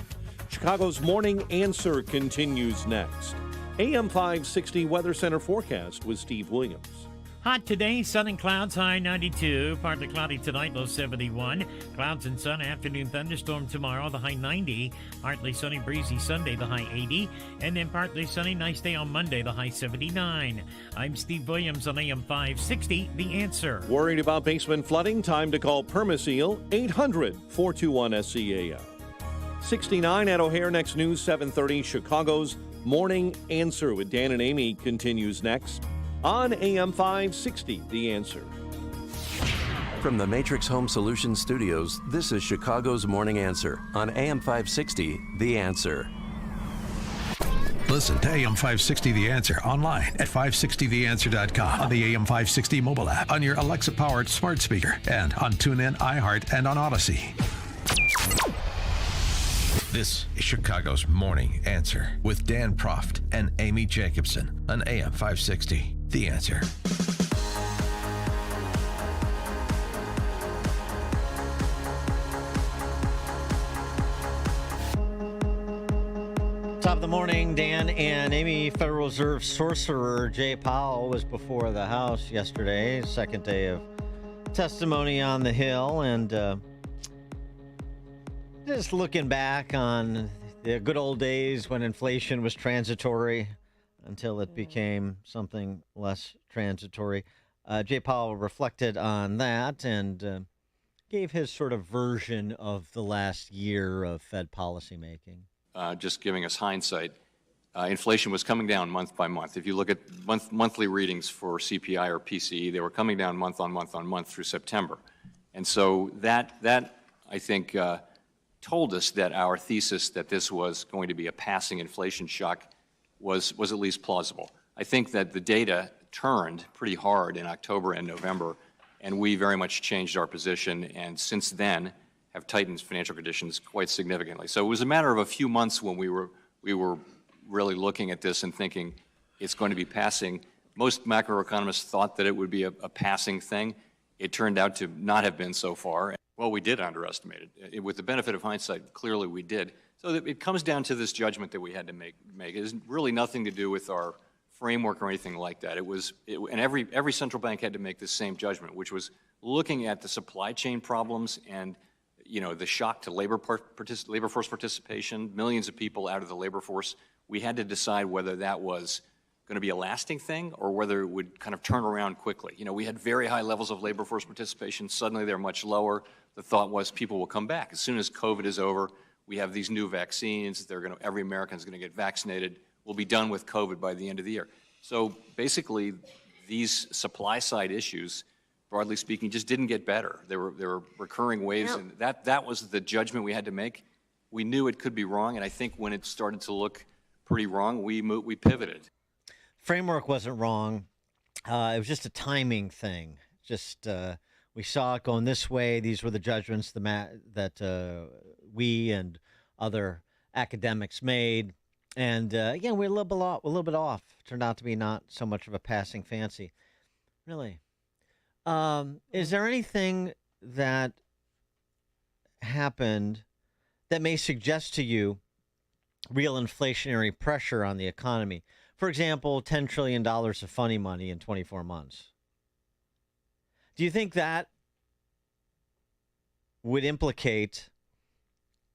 Chicago's Morning Answer continues next. AM 560 Weather Center forecast with Steve Williams. Hot today, sun and clouds, high 92. Partly cloudy tonight, low 71. Clouds and sun, afternoon thunderstorm tomorrow, the high 90. Partly sunny, breezy Sunday, the high 80. And then partly sunny, nice day on Monday, the high 79. I'm Steve Williams on AM 560, The Answer. Worried about basement flooding? Time to call Permaseal, 800-421-SCAL. 69 at O'Hare. Next news, 7:30. Chicago's Morning Answer with Dan and Amy continues next on AM 560, The Answer. From the Matrix Home Solutions Studios, this is Chicago's Morning Answer on AM 560, The Answer. Listen to AM 560 The Answer online at 560theanswer.com, on the AM 560 mobile app, on your Alexa-powered smart speaker, and on TuneIn, iHeart, and on Odyssey. This is Chicago's Morning Answer with Dan Proft and Amy Jacobson on AM 560. The Answer. Top of the morning, Dan and Amy. Federal Reserve sorcerer Jay Powell was before the House yesterday, second day of testimony on the Hill, and just looking back on the good old days when inflation was transitory until it became something less transitory. Jay Powell reflected on that and gave his sort of version of the last year of Fed policymaking. just giving us hindsight, inflation was coming down month by month. If you look at monthly readings for CPI or PCE, they were coming down month on month through September. And so that I think, told us that our thesis that this was going to be a passing inflation shock was at least plausible. I think that the data turned pretty hard in October and November, and we very much changed our position, and since then have tightened financial conditions quite significantly. So it was a matter of a few months when we were really looking at this and thinking it's going to be passing. Most macroeconomists thought that it would be a passing thing. It turned out to not have been so far. Well, we did underestimate it. With the benefit of hindsight, clearly we did. So it comes down to this judgment that we had to make. It has really nothing to do with our framework or anything like that. And every central bank had to make the same judgment, which was looking at the supply chain problems and the shock to labor force participation, millions of people out of the labor force. We had to decide whether that was going to be a lasting thing or whether it would kind of turn around quickly. We had very high levels of labor force participation. Suddenly they're much lower. The thought was people will come back. As soon as COVID is over, we have these new vaccines. Every American is going to get vaccinated. We'll be done with COVID by the end of the year. So basically, these supply side issues, broadly speaking, just didn't get better. There were recurring waves, and that was the judgment we had to make. We knew it could be wrong, and I think when it started to look pretty wrong, we pivoted. Framework wasn't wrong. It was just a timing thing. We saw it going this way. These were the judgments that we and other academics made. And again, we're a little bit off. Turned out to be not so much of a passing fancy. Really. Is there anything that happened that may suggest to you real inflationary pressure on the economy? For example, $10 trillion of funny money in 24 months. Do you think that would implicate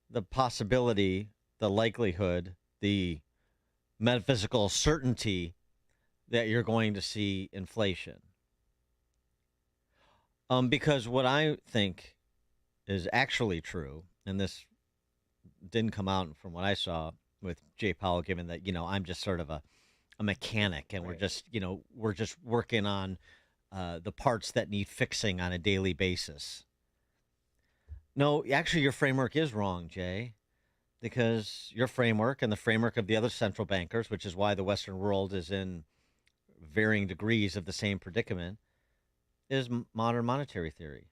the possibility, the likelihood, the metaphysical certainty that you're going to see inflation? Because what I think is actually true, and this didn't come out from what I saw with Jay Powell, given that, I'm just sort of a mechanic, and we're just working on the parts that need fixing on a daily basis. No, actually, your framework is wrong, Jay, because your framework and the framework of the other central bankers, which is why the Western world is in varying degrees of the same predicament, is modern monetary theory.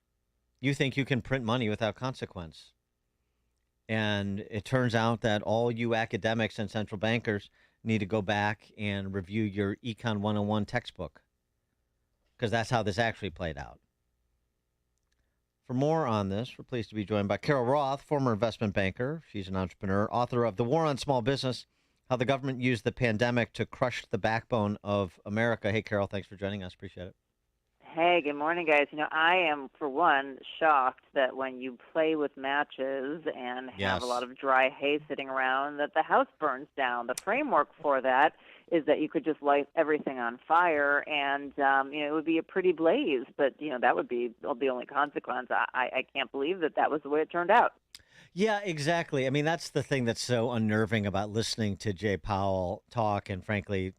You think you can print money without consequence. And it turns out that all you academics and central bankers need to go back and review your Econ 101 textbook, because that's how this actually played out. For more on this, we're pleased to be joined by Carol Roth, former investment banker. She's an entrepreneur, author of The War on Small Business, How the Government Used the Pandemic to Crush the Backbone of America. Hey, Carol, thanks for joining us. Appreciate it. Hey, good morning, guys. I am, for one, shocked that when you play with matches and have a lot of dry hay sitting around, that the house burns down. The framework for that is that you could just light everything on fire and, it would be a pretty blaze. But, that would be the only consequence. I can't believe that was the way it turned out. Yeah, exactly. I mean, that's the thing that's so unnerving about listening to Jay Powell talk. And frankly,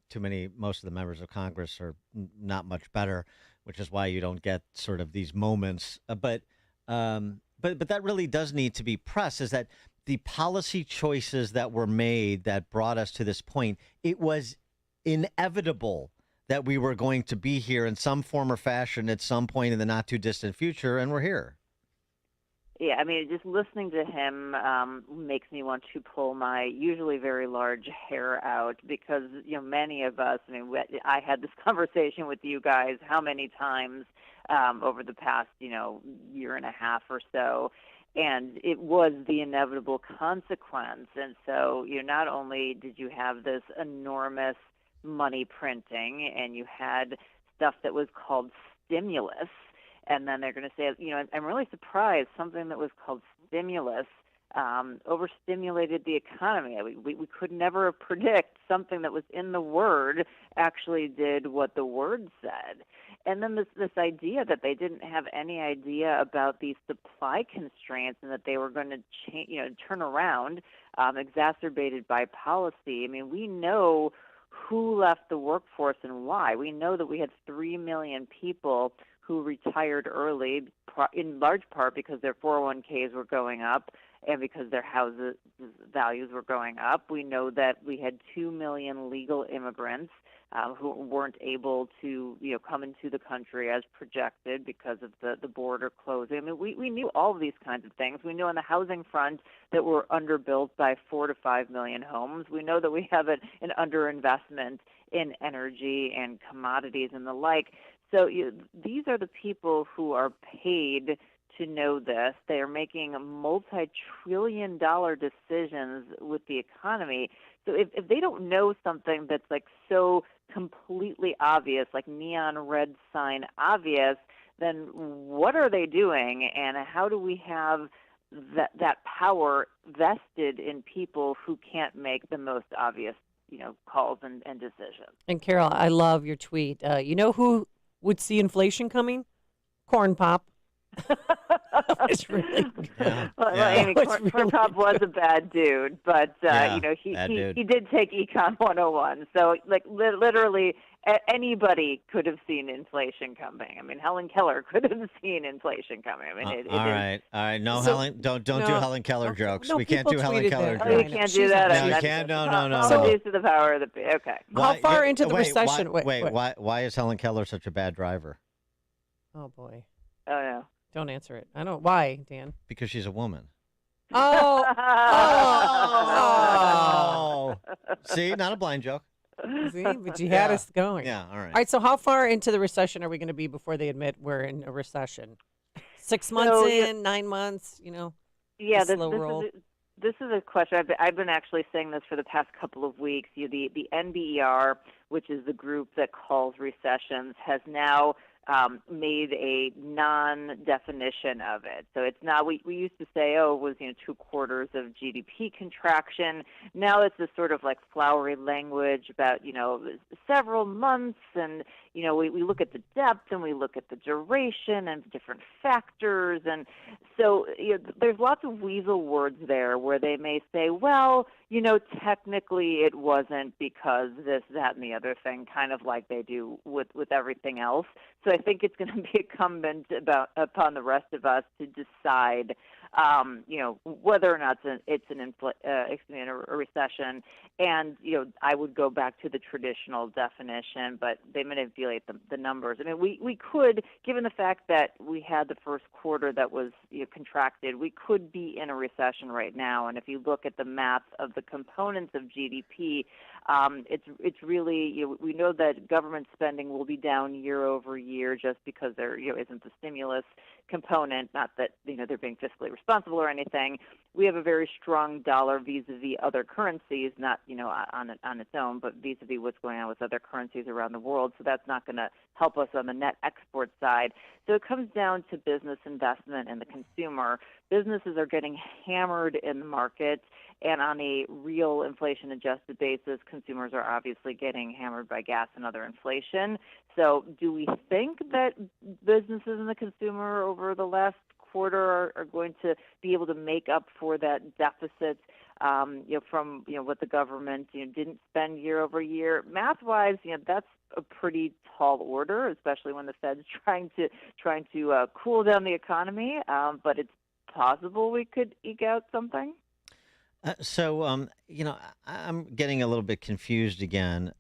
most of the members of Congress are not much better, which is why you don't get sort of these moments. But that really does need to be pressed, is that the policy choices that were made that brought us to this point, it was inevitable that we were going to be here in some form or fashion at some point in the not too distant future, and we're here. Yeah, I mean, just listening to him makes me want to pull my usually very large hair out because, many of us, I had this conversation with you guys how many times over the past, year and a half or so, and it was the inevitable consequence. And so, not only did you have this enormous money printing and you had stuff that was called stimulus, and then they're going to say, I'm really surprised something that was called stimulus overstimulated the economy. We could never predict something that was in the word actually did what the word said. And then this idea that they didn't have any idea about these supply constraints and that they were going to turn around, exacerbated by policy. I mean, we know who left the workforce and why. We know that we had 3 million people who retired early, in large part because their 401ks were going up and because their houses values were going up. We know that we had 2 million legal immigrants who weren't able to come into the country as projected because of the border closing. I mean, we knew all of these kinds of things. We knew on the housing front that we're underbuilt by 4 to 5 million homes. We know that we have an underinvestment in energy and commodities and the like. So these are the people who are paid to know this. They are making multi-trillion-dollar decisions with the economy. So if they don't know something that's like so completely obvious, like neon red sign obvious, then what are they doing, and how do we have that power vested in people who can't make the most obvious calls and decisions? And Carol, I love your tweet. You know who would see inflation coming? Corn Pop. It's really good. Amy, Corn Pop was a bad dude, but he did take Econ 101. So literally anybody could have seen inflation coming. I mean, Helen Keller could have seen inflation coming. I mean, all right. No, Helen, don't do Helen Keller jokes. We can't do Helen Keller jokes. Oh, you can't do that. No, you can't. No. So to the power of the okay. How far into the recession? Why is Helen Keller such a bad driver? Oh boy. Oh yeah. Don't answer it. I don't. Why, Dan? Because she's a woman. Oh. See, not a blind joke. See, but you had us going. Yeah, all right. All right, so how far into the recession are we going to be before they admit we're in a recession? 6 months in, 9 months, Yeah, slow roll. This is a question. I've been actually saying this for the past couple of weeks. The NBER, which is the group that calls recessions, has now made a non-definition of it. So it's now, we used to say, it was 2 quarters of GDP contraction. Now it's this sort of like flowery language about, several months, and, we look at the depth and we look at the duration and different factors. And so there's lots of weasel words there where they may say, well, technically it wasn't because this, that, and the other thing, kind of like they do with everything else. So I think it's going to be incumbent upon the rest of us to decide, whether or not it's a recession. And, I would go back to the traditional definition, but they manipulate the numbers. I mean, we could, given the fact that we had the first quarter that was contracted, we could be in a recession right now. And if you look at the math of the components of GDP, it's really, we know that government spending will be down year over year just because there isn't the stimulus component, not that they're being fiscally responsible or anything. We have a very strong dollar vis-a-vis other currencies, not on its own, but vis-a-vis what's going on with other currencies around the world. So that's not going to help us on the net export side. So it comes down to business investment and the consumer. Businesses are getting hammered in the market, and on a real inflation-adjusted basis, consumers are obviously getting hammered by gas and other inflation. So do we think that businesses and the consumer over the last quarter are going to be able to make up for that deficit from what the government didn't spend year over year? Math-wise, that's a pretty tall order, especially when the Fed's trying to cool down the economy. But it's possible we could eke out something. I'm getting a little bit confused again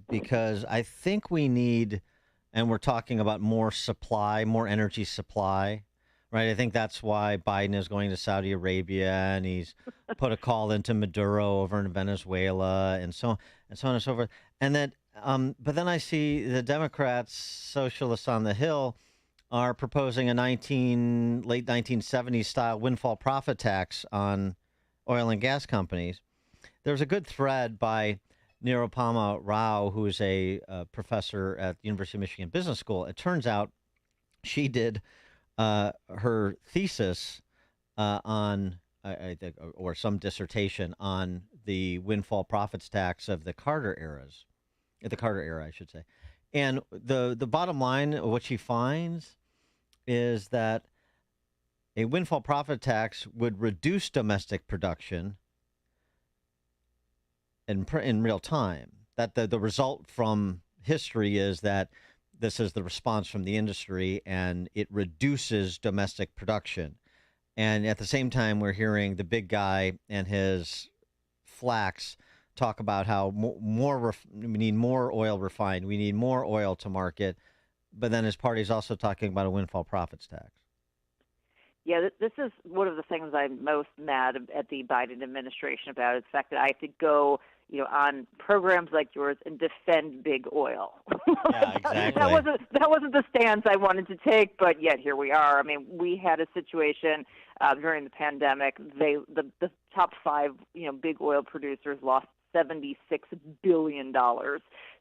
because I think we need, and we're talking about more supply, more energy supply, right? I think that's why Biden is going to Saudi Arabia, and he's put a call into Maduro over in Venezuela, and so on and so forth. And that, but then I see the Democrats, socialists on the Hill, are proposing a late 1970s style windfall profit tax on oil and gas companies. There's a good thread by Nirupama Rao, who is a professor at the University of Michigan Business School. It turns out she did her thesis on, I think, or some dissertation on the windfall profits tax of the Carter era, I should say. And the bottom line, what she finds is that a windfall profit tax would reduce domestic production in real time. That the result from history is that this is the response from the industry, and it reduces domestic production. And at the same time, we're hearing the big guy and his flacks talk about how we need more oil refined, we need more oil to market, but then his party's also talking about a windfall profits tax. Yeah, this is one of the things I'm most mad at the Biden administration about, is the fact that I have to go, on programs like yours and defend big oil. Yeah, exactly. that wasn't the stance I wanted to take, but yet here we are. I mean, we had a situation during the pandemic. The top 5, big oil producers lost $76 billion.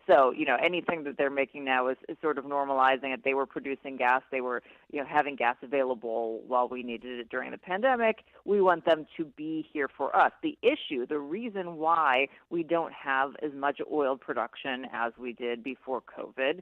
So, anything that they're making now is sort of normalizing it. They were producing gas. They were, having gas available while we needed it during the pandemic. We want them to be here for us. The issue, the reason why we don't have as much oil production as we did before COVID,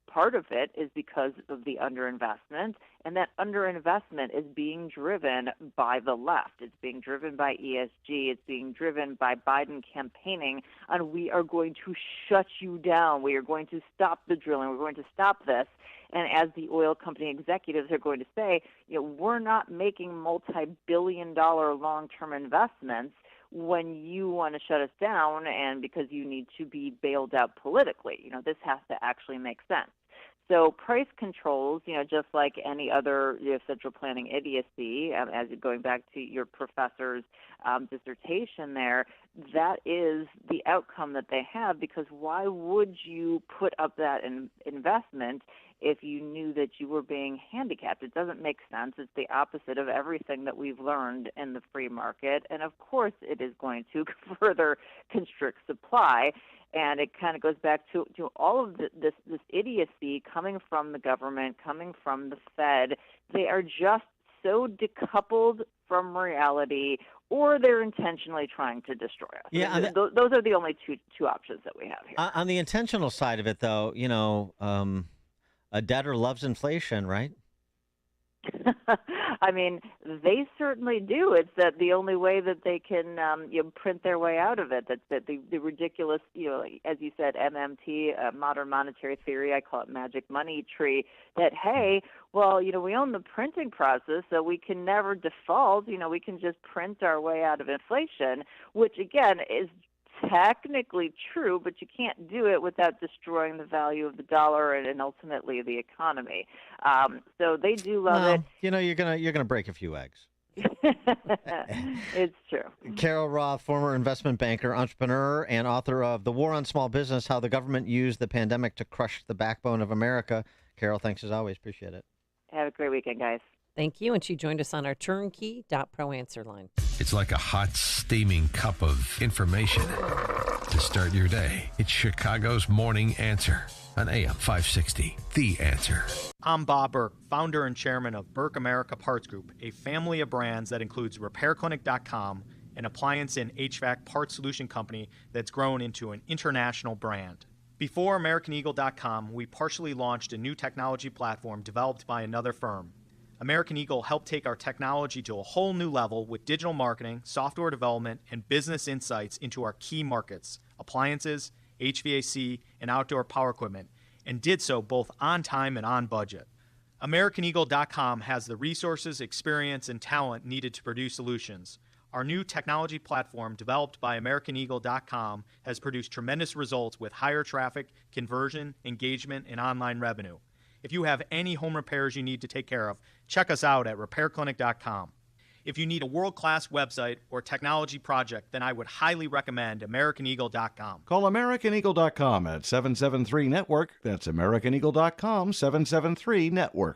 part of it is because of the underinvestment, and that underinvestment is being driven by the left. It's being driven by ESG. It's being driven by Biden campaigning on, we are going to shut you down. We are going to stop the drilling. We're going to stop this. And as the oil company executives are going to say, we're not making multi-billion-dollar long-term investments when you want to shut us down and because you need to be bailed out politically. This has to actually make sense. So price controls, just like any other central planning idiocy, as you're going back to your professor's dissertation there, that is the outcome that they have, because why would you put up that investment if you knew that you were being handicapped? It doesn't make sense. It's the opposite of everything that we've learned in the free market. And of course it is going to further constrict supply. And it kind of goes back to all of this idiocy coming from the government, coming from the Fed. They are just so decoupled from reality, or they're intentionally trying to destroy us. Yeah, those are the only two options that we have here. On the intentional side of it, though, a debtor loves inflation, right? I mean, they certainly do. It's that the only way that they can print their way out of it. That's the ridiculous, as you said, MMT, modern monetary theory. I call it magic money tree. That hey, well, we own the printing process, so we can never default. We can just print our way out of inflation, which again is technically true, but you can't do it without destroying the value of the dollar and ultimately the economy. So they do love it. You're gonna break a few eggs. It's true. Carol Roth, former investment banker, entrepreneur, and author of The War on Small Business: How the Government Used the Pandemic to Crush the Backbone of America. Carol, thanks as always. Appreciate it. Have a great weekend, guys. Thank you. And she joined us on our turnkey.pro answer line. It's like a hot, steaming cup of information to start your day. It's Chicago's Morning Answer on AM 560. The Answer. I'm Bob Burke, founder and chairman of Burke America Parts Group, a family of brands that includes RepairClinic.com, an appliance and HVAC parts solution company that's grown into an international brand. Before AmericanEagle.com, we partially launched a new technology platform developed by another firm. American Eagle helped take our technology to a whole new level with digital marketing, software development, and business insights into our key markets, appliances, HVAC, and outdoor power equipment, and did so both on time and on budget. AmericanEagle.com has the resources, experience, and talent needed to produce solutions. Our new technology platform, developed by AmericanEagle.com, has produced tremendous results with higher traffic, conversion, engagement, and online revenue. If you have any home repairs you need to take care of, check us out at RepairClinic.com. If you need a world-class website or technology project, then I would highly recommend AmericanEagle.com. Call AmericanEagle.com at 773-NETWORK. That's AmericanEagle.com, 773-NETWORK.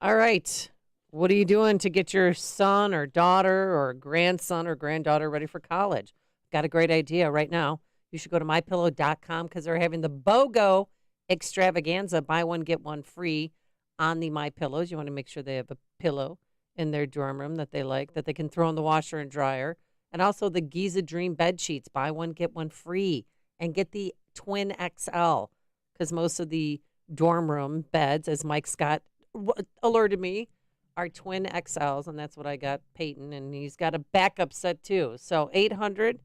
All right. What are you doing to get your son or daughter or grandson or granddaughter ready for college? Got a great idea right now. You should go to MyPillow.com because they're having the BOGO extravaganza, buy one, get one free on the MyPillows. You want to make sure they have a pillow in their dorm room that they like, that they can throw in the washer and dryer. And also the Giza Dream bed sheets, buy one, get one free and get the Twin XL, because most of the dorm room beds, as Mike Scott alerted me, are Twin XLs, and that's what I got Peyton, and he's got a backup set too. So 800,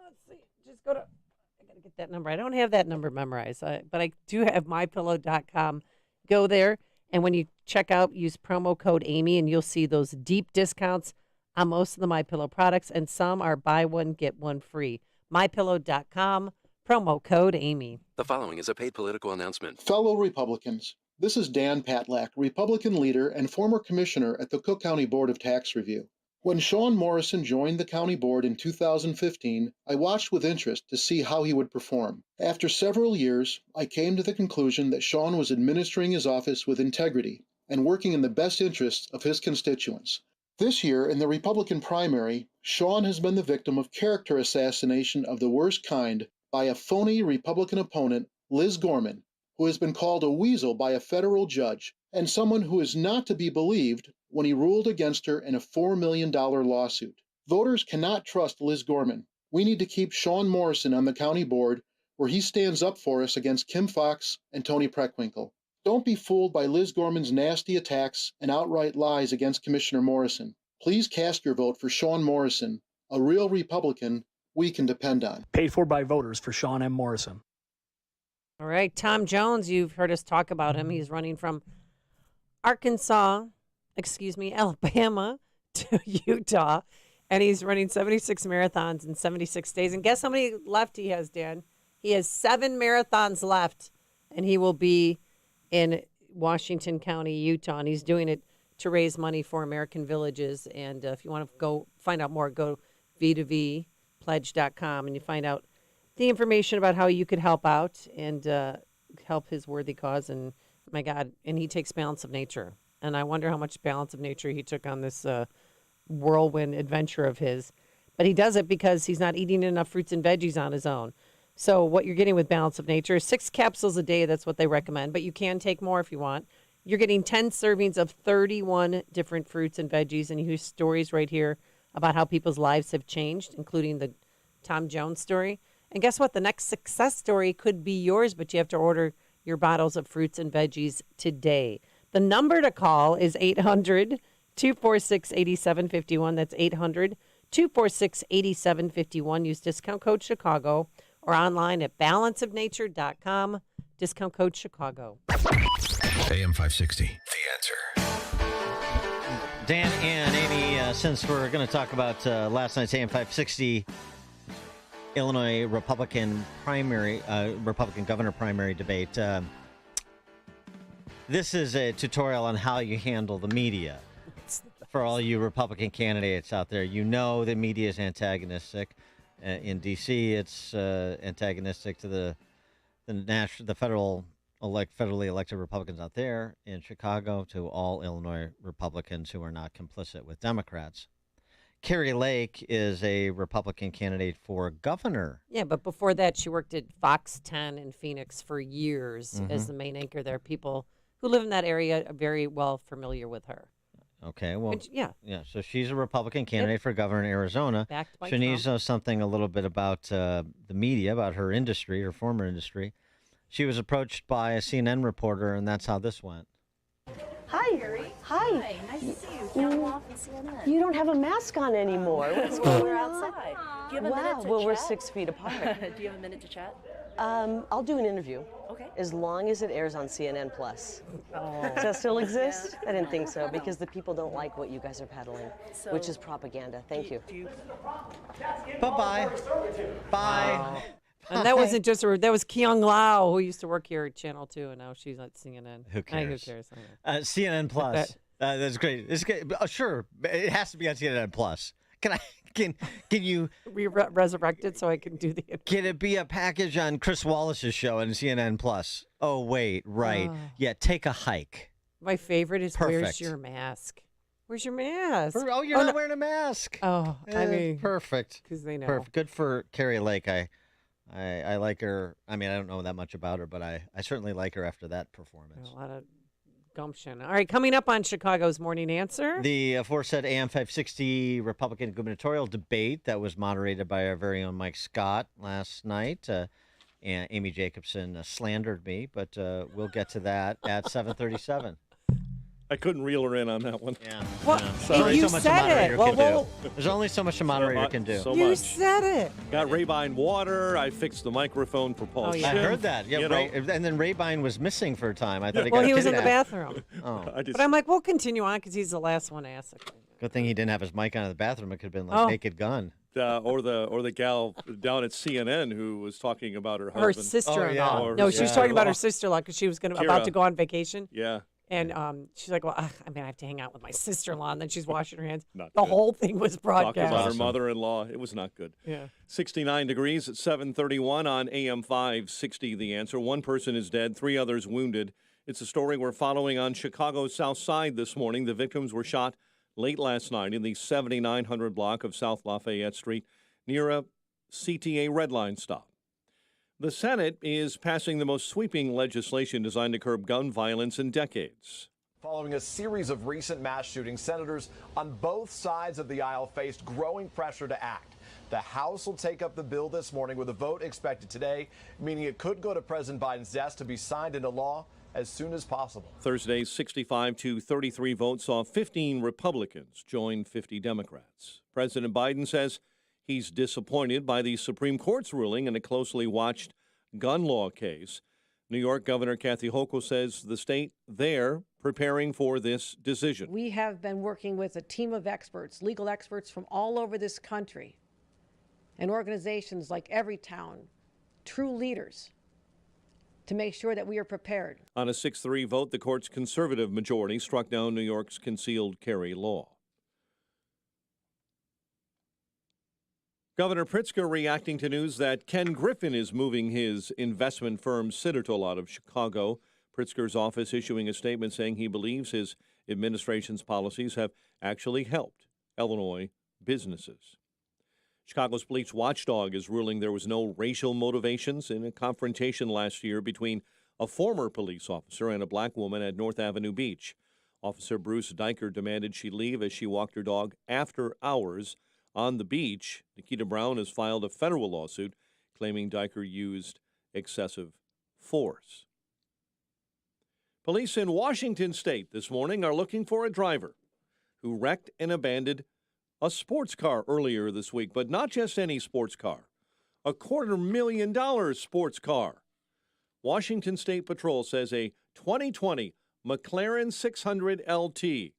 let's see, just go to, I got to get that number. I don't have that number memorized, but I do have mypillow.com. Go there, and when you check out, use promo code Amy, and you'll see those deep discounts on most of the MyPillow products, and some are buy one, get one free. mypillow.com, promo code Amy. The following is a paid political announcement. Fellow Republicans, this is Dan Patlack, Republican leader and former commissioner at the Cook County Board of Tax Review. When Sean Morrison joined the county board in 2015, I watched with interest to see how he would perform. After several years, I came to the conclusion that Sean was administering his office with integrity and working in the best interests of his constituents. This year, in the Republican primary, Sean has been the victim of character assassination of the worst kind by a phony Republican opponent, Liz Gorman, who has been called a weasel by a federal judge and someone who is not to be believed when he ruled against her in a $4 million lawsuit. Voters cannot trust Liz Gorman. We need to keep Sean Morrison on the county board where he stands up for us against Kim Foxx and Tony Preckwinkle. Don't be fooled by Liz Gorman's nasty attacks and outright lies against Commissioner Morrison. Please cast your vote for Sean Morrison, a real Republican we can depend on. Paid for by voters for Sean M. Morrison. All right, Tom Jones, you've heard us talk about him. He's running from Alabama to Utah, and he's running 76 marathons in 76 days. And guess how many left he has, Dan? He has 7 marathons left, and he will be in Washington County, Utah, and he's doing it to raise money for American Villages. And if you want to go find out more, go V2VPledge.com, and you find out the information about how you could help out and help his worthy cause. And my God, and he takes Balance of Nature. And I wonder how much Balance of Nature he took on this whirlwind adventure of his. But he does it because he's not eating enough fruits and veggies on his own. So what you're getting with Balance of Nature is 6 capsules a day. That's what they recommend. But you can take more if you want. You're getting 10 servings of 31 different fruits and veggies. And you hear stories right here about how people's lives have changed, including the Tom Jones story. And guess what? The next success story could be yours, but you have to order your bottles of fruits and veggies today. The number to call is 800-246-8751. That's 800-246-8751. Use discount code Chicago or online at balanceofnature.com. Discount code Chicago. AM 560, The Answer. Dan and Amy, since we're going to talk about last night's AM 560 Illinois Republican governor primary debate, this is a tutorial on how you handle the media. For all you Republican candidates out there, you know the media is antagonistic. In D.C., it's antagonistic to the federally elected Republicans out there. In Chicago, to all Illinois Republicans who are not complicit with Democrats. Carrie Lake is a Republican candidate for governor. Yeah, but before that, she worked at Fox 10 in Phoenix for years as the main anchor there. People who live in that area are very well familiar with her. Okay, well, yeah. So she's a Republican candidate for governor in Arizona. Backed by She needs Trump. to know something a little bit about the media, about her industry, her former industry. She was approached by a CNN reporter, and that's how this went. Hi. Hi. Nice to see you. Counting off in CNN. You don't have a mask on anymore. What's going on? We're outside. Do you have a minute to well, chat? we're 6 feet apart. Do you have a minute to chat? I'll do an interview. Okay. As long as it airs on CNN Plus. Does that still exist? I didn't think so, because the people don't like what you guys are peddling, which is propaganda. Thank you. Bye-bye. Bye. And that wasn't just her. That was Kyung Lau, who used to work here at Channel 2, and now she's at CNN. Who cares? Who cares? CNN Plus. That's great. It's great. Sure, it has to be on CNN Plus. Can you resurrected so I can do the? Can it be a package on Chris Wallace's show on CNN Plus? Oh wait, right. Yeah, take a hike. My favorite is Perfect. Where's your mask? Where's your mask? Oh, you're not wearing a mask. Oh, I mean, perfect. Because they know. Perfect. Good for Carrie Lake. I like her. I mean, I don't know that much about her, but I certainly like her after that performance. A lot of gumption. All right, coming up on Chicago's Morning Answer. The aforesaid AM 560 Republican gubernatorial debate that was moderated by our very own Mike Scott last night. And Amy Jacobson slandered me, but we'll get to that at 7:37. I couldn't reel her in on that one. Yeah. Well, There's you so much a said moderator it. can Well, do. There's only so much a moderator can do. So you much. said it. Got Rabine water. I fixed the microphone for Paul. Oh, yeah. I Schiff. heard that. Yeah, You know, and then Rabine was missing for a time. I thought he Well, got he was in the kidnapped. bathroom. Oh, But I'm like, we'll continue on because he's the last one to ask the question. good thing he didn't have his mic on in the bathroom. It could have been like Oh. Naked Gun. or the gal down at CNN who was talking about her Her husband. sister-in-law. Or No, her she was talking about her sister-in-law. sister-in-law because she was Kira. about to go on vacation. Yeah. And she's like, well, I have to hang out with my sister-in-law. And then she's washing her hands. Not The good. whole thing was Talking broadcast. about her mother-in-law. It was not good. Yeah. 69 degrees at 7:31 on AM 560. The Answer. One person is dead, 3 others wounded. It's a story we're following on Chicago's South Side this morning. The victims were shot late last night in the 7900 block of South Lafayette Street near a CTA Red Line stop. The Senate is passing the most sweeping legislation designed to curb gun violence in decades. Following a series of recent mass shootings, senators on both sides of the aisle faced growing pressure to act. The House will take up the bill this morning with a vote expected today, meaning it could go to President Biden's desk to be signed into law as soon as possible. Thursday's 65-33 vote saw 15 Republicans join 50 Democrats. President Biden says he's disappointed by the Supreme Court's ruling in a closely watched gun law case. New York Governor Kathy Hochul says the state there preparing for this decision. We have been working with a team of experts, legal experts from all over this country, and organizations like Everytown, true leaders, to make sure that we are prepared. On a 6-3 vote, the court's conservative majority struck down New York's concealed carry law. Governor Pritzker reacting to news that Ken Griffin is moving his investment firm Citadel out of Chicago. Pritzker's office issuing a statement saying he believes his administration's policies have actually helped Illinois businesses. Chicago's police watchdog is ruling there was no racial motivations in a confrontation last year between a former police officer and a black woman at North Avenue Beach. Officer Bruce Diker demanded she leave as she walked her dog after hours on the beach. Nikita Brown has filed a federal lawsuit claiming Diker used excessive force. Police in Washington state this morning are looking for a driver who wrecked and abandoned a sports car earlier this week, but not just any sports car, a $250,000 sports car. Washington State Patrol says a 2020 McLaren 600 LT,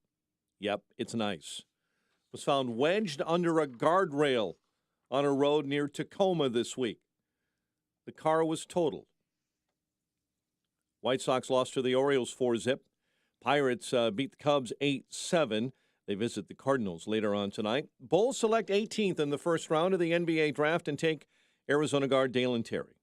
yep, it's nice, was found wedged under a guardrail on a road near Tacoma this week. The car was totaled. White Sox lost to the Orioles 4-0. Pirates beat the Cubs 8-7. They visit the Cardinals later on tonight. Bulls select 18th in the first round of the NBA draft and take Arizona guard Dalen Terry.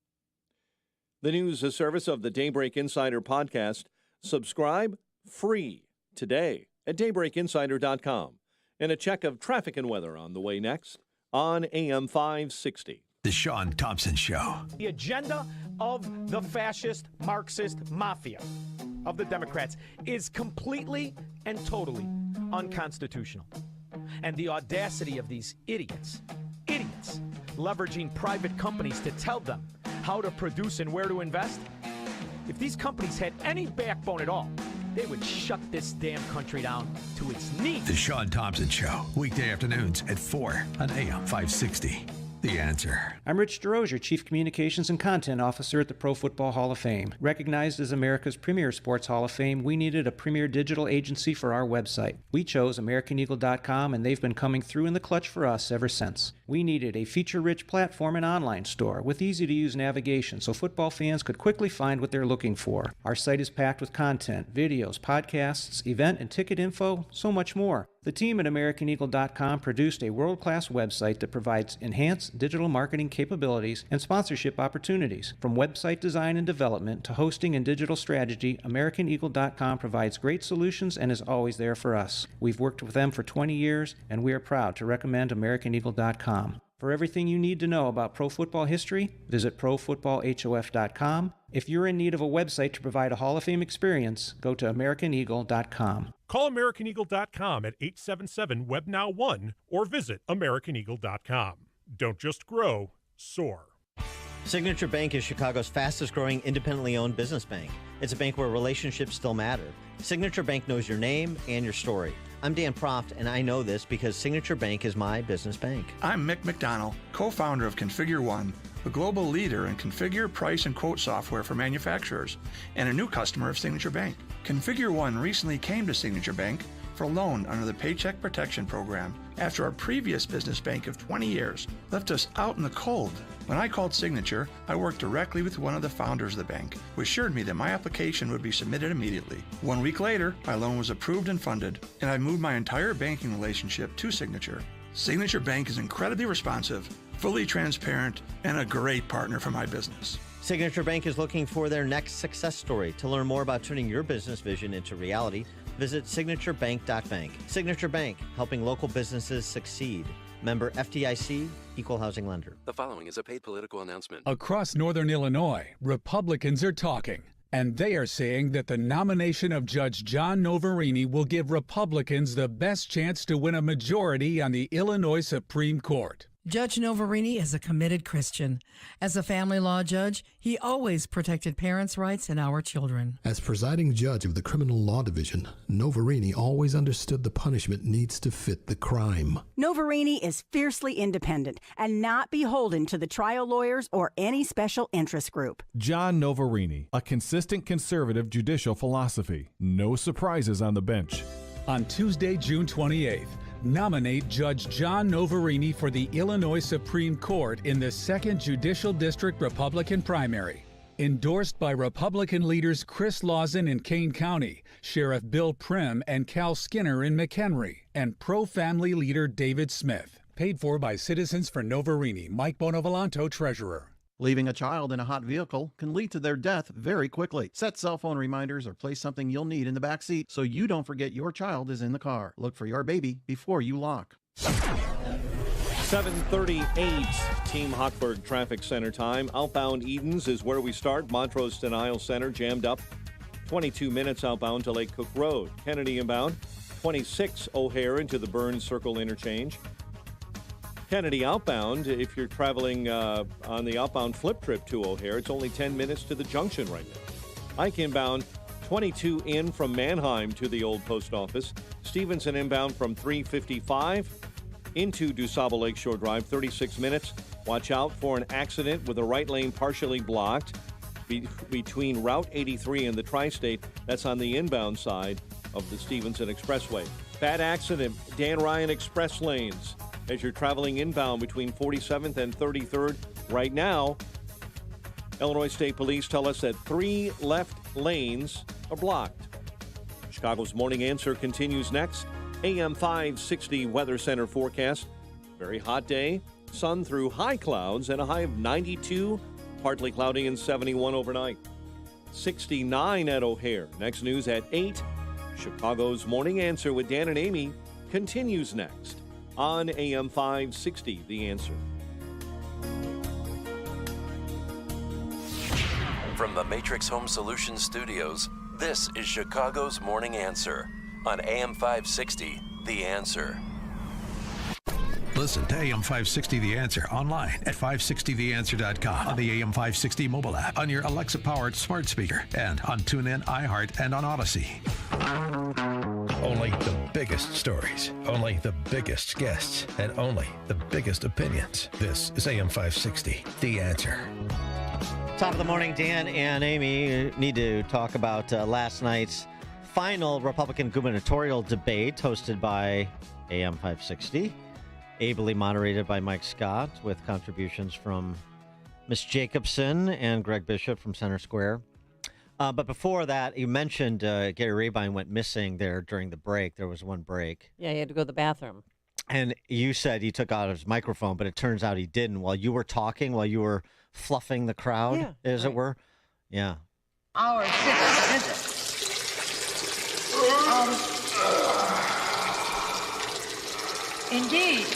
The news service of the Daybreak Insider podcast. Subscribe free today at daybreakinsider.com. And a check of traffic and weather on the way next on AM 560. The Sean Thompson Show. The agenda of the fascist, Marxist mafia of the Democrats is completely and totally unconstitutional. And the audacity of these idiots, leveraging private companies to tell them how to produce and where to invest. If these companies had any backbone at all, they would shut this damn country down to its knees. The Sean Thompson Show. Weekday afternoons at 4 on AM 560. The Answer. I'm Rich DeRozier, Chief Communications and Content Officer at the Pro Football Hall of Fame. Recognized as America's premier sports Hall of Fame, we needed a premier digital agency for our website. We chose AmericanEagle.com, and they've been coming through in the clutch for us ever since. We needed a feature-rich platform and online store with easy-to-use navigation so football fans could quickly find what they're looking for. Our site is packed with content, videos, podcasts, event and ticket info, so much more. The team at AmericanEagle.com produced a world-class website that provides enhanced digital marketing capabilities and sponsorship opportunities. From website design and development to hosting and digital strategy, AmericanEagle.com provides great solutions and is always there for us. We've worked with them for 20 years, and we are proud to recommend AmericanEagle.com. For everything you need to know about pro football history, visit ProFootballHof.com If you're in need of a website to provide a Hall of Fame experience, go to AmericanEagle.com. Call AmericanEagle.com at 877-WebNow1 or visit AmericanEagle.com. Don't just grow, soar. Signature Bank is Chicago's fastest growing independently owned business bank. It's a bank where relationships still matter. Signature Bank knows your name and your story. I'm Dan Proft, and I know this because Signature Bank is my business bank. I'm Mick McDonald, co-founder of Configure One, a global leader in configure, price, and quote software for manufacturers, and a new customer of Signature Bank. Configure One recently came to Signature Bank for a loan under the Paycheck Protection Program after our previous business bank of 20 years left us out in the cold. When I called Signature, I worked directly with one of the founders of the bank, who assured me that my application would be submitted immediately. 1 week later, my loan was approved and funded, and I moved my entire banking relationship to Signature. Signature Bank is incredibly responsive, fully transparent, and a great partner for my business. Signature Bank is looking for their next success story. To learn more about turning your business vision into reality, visit signaturebank.bank. Signature Bank, helping local businesses succeed. Member FDIC, Equal Housing Lender. The following is a paid political announcement. Across Northern Illinois, Republicans are talking, and they are saying that the nomination of Judge John Novarini will give Republicans the best chance to win a majority on the Illinois Supreme Court. Judge Novarini is a committed Christian. As a family law judge, he always protected parents' rights and our children. As presiding judge of the Criminal Law Division, Novarini always understood the punishment needs to fit the crime. Novarini is fiercely independent and not beholden to the trial lawyers or any special interest group. John Novarini, a consistent conservative judicial philosophy. No surprises on the bench. On Tuesday, June 28th, nominate Judge John Novarini for the Illinois Supreme Court in the 2nd Judicial District Republican primary. Endorsed by Republican leaders Chris Lawson in Kane County, Sheriff Bill Prim and Cal Skinner in McHenry, and pro-family leader David Smith. Paid for by Citizens for Novarini, Mike Bonavolonto, Treasurer. Leaving a child in a hot vehicle can lead to their death very quickly. Set cell phone reminders or place something you'll need in the back seat so you don't forget your child is in the car. Look for your baby before you lock. 7:38, Team Hochberg Traffic Center time. Outbound Edens is where we start. Montrose to Niles Center jammed up. 22 minutes outbound to Lake Cook Road. Kennedy inbound. 26 O'Hare into the Burns Circle interchange. Kennedy outbound, if you're traveling on the outbound flip trip to O'Hare, it's only 10 minutes to the junction right now. Ike inbound, 22 in from Manheim to the old post office. Stevenson inbound from 355 into DuSable Lakeshore Drive, 36 minutes. Watch out for an accident with the right lane partially blocked between Route 83 and the Tri-State. That's on the inbound side of the Stevenson Expressway. Bad accident, Dan Ryan Express lanes. As you're traveling inbound between 47th and 33rd right now, Illinois State Police tell us that 3 left lanes are blocked. Chicago's Morning Answer continues next. AM 560 Weather Center forecast. Very hot day, sun through high clouds and a high of 92, partly cloudy and 71 overnight. 69 at O'Hare. Next news at 8. Chicago's Morning Answer with Dan and Amy continues next on AM 560, The Answer. From the Matrix Home Solutions Studios, this is Chicago's Morning Answer on AM 560, The Answer. Listen to AM 560 The Answer online at 560theanswer.com, on the AM 560 mobile app, on your Alexa-powered smart speaker, and on TuneIn, iHeart, and on Odyssey. Only the biggest stories, only the biggest guests, and only the biggest opinions. This is AM 560, The Answer. Top of the morning, Dan and Amy need to talk about last night's final Republican gubernatorial debate hosted by AM 560, ably moderated by Mike Scott with contributions from Miss Jacobson and Greg Bishop from Center Square. But before that, you mentioned Gary Rabine went missing there during the break. There was one break. Yeah, he had to go to the bathroom. And you said he took out his microphone, but it turns out he didn't. While you were talking, while you were fluffing the crowd, as it were. Yeah. Our sixth visit. Indeed,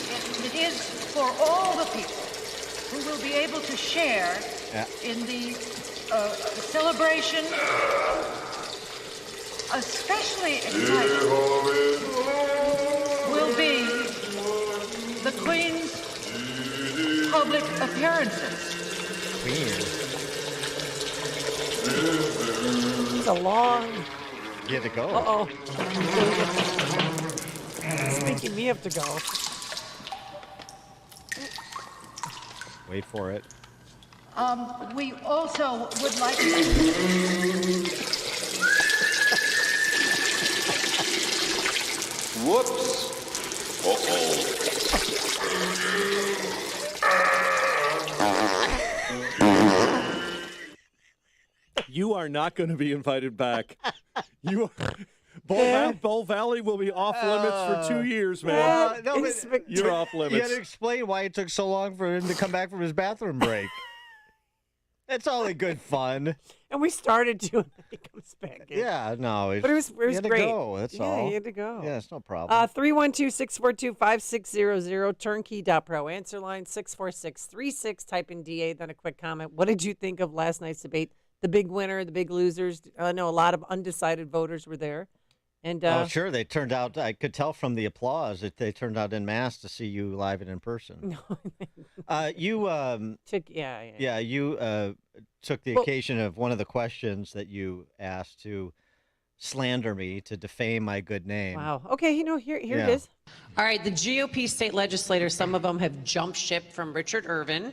it is for all the people who will be able to share in the celebration, especially exciting, will be the Queen's public appearances. It's a long. You had to go. Uh-oh. It's making me have to go. Wait for it. We also would like to... Whoops. You are not going to be invited back. You are... Bull Valley will be off limits for 2 years, man. No, but you're off limits. You had to explain why it took so long for him to come back from his bathroom break. It's all in good fun. And we started to, and then he comes back in. Yeah, no. But it was he had great. To go, that's all. Yeah, he had to go. Yeah, it's no problem. 312-642-5600, turnkey.pro. Answer line 64636. Type in DA, then a quick comment. What did you think of last night's debate? The big winner, the big losers? I know a lot of undecided voters were there. And sure, they turned out, I could tell from the applause that they turned out en masse to see you live and in person. You took took the occasion of one of the questions that you asked to slander me, to defame my good name. Wow. Okay, here it is. All right, the GOP state legislators, some of them have jumped ship from Richard Irvin,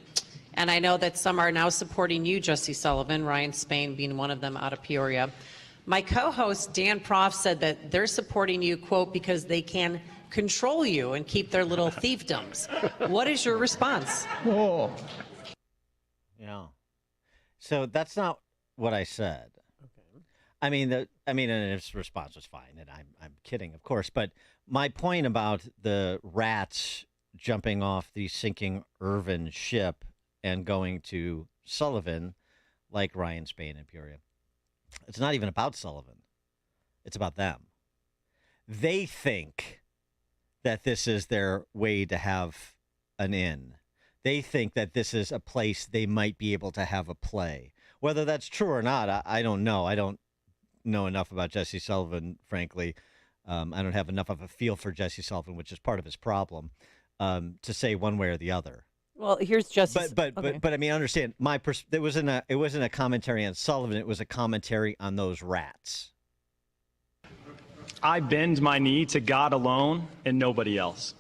and I know that some are now supporting you, Jesse Sullivan, Ryan Spain being one of them out of Peoria. My co-host, Dan Proft, said that they're supporting you, quote, because they can control you and keep their little thiefdoms. What is your response? Oh. Yeah. So that's not what I said. Okay. I mean, and his response was fine, and I'm kidding, of course. But my point about the rats jumping off the sinking Irvin ship and going to Sullivan, like Ryan Spain in Peoria, it's not even about Sullivan. It's about them. They think that this is their way to have an in. They think that this is a place they might be able to have a play. Whether that's true or not, I don't know. I don't know enough about Jesse Sullivan, frankly. I don't have enough of a feel for Jesse Sullivan, which is part of his problem, to say one way or the other. Well, here's Jesse's. But I mean, understand it wasn't a commentary on Sullivan. It was a commentary on those rats. I bend my knee to God alone and nobody else.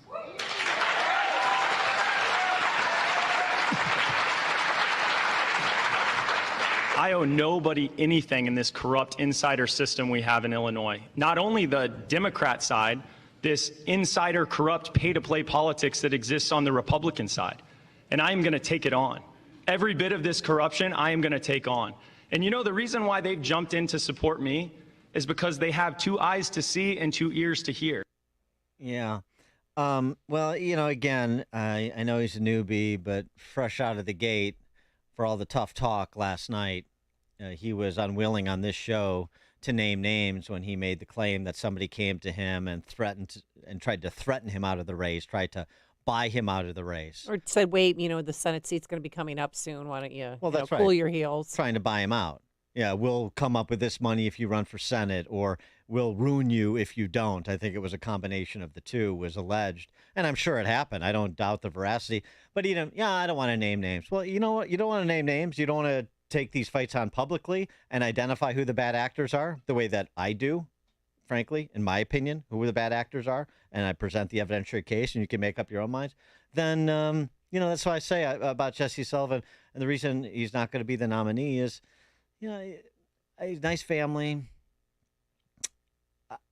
I owe nobody anything in this corrupt insider system we have in Illinois. Not only the Democrat side, this insider corrupt pay-to-play politics that exists on the Republican side. And I am going to take it on. Every bit of this corruption, I am going to take on. And you know, the reason why they've jumped in to support me is because they have 2 eyes to see and 2 ears to hear. Yeah. Well, again, I know he's a newbie, but fresh out of the gate, for all the tough talk last night, he was unwilling on this show to name names when he made the claim that somebody came to him and tried to threaten him out of the race, tried to buy him out of the race. Or said, wait, the Senate seat's going to be coming up soon. Why don't you, that's cool right. your heels? Trying to buy him out. Yeah, we'll come up with this money if you run for Senate, or we'll ruin you if you don't. I think it was a combination of the two, was alleged. And I'm sure it happened. I don't doubt the veracity. But, I don't want to name names. Well, you know what? You don't want to name names. You don't want to take these fights on publicly and identify who the bad actors are the way that I do, frankly, in my opinion, who the bad actors are, and I present the evidentiary case and you can make up your own minds, then, that's why I say about Jesse Sullivan. And the reason he's not going to be the nominee is, a nice family.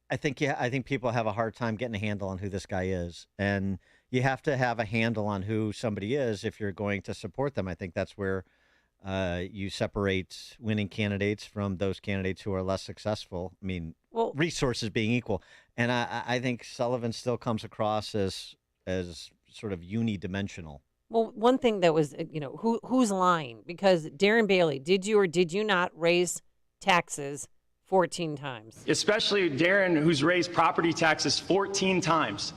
I think people have a hard time getting a handle on who this guy is. And you have to have a handle on who somebody is if you're going to support them. I think that's where you separate winning candidates from those candidates who are less successful. I mean, resources being equal. And I think Sullivan still comes across as sort of unidimensional. Well, one thing that was, who's lying? Because Darren Bailey, did you or did you not raise taxes 14 times? Especially Darren, who's raised property taxes 14 times.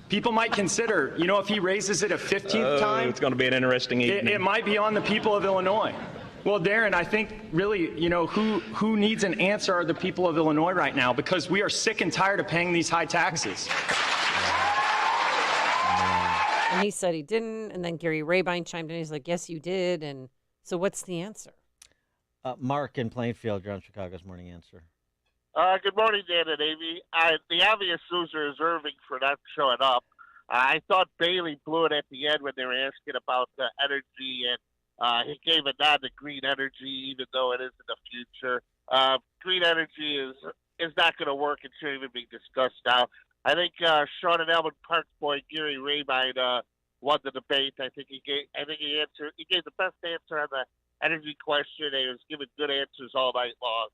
People might consider, if he raises it a 15th time, it's going to be an interesting evening. It might be on the people of Illinois. Well, Darren, I think really, who needs an answer are the people of Illinois right now, because we are sick and tired of paying these high taxes. And he said he didn't, and then Gary Rabine chimed in. He's like, yes, you did. And so what's the answer? Mark in Plainfield, you're on Chicago's Morning Answer. Good morning, Dan and Amy. The obvious loser is Irving for not showing up. I thought Bailey blew it at the end when they were asking about energy, and he gave a nod to green energy, even though it is in the future. Green energy is not going to work. It shouldn't even be discussed now. I think Sean and Elmwood Park boy Gary Rabine won the debate. I think he gave the best answer on the energy question. And he was giving good answers all night long.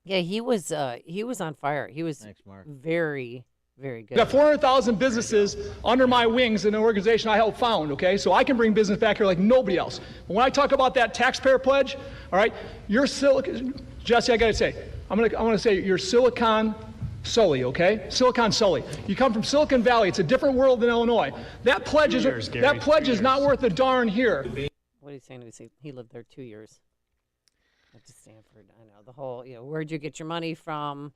Yeah, he was on fire. He was very, very good. I've got 400,000 businesses under my wings in an organization I helped found, okay? So I can bring business back here like nobody else. But when I talk about that taxpayer pledge, all right, you're Jesse, I got to say, I'm going to say you're Silicon Sully, okay? Silicon Sully. You come from Silicon Valley. It's a different world than Illinois. That pledge is not worth a darn here. What are you saying? He lived there 2 years. At Stanford. I know the whole, where'd you get your money from?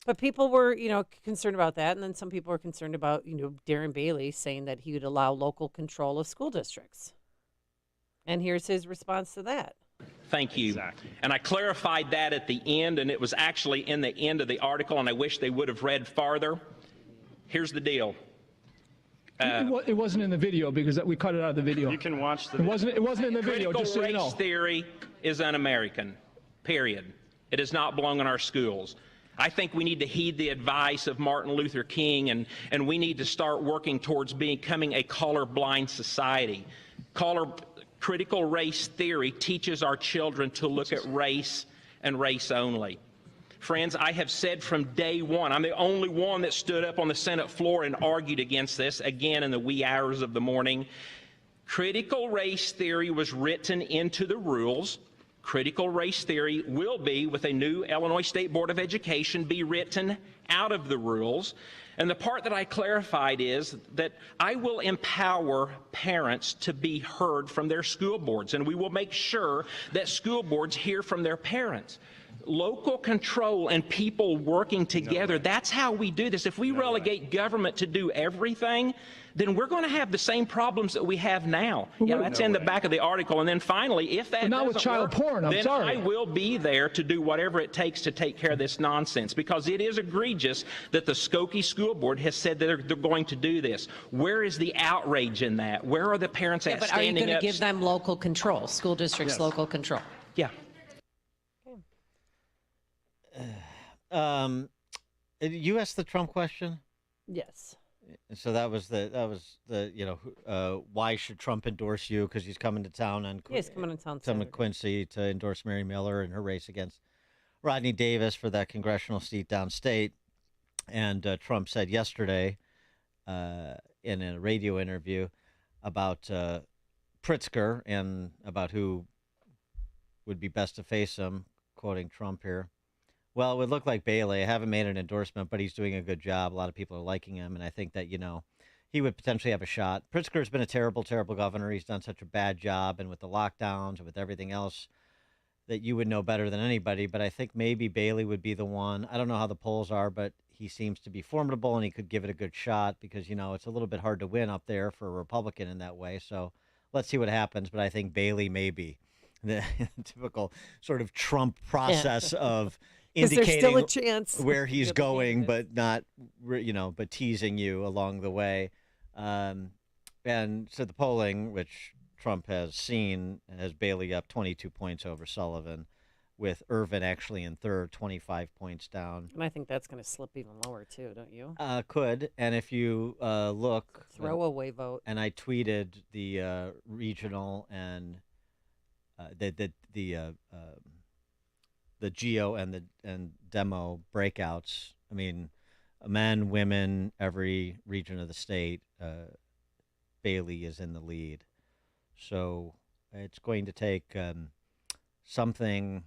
But people were, concerned about that. And then some people were concerned about, Darren Bailey saying that he would allow local control of school districts. And here's his response to that. Thank you. Exactly. And I clarified that at the end, and it was actually in the end of the article, and I wish they would have read farther. Here's the deal. It wasn't in the video because we cut it out of the video. You can watch the video. It wasn't in the video, just so you know. Critical race theory is un-American, period. It does not belong in our schools. I think we need to heed the advice of Martin Luther King, and we need to start working towards becoming a colorblind society. Critical race theory teaches our children to look at race and race only. Friends, I have said from day one, I'm the only one that stood up on the Senate floor and argued against this, again in the wee hours of the morning. Critical race theory was written into the rules. Critical race theory will be, with a new Illinois State Board of Education, be written out of the rules. And the part that I clarified is that I will empower parents to be heard from their school boards, and we will make sure that school boards hear from their parents. Local control and people working together, that's how we do this. If we relegate government to do everything, then we're going to have the same problems that we have now. Yeah, that's in the back of the article. And then finally, if that not with child porn, I'm then sorry. I will be there to do whatever it takes to take care of this nonsense, because it is egregious that the Skokie School Board has said that they're going to do this. Where is the outrage in that? Where are the parents at But are you standing going up? to give them local control, school districts local control? Yeah. You asked the Trump question? Yes. So that was the why should Trump endorse you? Because he's coming to town on He's coming to town Saturday. Quincy to endorse Mary Miller in her race against Rodney Davis for that congressional seat downstate. And Trump said yesterday in a radio interview about Pritzker and about who would be best to face him, quoting Trump here. Well, it would look like Bailey. I haven't made an endorsement, but he's doing a good job. A lot of people are liking him, and I think that, he would potentially have a shot. Pritzker's been a terrible, terrible governor. He's done such a bad job, and with the lockdowns and with everything else that you would know better than anybody, but I think maybe Bailey would be the one. I don't know how the polls are, but he seems to be formidable, and he could give it a good shot because, it's a little bit hard to win up there for a Republican in that way. So let's see what happens, but I think Bailey may be the typical sort of Trump process of indicating still a chance where he's going, but not, but teasing you along the way. And so the polling, which Trump has seen, has Bailey up 22 points over Sullivan, with Irvin actually in third, 25 points down. And I think that's going to slip even lower too, don't you? Could. And if you look, throwaway vote. And I tweeted the regional and the Geo and demo breakouts. I mean, men, women, every region of the state, Bailey is in the lead. So it's going to take something,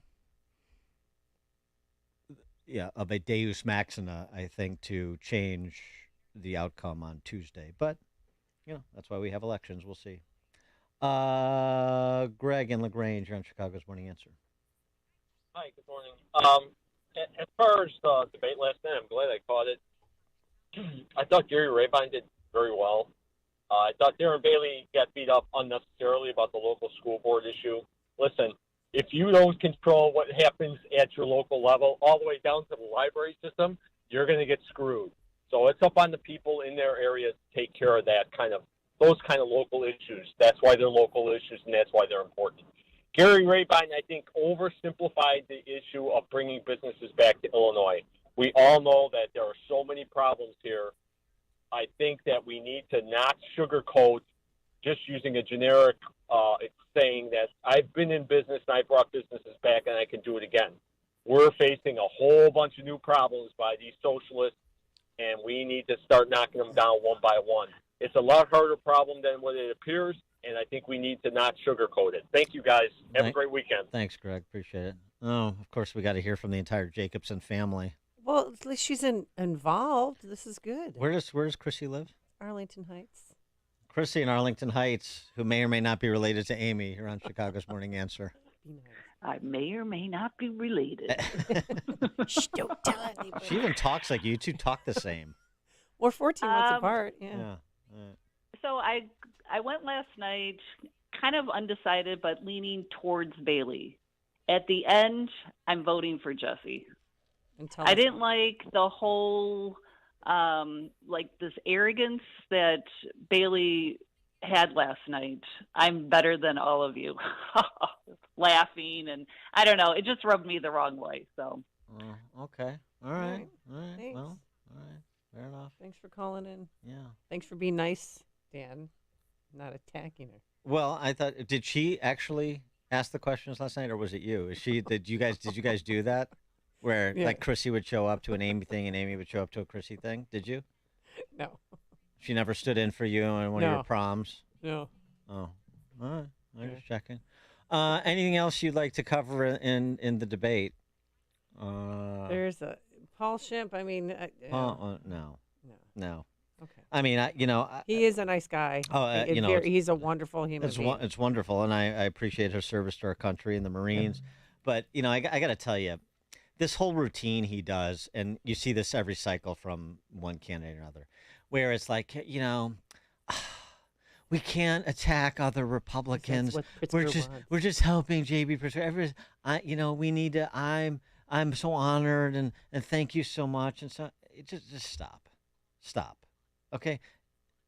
of a deus machina, I think, to change the outcome on Tuesday. But, that's why we have elections. We'll see. Greg and LaGrange, you're on Chicago's Morning Answer. Hi, good morning. As far as the debate last night, I'm glad I caught it. I thought Gary Rabine did very well. I thought Darren Bailey got beat up unnecessarily about the local school board issue. Listen, if you don't control what happens at your local level, all the way down to the library system, you're going to get screwed. So it's up on the people in their area to take care of those kind of local issues. That's why they're local issues, and that's why they're important. Gary Rabine, I think, oversimplified the issue of bringing businesses back to Illinois. We all know that there are so many problems here. I think that we need to not sugarcoat just using a generic saying that I've been in business and I brought businesses back and I can do it again. We're facing a whole bunch of new problems by these socialists, and we need to start knocking them down one by one. It's a lot harder problem than what it appears, and I think we need to not sugarcoat it. Thank you, guys. Have a great weekend. Thanks, Greg. Appreciate it. Oh, of course, we got to hear from the entire Jacobson family. Well, at least she's involved. This is good. Where does Chrissy live? Arlington Heights. Chrissy in Arlington Heights, who may or may not be related to Amy, here on Chicago's Morning Answer. I may or may not be related. Shh, don't tell anybody. She even talks like you two talk the same. We're 14 months apart. Yeah. Right. So I went last night kind of undecided, but leaning towards Bailey. At the end, I'm voting for Jesse. I didn't like the whole, this arrogance that Bailey had last night. I'm better than all of you. Laughing, and I don't know. It just rubbed me the wrong way. So. Okay. All right. Thanks. Well, all right. Fair enough. Thanks for calling in. Yeah. Thanks for being nice, Dan. Not attacking her. Well, I thought, did she actually ask the questions last night, or was it you? Did you guys do that? Where like Chrissy would show up to an Amy thing and Amy would show up to a Chrissy thing? Did you? No. She never stood in for you on one of your proms? No. Oh. All right. I'm just checking. Anything else you'd like to cover in the debate? There's a Paul Schimpf. I mean, no. Okay. I mean, he is a nice guy. He's a wonderful human being. It's wonderful, and I appreciate her service to our country and the Marines. But I got to tell you, this whole routine he does, and you see this every cycle from one candidate or another, where it's like, we can't attack other Republicans. We're just helping JB Pritzker. We need to. I'm so honored and thank you so much. And so just stop. Okay,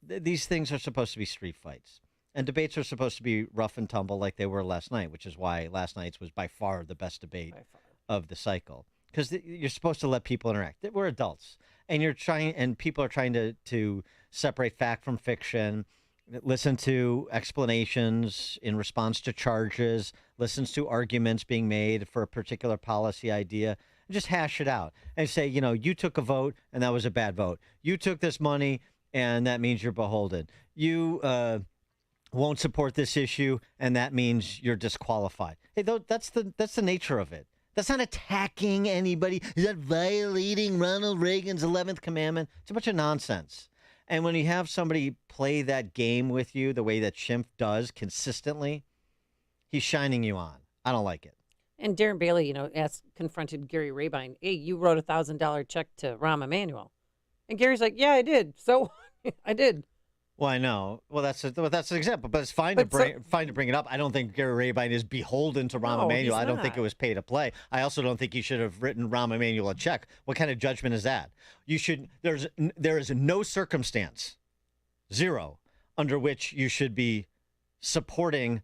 these things are supposed to be street fights, and debates are supposed to be rough and tumble like they were last night, which is why last night's was by far the best debate of the cycle, because you're supposed to let people interact. We're adults, and people are trying to separate fact from fiction, listen to explanations in response to charges, listens to arguments being made for a particular policy idea, and just hash it out and say, you took a vote and that was a bad vote. You took this money and that means you're beholden. You won't support this issue and that means you're disqualified. Hey, that's the nature of it. That's not attacking anybody. Is that violating Ronald Reagan's 11th commandment? It's a bunch of nonsense. And when you have somebody play that game with you the way that Schimpf does consistently, he's shining you on. I don't like it. And Darren Bailey, confronted Gary Rabine. Hey, you wrote a $1,000 check to Rahm Emanuel. And Gary's like, yeah, I did. So I did. Well, I know. Well, that's an example, but it's fine to bring it up. I don't think Gary Rabine is beholden to Rahm Emanuel. I don't think it was pay to play. I also don't think he should have written Rahm Emanuel a check. What kind of judgment is that? There is no circumstance, zero, under which you should be supporting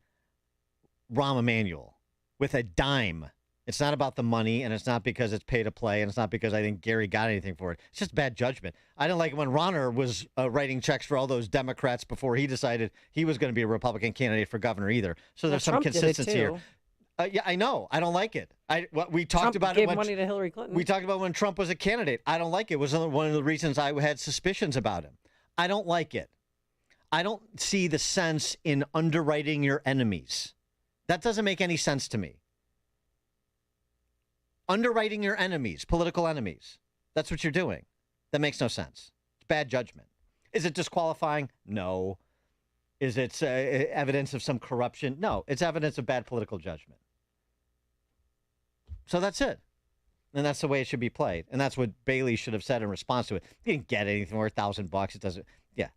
Rahm Emanuel with a dime. It's not about the money, and it's not because it's pay to play, and it's not because I think Gary got anything for it. It's just bad judgment. I didn't like it when Ronner was writing checks for all those Democrats before he decided he was going to be a Republican candidate for governor either. So there's some consistency here. Yeah, I know. I don't like it. We talked about it. Gave money to Hillary Clinton. We talked about when Trump was a candidate. I don't like it. It was one of the reasons I had suspicions about him. I don't like it. I don't see the sense in underwriting your enemies. That doesn't make any sense to me. Underwriting your enemies, political enemies. That's what you're doing. That makes no sense. It's bad judgment. Is it disqualifying? No. Is it evidence of some corruption? No, it's evidence of bad political judgment. So that's it. And that's the way it should be played. And that's what Bailey should have said in response to it. He didn't get anything for $1,000. It doesn't. Yeah,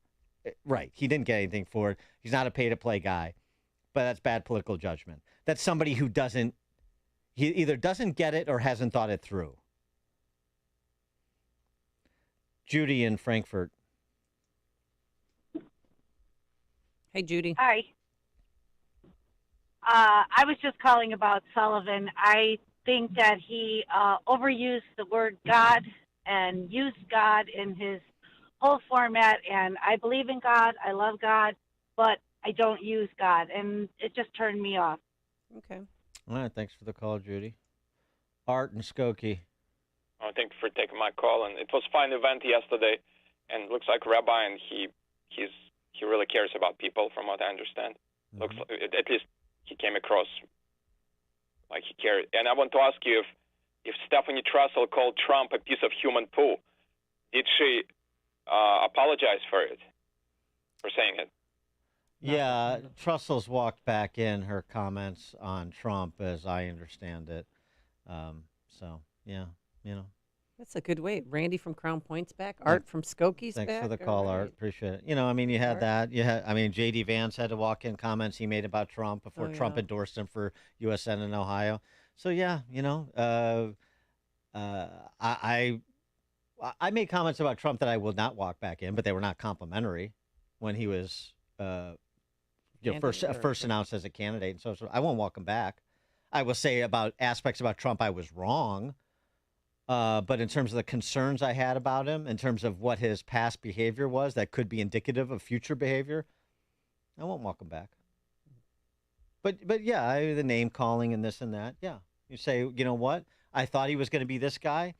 right. He didn't get anything for it. He's not a pay-to-play guy. But that's bad political judgment. That's somebody who he either doesn't get it or hasn't thought it through. Judy in Frankfurt. Hey, Judy. Hi. I was just calling about Sullivan. I think that he overused the word God and used God in his whole format. And I believe in God. I love God, but I don't use God. And it just turned me off. Okay. All right. Thanks for the call, Judy. Art and Skokie. Thank you for taking my call. And it was a fine event yesterday. And it looks like Rabbi, and he really cares about people, from what I understand. Mm-hmm. Looks like, at least he came across like he cared. And I want to ask you if Stephanie Trussell called Trump a piece of human poo, did she apologize for it, for saying it? Yeah, Trussell's walked back in her comments on Trump, as I understand it. So, yeah, That's a good way. Randy from Crown Point's back. Art from Skokie's back. Thanks for the call, Art. Appreciate it. You had that. J.D. Vance had to walk in comments he made about Trump before Trump endorsed him for U.S. Senate in Ohio. So, yeah, I made comments about Trump that I will not walk back in, but they were not complimentary when he was first announced as a candidate. And so I won't walk him back. I will say about aspects about Trump I was wrong. But in terms of the concerns I had about him, in terms of what his past behavior was that could be indicative of future behavior, I won't walk him back. But yeah, the name calling and this and that. Yeah. You say, you know what? I thought he was going to be this guy,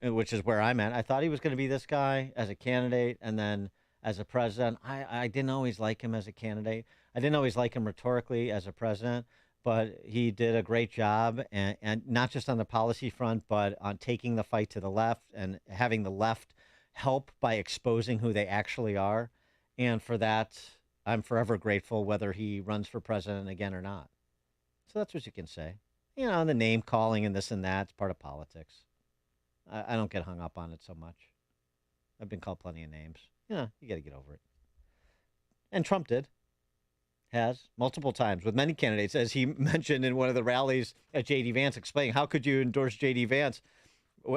which is where I'm at. I thought he was going to be this guy as a candidate, and then as a president. I didn't always like him as a candidate. I didn't always like him rhetorically as a president. But he did a great job, and not just on the policy front, but on taking the fight to the left and having the left help by exposing who they actually are. And for that, I'm forever grateful, whether he runs for president again or not. So that's what you can say. The name calling and this and that, it's part of politics. I don't get hung up on it so much. I've been called plenty of names. You got to get over it. And Trump did. Has multiple times with many candidates, as he mentioned in one of the rallies at J.D. Vance, explaining how could you endorse J.D. Vance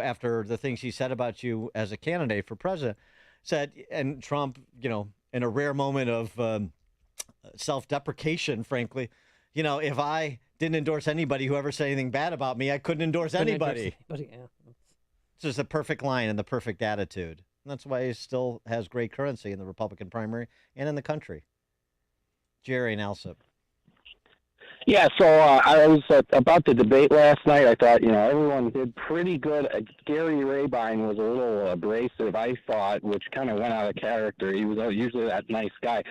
after the things he said about you as a candidate for president. And Trump, in a rare moment of self-deprecation, frankly, if I didn't endorse anybody who ever said anything bad about me, I couldn't endorse anybody. It's just a perfect line and the perfect attitude. And that's why he still has great currency in the Republican primary and in the country. Jerry and Alsip. Yeah, so I was about the debate last night. I thought, everyone did pretty good. Gary Rabine was a little abrasive, I thought, which kind of went out of character. He was usually that nice guy.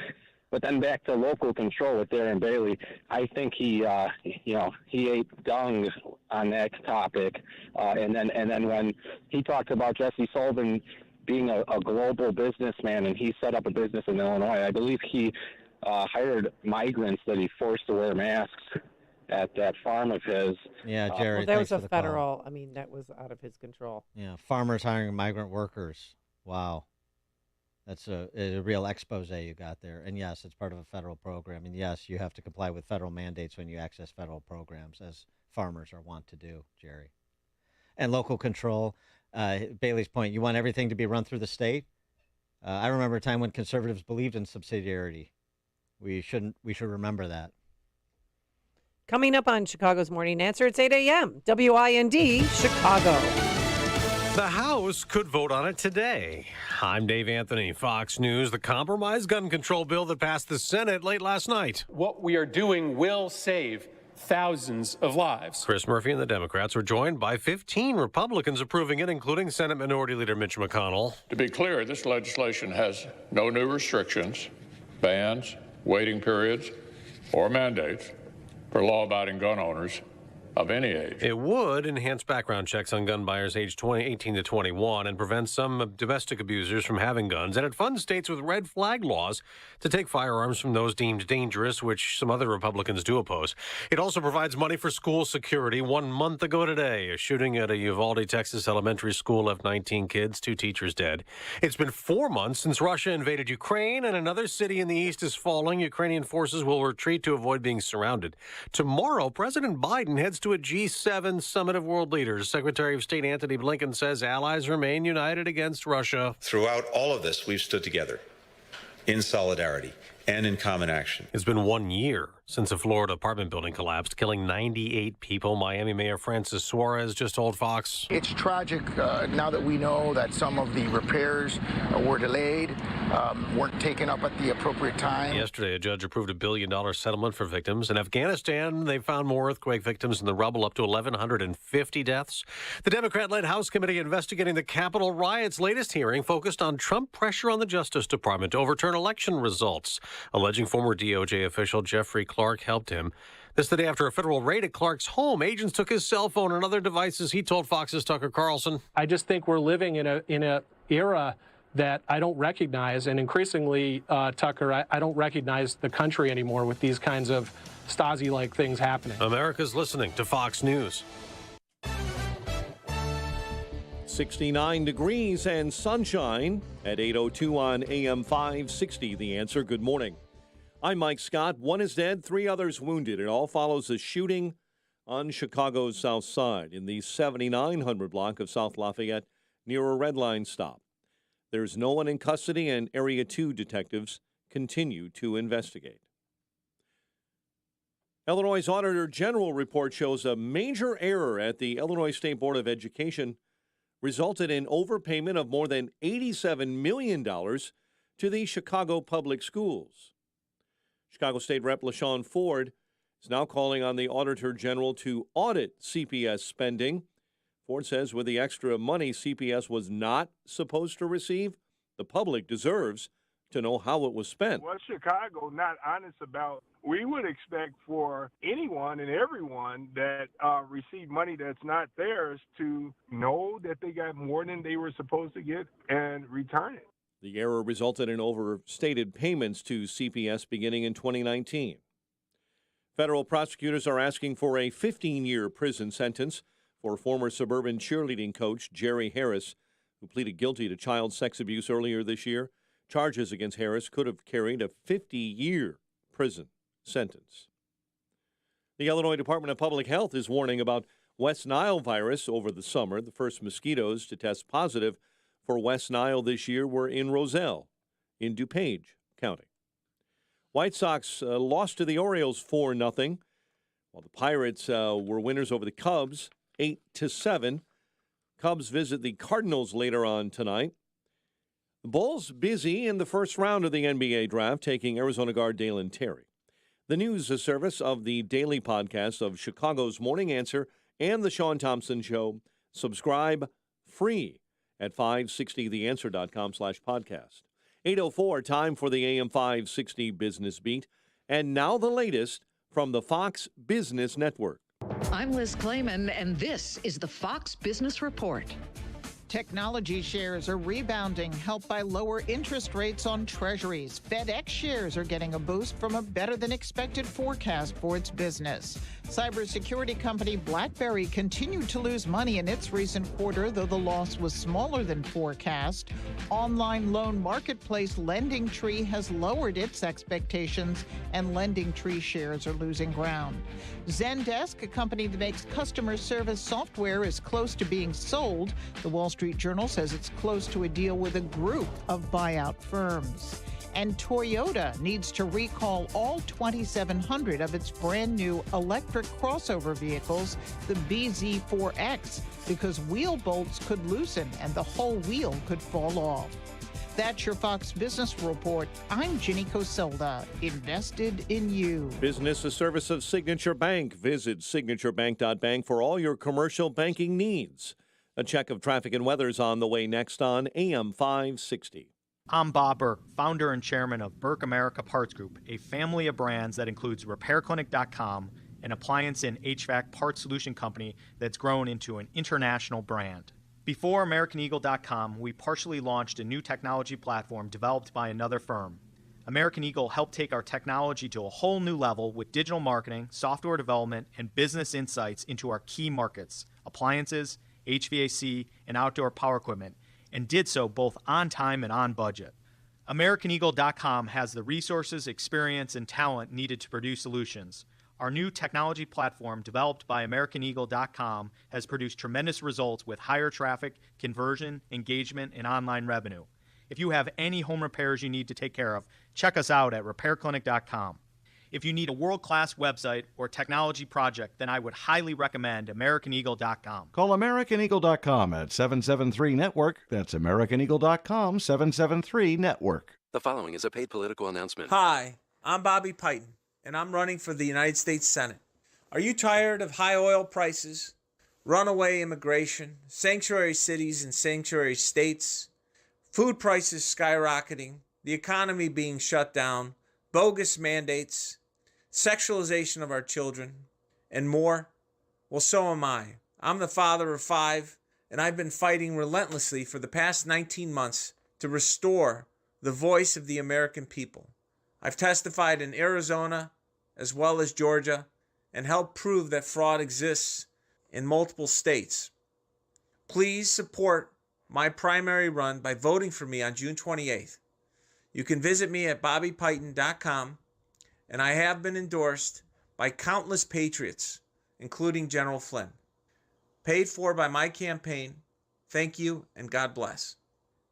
But then back to local control with Darren Bailey, I think he ate dung on that topic. And then when he talked about Jesse Sullivan being a global businessman and he set up a business in Illinois, I believe he hired migrants that he forced to wear masks at that farm of his. Yeah, Jerry. That was a federal. That was out of his control. Yeah, farmers hiring migrant workers. Wow. That's a real expose you got there. And yes, it's part of a federal program. And yes, you have to comply with federal mandates when you access federal programs, as farmers are wont to do, Jerry. And local control, Bailey's point, you want everything to be run through the state? I remember a time when conservatives believed in subsidiarity. We should remember that. Coming up on Chicago's Morning Answer, it's 8 a.m. WIND, Chicago. The House could vote on it today. I'm Dave Anthony, Fox News. The compromise gun control bill that passed the Senate late last night. What we are doing will save thousands of lives. Chris Murphy and the Democrats were joined by 15 Republicans approving it, including Senate Minority Leader Mitch McConnell. To be clear, this legislation has no new restrictions, bans, waiting periods, or mandates for law-abiding gun owners of any age. It would enhance background checks on gun buyers aged 18 to 21 and prevent some domestic abusers from having guns. And it funds states with red flag laws to take firearms from those deemed dangerous, which some other Republicans do oppose. It also provides money for school security. 1 month ago today, a shooting at a Uvalde, Texas elementary school left 19 kids, 2 teachers dead. It's been 4 months since Russia invaded Ukraine, and another city in the east is falling. Ukrainian forces will retreat to avoid being surrounded. Tomorrow, President Biden heads to a G7 summit of world leaders. Secretary of State Antony Blinken says allies remain united against Russia. Throughout all of this, we've stood together in solidarity and in common action. It's been 1 year since a Florida apartment building collapsed, killing 98 people. Miami Mayor Francis Suarez just told Fox. It's tragic now that we know that some of the repairs were delayed, weren't taken up at the appropriate time. Yesterday, a judge approved a $1 billion settlement for victims. In Afghanistan, they found more earthquake victims in the rubble, up to 1,150 deaths. The Democrat-led House committee investigating the Capitol riots' latest hearing focused on Trump pressure on the Justice Department to overturn election results, alleging former DOJ official Jeffrey Clark helped him. This the day after a federal raid at Clark's home. Agents took his cell phone and other devices. He told Fox's Tucker Carlson. I just think we're living in a era that I don't recognize, and increasingly, Tucker, I don't recognize the country anymore with these kinds of Stasi-like things happening. America's listening to Fox News. 69 degrees and sunshine at 8:02 on AM 560. The Answer. Good morning. I'm Mike Scott. 1 is dead, 3 others wounded. It all follows a shooting on Chicago's South Side in the 7900 block of South Lafayette near a Red Line stop. There's no one in custody, and Area 2 detectives continue to investigate. Illinois' Auditor General report shows a major error at the Illinois State Board of Education resulted in overpayment of more than $87 million to the Chicago public schools. Chicago State Rep LaShawn Ford is now calling on the Auditor General to audit CPS spending. Ford says with the extra money CPS was not supposed to receive, the public deserves to know how it was spent. What Chicago not honest about, we would expect for anyone and everyone that received money that's not theirs to know that they got more than they were supposed to get and return it. The error resulted in overstated payments to CPS beginning in 2019. Federal prosecutors are asking for a 15-year prison sentence for former suburban cheerleading coach Jerry Harris, who pleaded guilty to child sex abuse earlier this year. Charges against Harris could have carried a 50-year prison sentence. The Illinois Department of Public Health is warning about West Nile virus over the summer. The first mosquitoes to test positive for West Nile this year were in Roselle, in DuPage County. White Sox lost to the Orioles 4-0, while the Pirates were winners over the Cubs 8-7. Cubs visit the Cardinals later on tonight. The Bulls busy in the first round of the NBA draft, taking Arizona guard Dalen Terry. The news service of the daily podcast of Chicago's Morning Answer and the Sean Thompson Show. Subscribe free at 560theanswer.com/podcast. 8:04, time for the AM 560 Business Beat. And now the latest from the Fox Business Network. I'm Liz Clayman, and this is the Fox Business Report. Technology shares are rebounding, helped by lower interest rates on treasuries. FedEx shares are getting a boost from a better-than-expected forecast for its business. Cybersecurity company BlackBerry continued to lose money in its recent quarter, though the loss was smaller than forecast. Online loan marketplace LendingTree has lowered its expectations, and LendingTree shares are losing ground. Zendesk, a company that makes customer service software, is close to being sold. The Wall Street Journal says it's close to a deal with a group of buyout firms. And Toyota needs to recall all 2,700 of its brand new electric crossover vehicles, the BZ4X, because wheel bolts could loosen and the whole wheel could fall off. That's your Fox Business Report. I'm Ginny Coselda, invested in you. Business, a service of Signature Bank. Visit signaturebank.bank for all your commercial banking needs. A check of traffic and weather's on the way next on AM 560. I'm Bob Burke, founder and chairman of Burke America Parts Group, a family of brands that includes RepairClinic.com, an appliance and HVAC parts solution company that's grown into an international brand. Before AmericanEagle.com, we partially launched a new technology platform developed by another firm. American Eagle helped take our technology to a whole new level with digital marketing, software development, and business insights into our key markets, appliances, HVAC, and outdoor power equipment, and did so both on time and on budget. AmericanEagle.com has the resources, experience, and talent needed to produce solutions. Our new technology platform, developed by AmericanEagle.com, has produced tremendous results with higher traffic, conversion, engagement, and online revenue. If you have any home repairs you need to take care of, check us out at RepairClinic.com. If you need a world-class website or technology project, then I would highly recommend AmericanEagle.com. Call AmericanEagle.com at 773-NETWORK. That's AmericanEagle.com, 773-NETWORK. The following is a paid political announcement. Hi, I'm Bobby Piton, and I'm running for the United States Senate. Are you tired of high oil prices, runaway immigration, sanctuary cities and sanctuary states, food prices skyrocketing, the economy being shut down, bogus mandates, sexualization of our children, and more? Well, so am I. I'm the father of 5, and I've been fighting relentlessly for the past 19 months to restore the voice of the American people. I've testified in Arizona as well as Georgia and helped prove that fraud exists in multiple states. Please support my primary run by voting for me on June 28th. You can visit me at bobbypiton.com, and I have been endorsed by countless patriots, including General Flynn. Paid for by my campaign. Thank you, and God bless.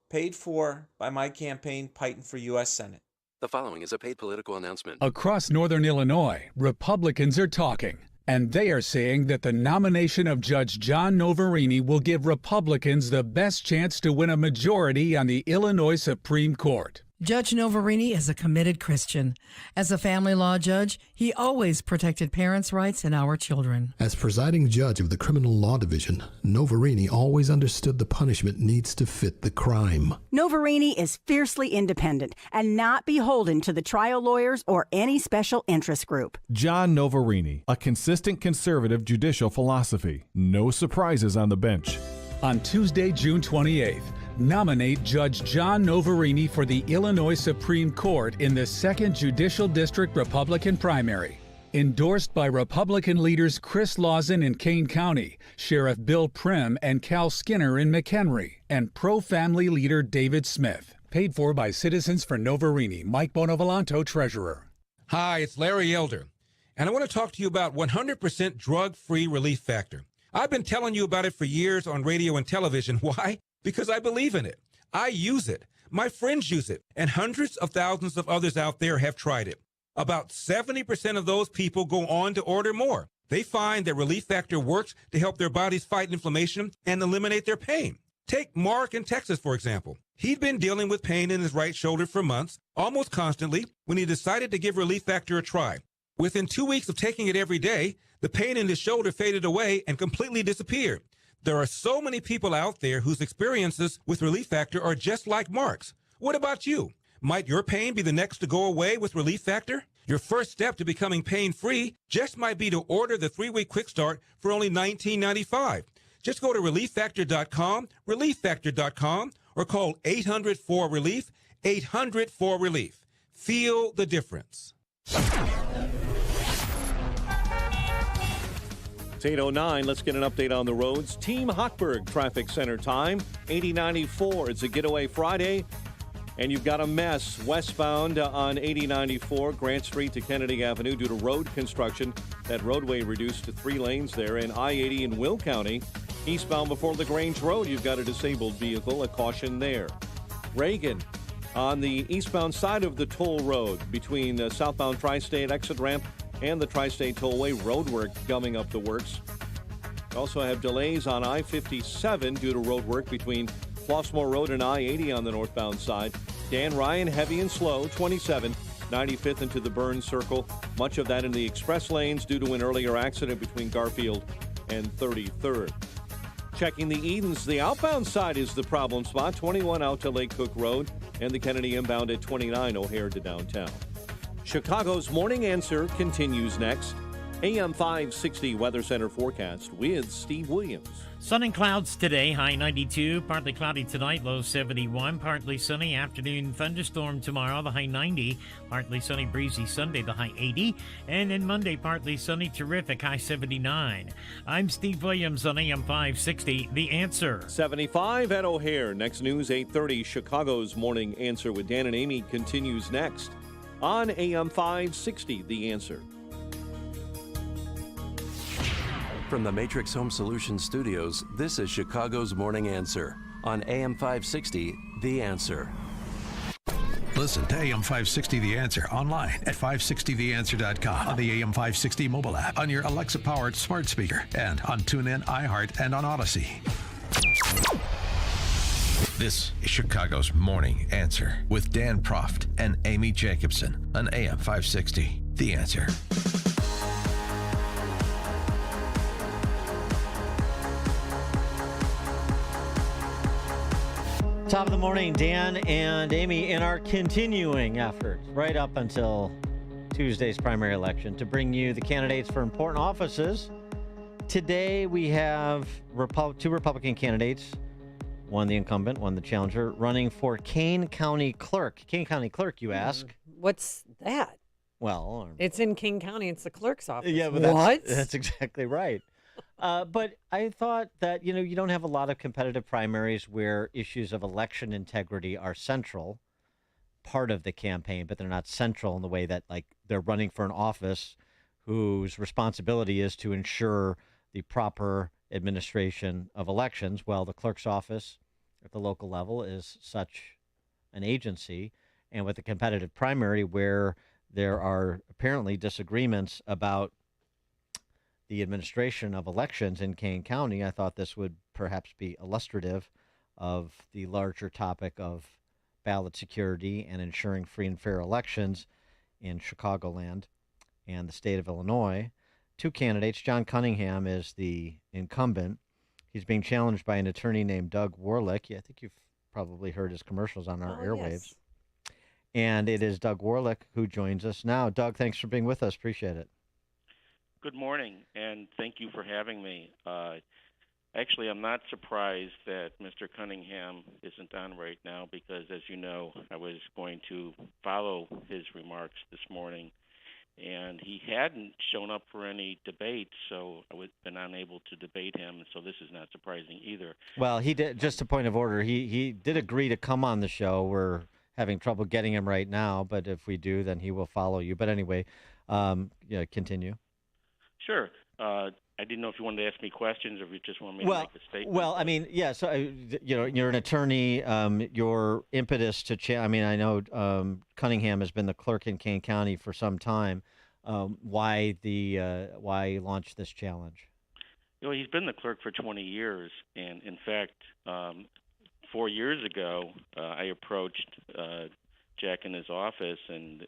Paid for by my campaign, Piton for U.S. Senate. The following is a paid political announcement. Across northern Illinois, Republicans are talking, and they are saying that the nomination of Judge John Noverini will give Republicans the best chance to win a majority on the Illinois Supreme Court. Judge Noverini is a committed Christian. As a family law judge, he always protected parents' rights and our children. As presiding judge of the Criminal Law Division, Noverini always understood the punishment needs to fit the crime. Noverini is fiercely independent and not beholden to the trial lawyers or any special interest group. John Noverini, a consistent conservative judicial philosophy. No surprises on the bench. On Tuesday, June 28th, nominate Judge John Noverini for the Illinois Supreme Court in the 2nd Judicial District Republican primary. Endorsed by Republican leaders Chris Lawson in Kane County, Sheriff Bill Prim and Cal Skinner in McHenry, and pro-family leader David Smith. Paid for by Citizens for Noverini. Mike Bonovolanto, Treasurer. Hi, it's Larry Elder, and I want to talk to you about 100% drug-free Relief Factor. I've been telling you about it for years on radio and television. Why? Because I believe in it. I use it. My friends use it. And hundreds of thousands of others out there have tried it. About 70% of those people go on to order more. They find that Relief Factor works to help their bodies fight inflammation and eliminate their pain. Take Mark in Texas, for example. He'd been dealing with pain in his right shoulder for months, almost constantly, when he decided to give Relief Factor a try. Within 2 weeks of taking it every day, the pain in his shoulder faded away and completely disappeared. There are so many people out there whose experiences with Relief Factor are just like Mark's. What about you? Might your pain be the next to go away with Relief Factor? Your first step to becoming pain-free just might be to order the 3-week quick start for only $19.95. Just go to ReliefFactor.com, ReliefFactor.com, or call 800-4RELIEF, 800-4RELIEF. Feel the difference. It's 8:09. Let's get an update on the roads. Team Hochberg Traffic Center time, 8094. It's a getaway Friday, and you've got a mess westbound on 8094, Grant Street to Kennedy Avenue due to road construction. That roadway reduced to 3 lanes there. And I-80 in Will County, eastbound before LaGrange Road, you've got a disabled vehicle, a caution there. Reagan, on the eastbound side of the toll road between the southbound Tri-State exit ramp and the Tri-State Tollway, roadwork gumming up the works. We also have delays on I-57 due to roadwork between Flossmoor Road and I-80 on the northbound side. Dan Ryan, heavy and slow, 27, 95th into the Burns Circle. Much of that in the express lanes due to an earlier accident between Garfield and 33rd. Checking the Edens, the outbound side is the problem spot, 21 out to Lake Cook Road, and the Kennedy inbound at 29 O'Hare to downtown. Chicago's Morning Answer continues next. AM 560 Weather Center forecast with Steve Williams. Sun and clouds today, high 92. Partly cloudy tonight, low 71. Partly sunny, afternoon thunderstorm tomorrow, the high 90. Partly sunny, breezy Sunday, the high 80. And then Monday, partly sunny, terrific, high 79. I'm Steve Williams on AM 560, The Answer. 75 at O'Hare. Next news, 8:30. Chicago's Morning Answer with Dan and Amy continues next on AM 560, The Answer. From the Matrix Home Solutions studios, this is Chicago's Morning Answer on AM 560, The Answer. Listen to AM 560 The Answer online at 560theanswer.com, on the AM 560 mobile app, on your Alexa-powered smart speaker, and on TuneIn, iHeart, and on Odyssey. This is Chicago's Morning Answer with Dan Proft and Amy Jacobson on AM 560 The Answer. Top of the morning, Dan and Amy, in our continuing efforts right up until Tuesday's primary election to bring you the candidates for important offices. Today we have two Republican candidates, one the incumbent, one the challenger, running for Kane County Clerk. Kane County Clerk, you ask? What's that? Well, it's in King County. It's the clerk's office. yeah, but what? That's exactly right. But I thought that, you don't have a lot of competitive primaries where issues of election integrity are central, part of the campaign, but they're not central in the way that, like, they're running for an office whose responsibility is to ensure the proper administration of elections. Well, the clerk's office at the local level is such an agency, and with a competitive primary where there are apparently disagreements about the administration of elections in Kane County, I thought this would perhaps be illustrative of the larger topic of ballot security and ensuring free and fair elections in Chicagoland and the state of Illinois. Two candidates. John Cunningham is the incumbent. He's being challenged by an attorney named Doug Warlick. Yeah, I think you've probably heard his commercials on our airwaves. Yes. And it is Doug Warlick who joins us now. Doug, thanks for being with us. Appreciate it. Good morning, and thank you for having me. Actually, I'm not surprised that Mr. Cunningham isn't on right now because, as you know, I was going to follow his remarks this morning, and he hadn't shown up for any debate, so I would have been unable to debate him, so this is not surprising either. Well, he did. Just a point of order, he did agree to come on the show. We're having trouble getting him right now, but if we do, then he will follow you. But anyway, continue. Sure. I didn't know if you wanted to ask me questions or if you just want me to make a statement. Well, I mean, yeah. So, you're an attorney. Your impetus to I know Cunningham has been the clerk in Kane County for some time. Why launch this challenge? He's been the clerk for 20 years, and in fact, 4 years ago, I approached Jack in his office and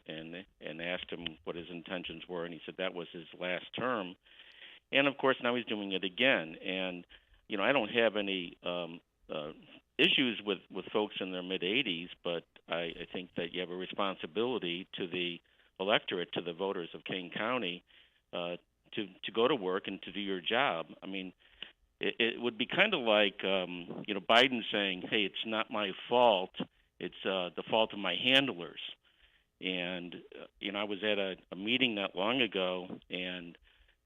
asked him what his intentions were, and he said that was his last term. And of course, now he's doing it again. And I don't have any issues with folks in their mid 80s, but I think that you have a responsibility to the electorate, to the voters of Kane County, to go to work and to do your job. I mean, it would be kind of like Biden saying, "Hey, it's not my fault. It's the fault of my handlers." And, I was at a meeting not long ago, and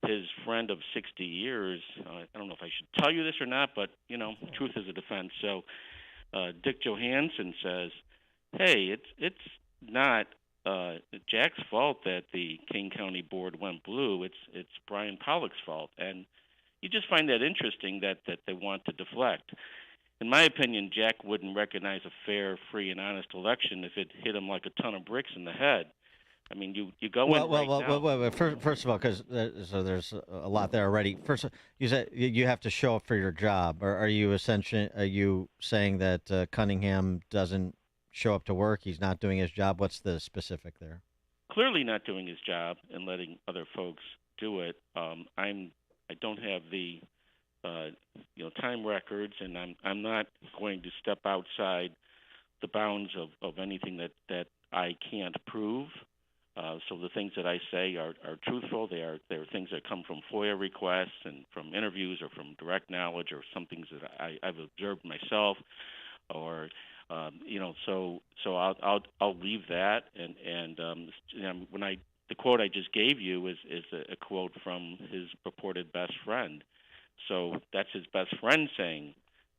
his friend of 60 years, I don't know if I should tell you this or not, but, truth is a defense. So Dick Johansson says, "Hey, it's not Jack's fault that the King County board went blue. It's Brian Pollock's fault." And you just find that interesting that they want to deflect. In my opinion, Jack wouldn't recognize a fair, free, and honest election if it hit him like a ton of bricks in the head. I mean, you go in right now. Well, first of all, because there's a lot there already. First, you said you have to show up for your job. Or are you saying that Cunningham doesn't show up to work? He's not doing his job. What's the specific there? Clearly not doing his job and letting other folks do it. I don't have the time records, and I'm not going to step outside the bounds of anything that I can't prove. So the things that I say are truthful. They're things that come from FOIA requests and from interviews or from direct knowledge or some things that I've observed myself, or So I'll leave that. And the quote I just gave you is a quote from his purported best friend. So that's his best friend saying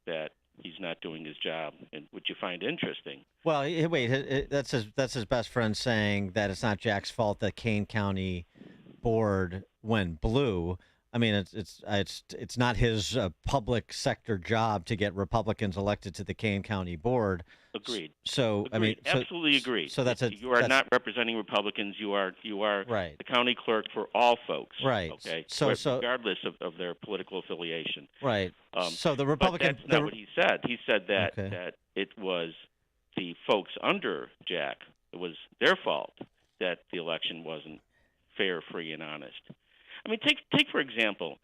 that he's not doing his job, and which you find interesting. Well, wait, that's his best friend saying that it's not Jack's fault that Kane County board went blue. I mean, it's not his public sector job to get Republicans elected to the Kane County board. Agreed. So agreed. I mean, absolutely agreed. So you are not representing Republicans. You are right. The county clerk for all folks. Right. Okay. So regardless of their political affiliation. Right. So the Republican. But that's not what he said. He said that it was the folks under Jack. It was their fault that the election wasn't fair, free, and honest. I mean, take for example,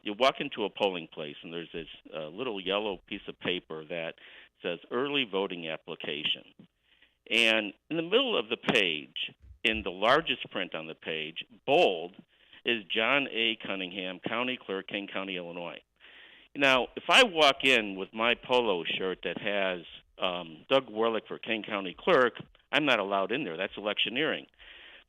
you walk into a polling place and there's this little yellow piece of paper that says early voting application. And in the middle of the page, in the largest print on the page, bold, is John A. Cunningham, County Clerk, King County, Illinois. Now, if I walk in with my polo shirt that has Doug Warlick for King County Clerk, I'm not allowed in there. That's electioneering.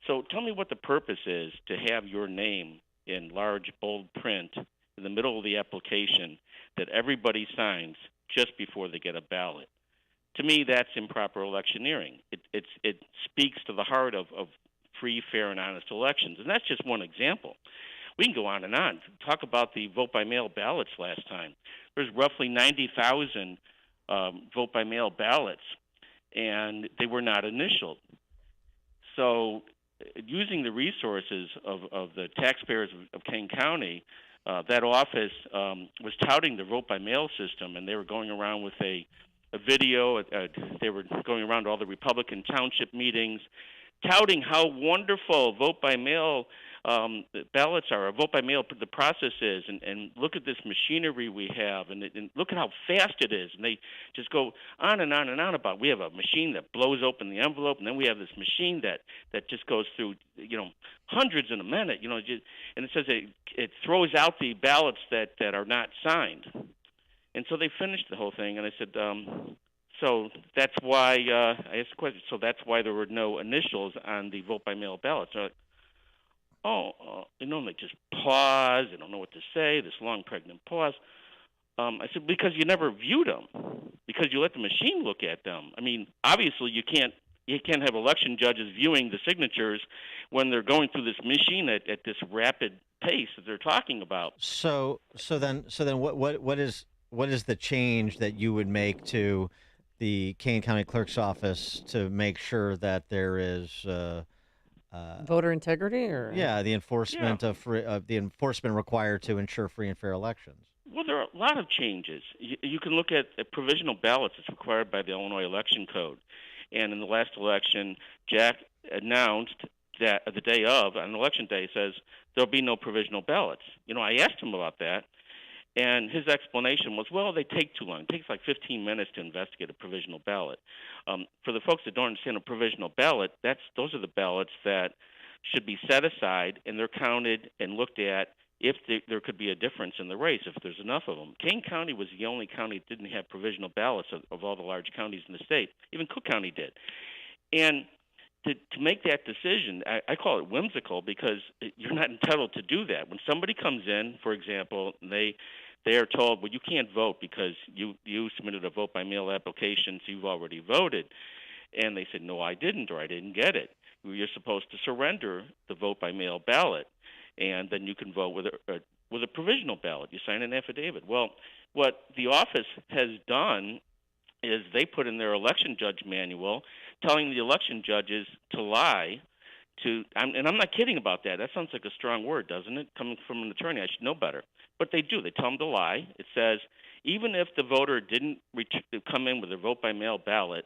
So tell me what the purpose is to have your name in large, bold print in the middle of the application that everybody signs just before they get a ballot. To me, that's improper electioneering. It speaks to the heart of free, fair, and honest elections. And that's just one example. We can go on and on. Talk about the vote-by-mail ballots last time. There's roughly 90,000 vote-by-mail ballots, and they were not initialed. So using the resources of the taxpayers of Kane County, that office was touting the vote-by-mail system, and they were going around with a video. They were going around to all the Republican township meetings, touting how wonderful vote-by-mail ballots are, or vote-by-mail the process is, and look at this machinery we have, and look at how fast it is. And they just go on and on and on about, we have a machine that blows open the envelope, and then we have this machine that just goes through, hundreds in a minute, and it says it throws out the ballots that are not signed. And so they finished the whole thing, and I said, so that's why, I asked the question, so that's why there were no initials on the vote-by-mail ballots. So they just pause. They don't know what to say, this long, pregnant pause. I said, because you never viewed them, because you let the machine look at them. I mean, obviously you can't have election judges viewing the signatures when they're going through this machine at this rapid pace that they're talking about. So then what is the change that you would make to the Kane County Clerk's office to make sure that there is voter integrity, or the enforcement of the enforcement required to ensure free and fair elections? Well, there are a lot of changes. You can look at provisional ballots as required by the Illinois Election Code. And in the last election, Jack announced that the day of, on election day, says there'll be no provisional ballots. I asked him about that, and his explanation was, well, they take too long. It takes like 15 minutes to investigate a provisional ballot. For the folks that don't understand a provisional ballot, those are the ballots that should be set aside, and they're counted and looked at if there could be a difference in the race, if there's enough of them. Kane County was the only county that didn't have provisional ballots of all the large counties in the state. Even Cook County did. And to make that decision, I call it whimsical, because you're not entitled to do that. When somebody comes in, for example, and they are told, well, you can't vote because you submitted a vote-by-mail application, so you've already voted. And they said, no, I didn't, or I didn't get it. You're supposed to surrender the vote-by-mail ballot, and then you can vote with a provisional ballot. You sign an affidavit. Well, what the office has done is they put in their election judge manual telling the election judges to lie and I'm not kidding about that. That sounds like a strong word, doesn't it? Coming from an attorney, I should know better. But they do. They tell them to lie. It says even if the voter didn't come in with a vote-by-mail ballot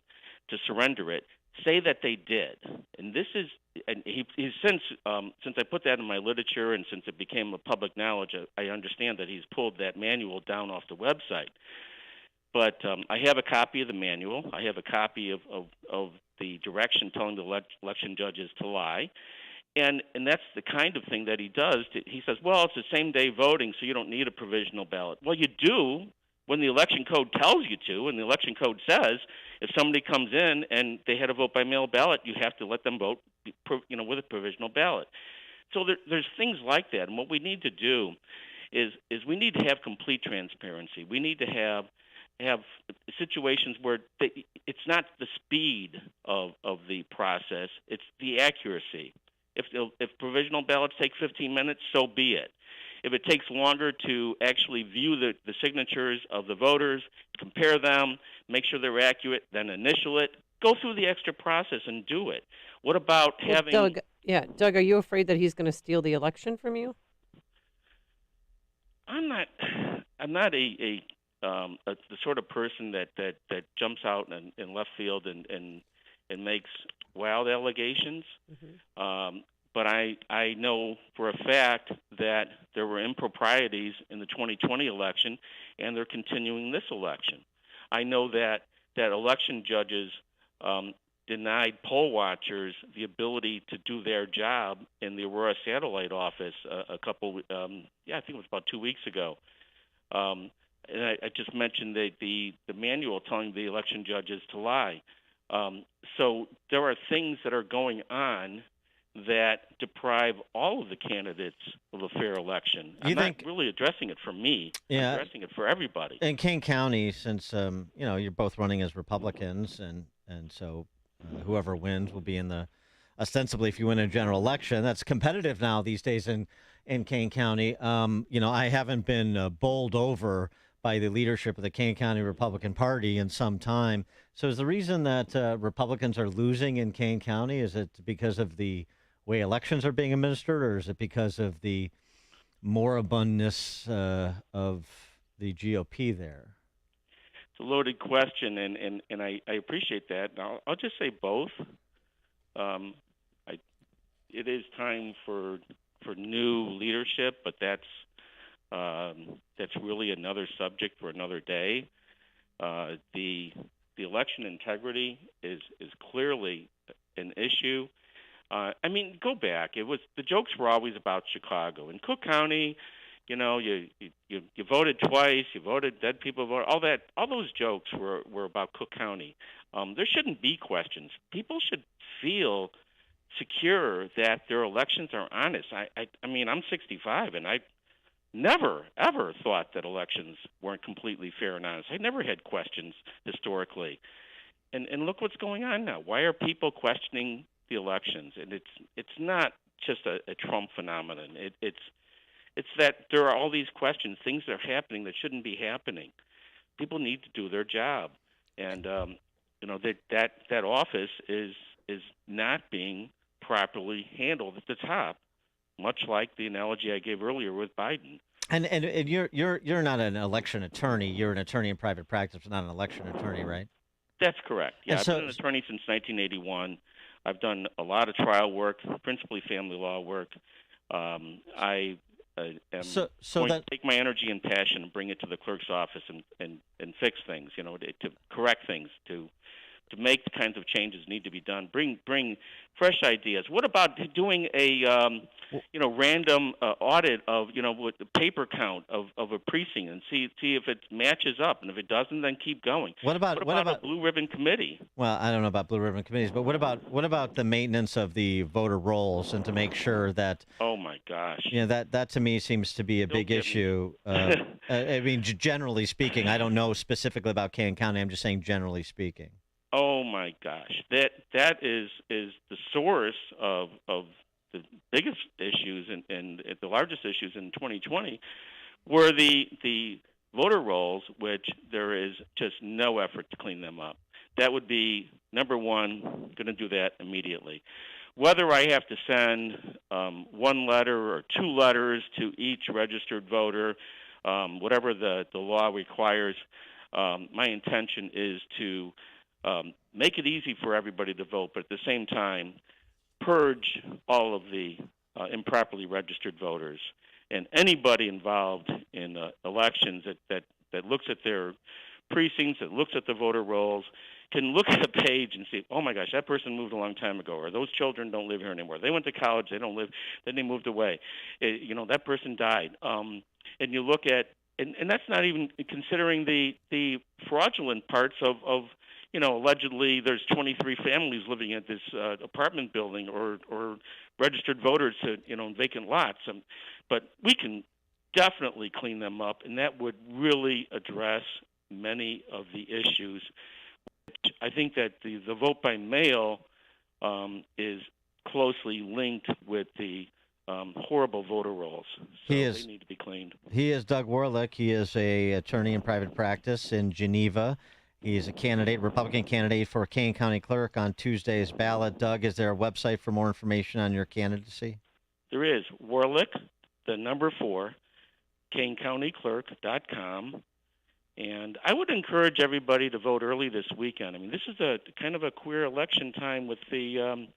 to surrender it, say that they did. And this is, and he's since I put that in my literature and since it became a public knowledge, I understand that he's pulled that manual down off the website. But I have a copy of the manual. I have a copy of the direction telling the election judges to lie. And that's the kind of thing that he does. He says, well, it's the same day voting, so you don't need a provisional ballot. Well, you do when the election code tells you to, and the election code says if somebody comes in and they had a vote by mail ballot, you have to let them vote, with a provisional ballot. So there's things like that. And what we need to do is we need to have complete transparency. We need to have situations where it's not the speed of the process, it's the accuracy. If provisional ballots take 15 minutes, so be it. If it takes longer to actually view the signatures of the voters, compare them, make sure they're accurate, then initial it, go through the extra process and do it. What about having... Doug, are you afraid that he's going to steal the election from you? I'm not the sort of person that jumps out in left field and makes wild allegations. Mm-hmm. But I know for a fact that there were improprieties in the 2020 election, and they're continuing this election. I know that election judges denied poll watchers the ability to do their job in the Aurora satellite office I think it was about 2 weeks ago. And I just mentioned the manual telling the election judges to lie. So there are things that are going on that deprive all of the candidates of a fair election. I'm not really addressing it for me. Yeah. I'm addressing it for everybody. In Kane County, since you're both running as Republicans, and so whoever wins will be in the ostensibly, if you win a general election, that's competitive now these days in Kane County. I haven't been bowled over by the leadership of the Kane County Republican Party in some time. So is the reason that Republicans are losing in Kane County, is it because of the way elections are being administered, or is it because of the moribundness of the GOP there? It's a loaded question, and I appreciate that. Now, I'll just say both. It is time for new leadership, but that's really another subject for another day. The election integrity is clearly an issue. Go back. The jokes were always about Chicago. In Cook County, you voted twice. You voted, dead people voted. All those jokes were about Cook County. There shouldn't be questions. People should feel secure that their elections are honest. I'm 65, and I never ever thought that elections weren't completely fair and honest. I never had questions historically. And look what's going on now. Why are people questioning the elections? And it's not just a Trump phenomenon. It's that there are all these questions, things that are happening that shouldn't be happening. People need to do their job, and that office is not being properly handled at the top, much like the analogy I gave earlier with Biden. And you're not an election attorney. You're an attorney in private practice, not an election attorney, right? That's correct. Yeah, I've been an attorney since 1981. I've done a lot of trial work, principally family law work. I am going to take my energy and passion and bring it to the clerk's office and fix things, to correct things, to make the kinds of changes need to be done. Bring fresh ideas. What about doing a random audit of with the paper count of a precinct and see if it matches up, and if it doesn't, then keep going. What about a blue ribbon committee? Well, I don't know about blue ribbon committees, but what about the maintenance of the voter rolls and to make sure that? Oh my gosh! That to me seems to be a big issue. Generally speaking, I don't know specifically about Kane County. I'm just saying generally speaking. Oh my gosh, that is the source of the biggest issues and the largest issues in 2020 were the voter rolls, which there is just no effort to clean them up. That would be number one. Going to do that immediately. Whether I have to send one letter or two letters to each registered voter, whatever the law requires, my intention is to make it easy for everybody to vote, but at the same time, purge all of the improperly registered voters. And anybody involved in elections that looks at their precincts, that looks at the voter rolls, can look at a page and see, oh my gosh, that person moved a long time ago, or those children don't live here anymore. They went to college, they don't live, then they moved away. That person died. And you look at, and that's not even considering the fraudulent parts of allegedly there's 23 families living at this apartment building, or registered voters in vacant lots. But we can definitely clean them up, and that would really address many of the issues. I think that the vote by mail is closely linked with the horrible voter rolls. So they need to be cleaned. He is Doug Warlick. He is an attorney in private practice in Geneva. He's a candidate, Republican candidate for Kane County Clerk on Tuesday's ballot. Doug, is there a website for more information on your candidacy? There is. Warlick, the number 4, KaneCountyClerk.com. And I would encourage everybody to vote early this weekend. I mean, this is a kind of a queer election time with the,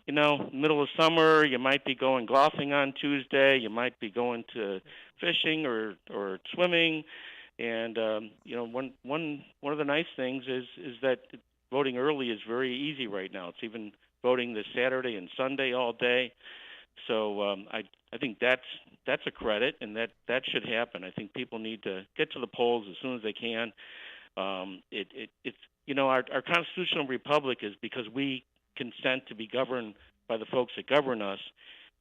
middle of summer. You might be going golfing on Tuesday. You might be going to fishing or swimming. And one of the nice things is that voting early is very easy right now. It's even voting this Saturday and Sunday all day. So I think that's a credit, and that should happen. I think people need to get to the polls as soon as they can. It's our constitutional republic is because we consent to be governed by the folks that govern us.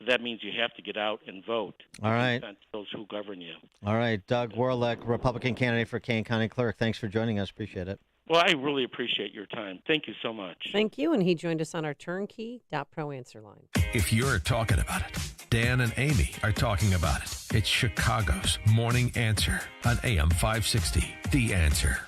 That means you have to get out and vote. All right. Consent to those who govern you. All right. Doug Warlick, Republican candidate for Kane County Clerk. Thanks for joining us. Appreciate it. Well, I really appreciate your time. Thank you so much. Thank you. And he joined us on our turnkey.pro answer line. If you're talking about it, Dan and Amy are talking about it. It's Chicago's Morning Answer on AM 560. The Answer.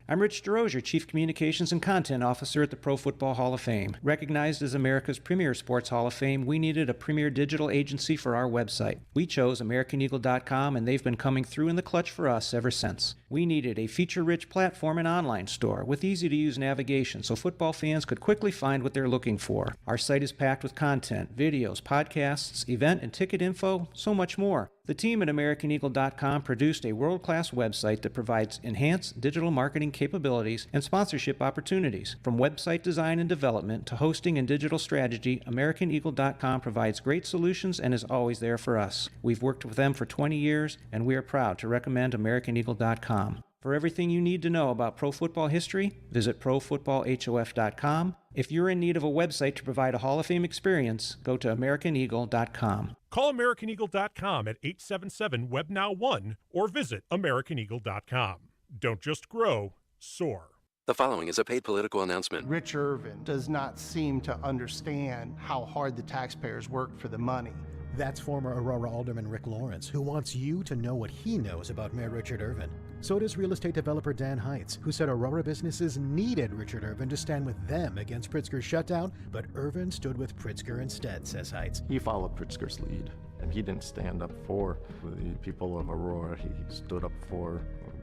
I'm Rich DeRozier, Chief Communications and Content Officer at the Pro Football Hall of Fame. Recognized as America's premier sports Hall of Fame, we needed a premier digital agency for our website. We chose AmericanEagle.com, and they've been coming through in the clutch for us ever since. We needed a feature-rich platform and online store with easy-to-use navigation so football fans could quickly find what they're looking for. Our site is packed with content, videos, podcasts, event and ticket info, so much more. The team at AmericanEagle.com produced a world-class website that provides enhanced digital marketing capabilities and sponsorship opportunities. From website design and development to hosting and digital strategy, AmericanEagle.com provides great solutions and is always there for us. We've worked with them for 20 years, and we are proud to recommend AmericanEagle.com. For everything you need to know about pro football history, visit ProFootballHof.com. If you're in need of a website to provide a Hall of Fame experience, go to AmericanEagle.com. Call AmericanEagle.com at 877-WebNow1 or visit AmericanEagle.com. Don't just grow, soar. The following is a paid political announcement. Rich Irvin does not seem to understand how hard the taxpayers work for the money. That's former Aurora Alderman Rick Lawrence, who wants you to know what he knows about Mayor Richard Irvin. So does real estate developer Dan Heitz, who said Aurora businesses needed Richard Irvin to stand with them against Pritzker's shutdown, but Irvin stood with Pritzker instead, says Heitz. He followed Pritzker's lead, and he didn't stand up for the people of Aurora. He stood up for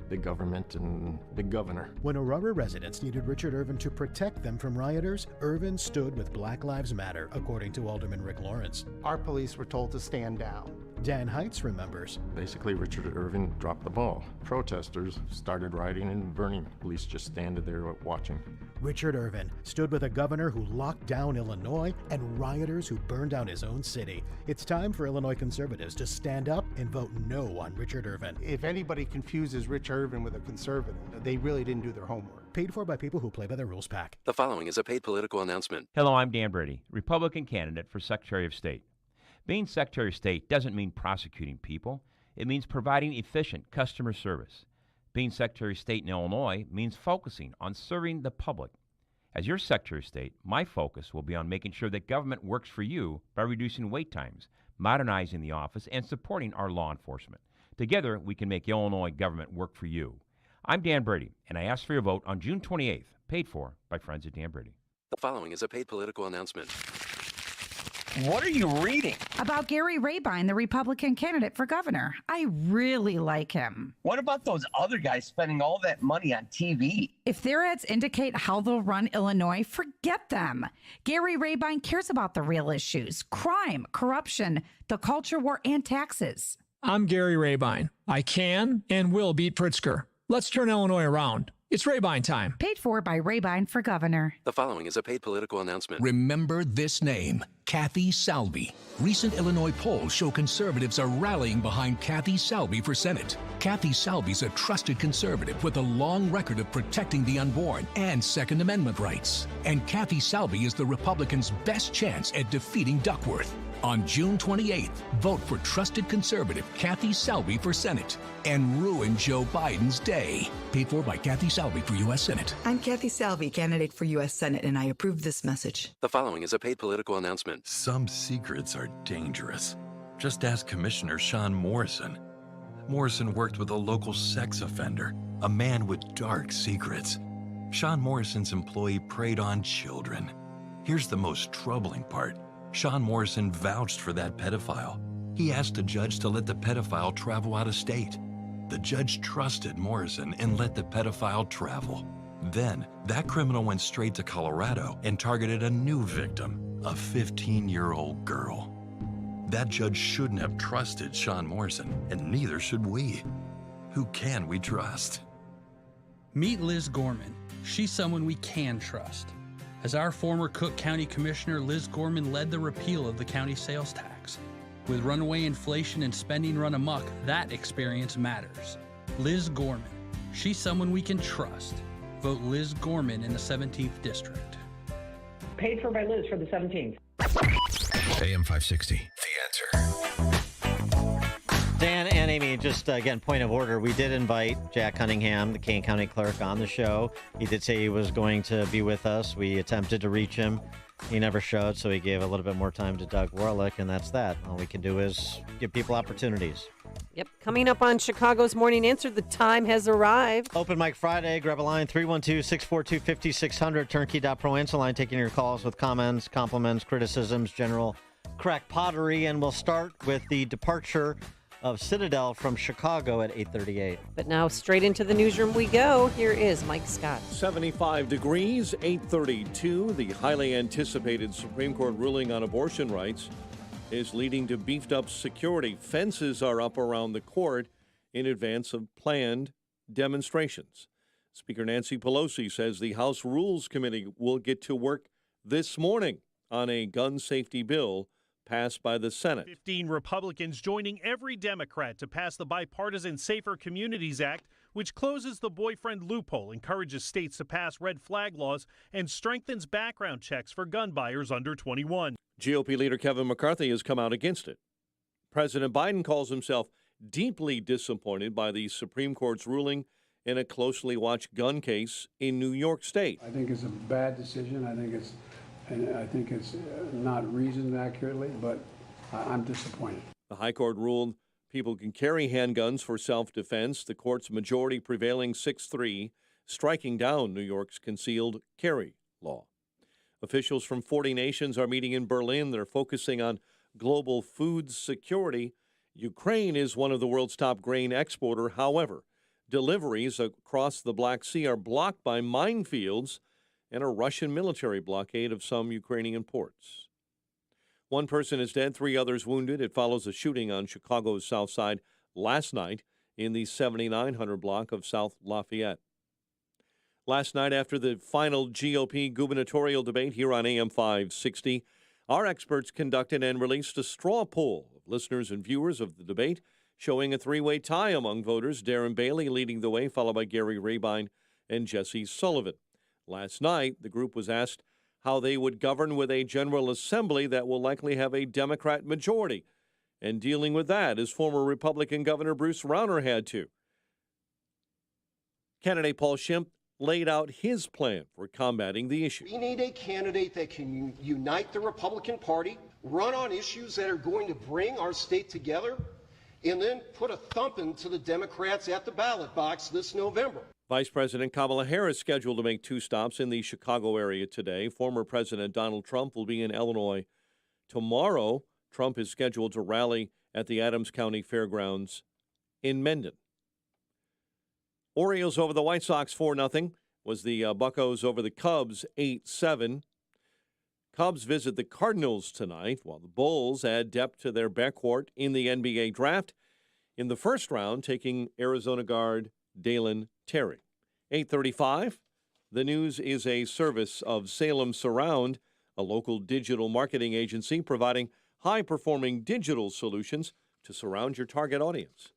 big government and big governor. When Aurora residents needed Richard Irvin to protect them from rioters, Irvin stood with Black Lives Matter, according to Alderman Rick Lawrence. Our police were told to stand down. Dan Heitz remembers. Basically, Richard Irvin dropped the ball. Protesters started rioting and burning. Police just standing there watching. Richard Irvin stood with a governor who locked down Illinois and rioters who burned down his own city. It's time for Illinois conservatives to stand up and vote no on Richard Irvin. If anybody confuses Rich Irvin with a conservative, they really didn't do their homework. Paid for by people who play by the rules pack. The following is a paid political announcement. Hello, I'm Dan Brady, Republican candidate for Secretary of State. Being Secretary of State doesn't mean prosecuting people. It means providing efficient customer service. Being Secretary of State in Illinois means focusing on serving the public. As your Secretary of State, my focus will be on making sure that government works for you by reducing wait times, modernizing the office, and supporting our law enforcement. Together, we can make Illinois government work for you. I'm Dan Brady, and I ask for your vote on June 28th, paid for by Friends of Dan Brady. The following is a paid political announcement. What are you reading? About Gary Rabine, the Republican candidate for governor. I really like him. What about those other guys spending all that money on TV? If their ads indicate how they'll run Illinois, forget them. Gary Rabine cares about the real issues: crime, corruption, the culture war, and taxes. I'm Gary Rabine. I can and will beat Pritzker. Let's turn Illinois around. It's Rabine time. Paid for by Rabine for Governor. The following is a paid political announcement. Remember this name, Kathy Salvi. Recent Illinois polls show conservatives are rallying behind Kathy Salvi for Senate. Kathy Salvi's a trusted conservative with a long record of protecting the unborn and Second Amendment rights. And Kathy Salvi is the Republicans' best chance at defeating Duckworth. On June 28th, vote for trusted conservative Kathy Salvi for Senate and ruin Joe Biden's day. Paid for by Kathy Salvi for U.S. Senate. I'm Kathy Salvi, candidate for U.S. Senate, and I approve this message. The following is a paid political announcement. Some secrets are dangerous. Just ask Commissioner Sean Morrison. Morrison worked with a local sex offender, a man with dark secrets. Sean Morrison's employee preyed on children. Here's the most troubling part. Sean Morrison vouched for that pedophile. He asked a judge to let the pedophile travel out of state. The judge trusted Morrison and let the pedophile travel. Then, that criminal went straight to Colorado and targeted a new victim, a 15-year-old girl. That judge shouldn't have trusted Sean Morrison, and neither should we. Who can we trust? Meet Liz Gorman. She's someone we can trust. As our former Cook County Commissioner, Liz Gorman led the repeal of the county sales tax. With runaway inflation and spending run amok, that experience matters. Liz Gorman. She's someone we can trust. Vote Liz Gorman in the 17th District. Paid for by Liz for the 17th. AM 560, The Answer. Dan and Amy, just again, point of order. We did invite Jack Cunningham, the Kane County Clerk, on the show. He did say he was going to be with us. We attempted to reach him. He never showed, so he gave a little bit more time to Doug Warlick, and that's that. All we can do is give people opportunities. Yep. Coming up on Chicago's Morning Answer, the time has arrived. Open Mic Friday. Grab a line, 312-642-5600. Turnkey.pro answer line, taking your calls with comments, compliments, criticisms, general crack pottery. And we'll start with the departure of Citadel from Chicago at 8:38. But now straight into the newsroom we go. Here is Mike Scott. 75 degrees, 8:32. The highly anticipated Supreme Court ruling on abortion rights is leading to beefed up security. Fences are up around the court in advance of planned demonstrations. Speaker Nancy Pelosi says the House Rules Committee will get to work this morning on a gun safety bill passed by the Senate. 15 Republicans joining every Democrat to pass the bipartisan Safer Communities Act, which closes the boyfriend loophole, encourages states to pass red flag laws, and strengthens background checks for gun buyers under 21. GOP leader Kevin McCarthy has come out against it. President Biden calls himself deeply disappointed by the Supreme Court's ruling in a closely watched gun case in New York State. I think it's a bad decision. I think it's not reasoned accurately, but I'm disappointed. The High Court ruled people can carry handguns for self-defense, the court's majority prevailing 6-3, striking down New York's concealed carry law. Officials from 40 nations are meeting in Berlin. They're focusing on global food security. Ukraine is one of the world's top grain exporter. However, deliveries across the Black Sea are blocked by minefields and a Russian military blockade of some Ukrainian ports. One person is dead, 3 others wounded. It follows a shooting on Chicago's South Side last night in the 7900 block of South Lafayette. Last night, after the final GOP gubernatorial debate here on AM 560, our experts conducted and released a straw poll of listeners and viewers of the debate, showing a 3-way tie among voters, Darren Bailey leading the way, followed by Gary Rabine and Jesse Sullivan. Last night, the group was asked how they would govern with a General Assembly that will likely have a Democrat majority. And dealing with that, as former Republican Governor Bruce Rauner had to. Candidate Paul Schimpf laid out his plan for combating the issue. We need a candidate that can unite the Republican Party, run on issues that are going to bring our state together, and then put a thumping to the Democrats at the ballot box this November. Vice President Kamala Harris scheduled to make 2 stops in the Chicago area today. Former President Donald Trump will be in Illinois tomorrow. Trump is scheduled to rally at the Adams County Fairgrounds in Mendon. Orioles over the White Sox 4-0. Was the Buccos over the Cubs 8-7. Cubs visit the Cardinals tonight, while the Bulls add depth to their backcourt in the NBA draft. In the first round, taking Arizona guard Dalen Terry. 8:35. The news is a service of Salem Surround, a local digital marketing agency providing high-performing digital solutions to surround your target audience.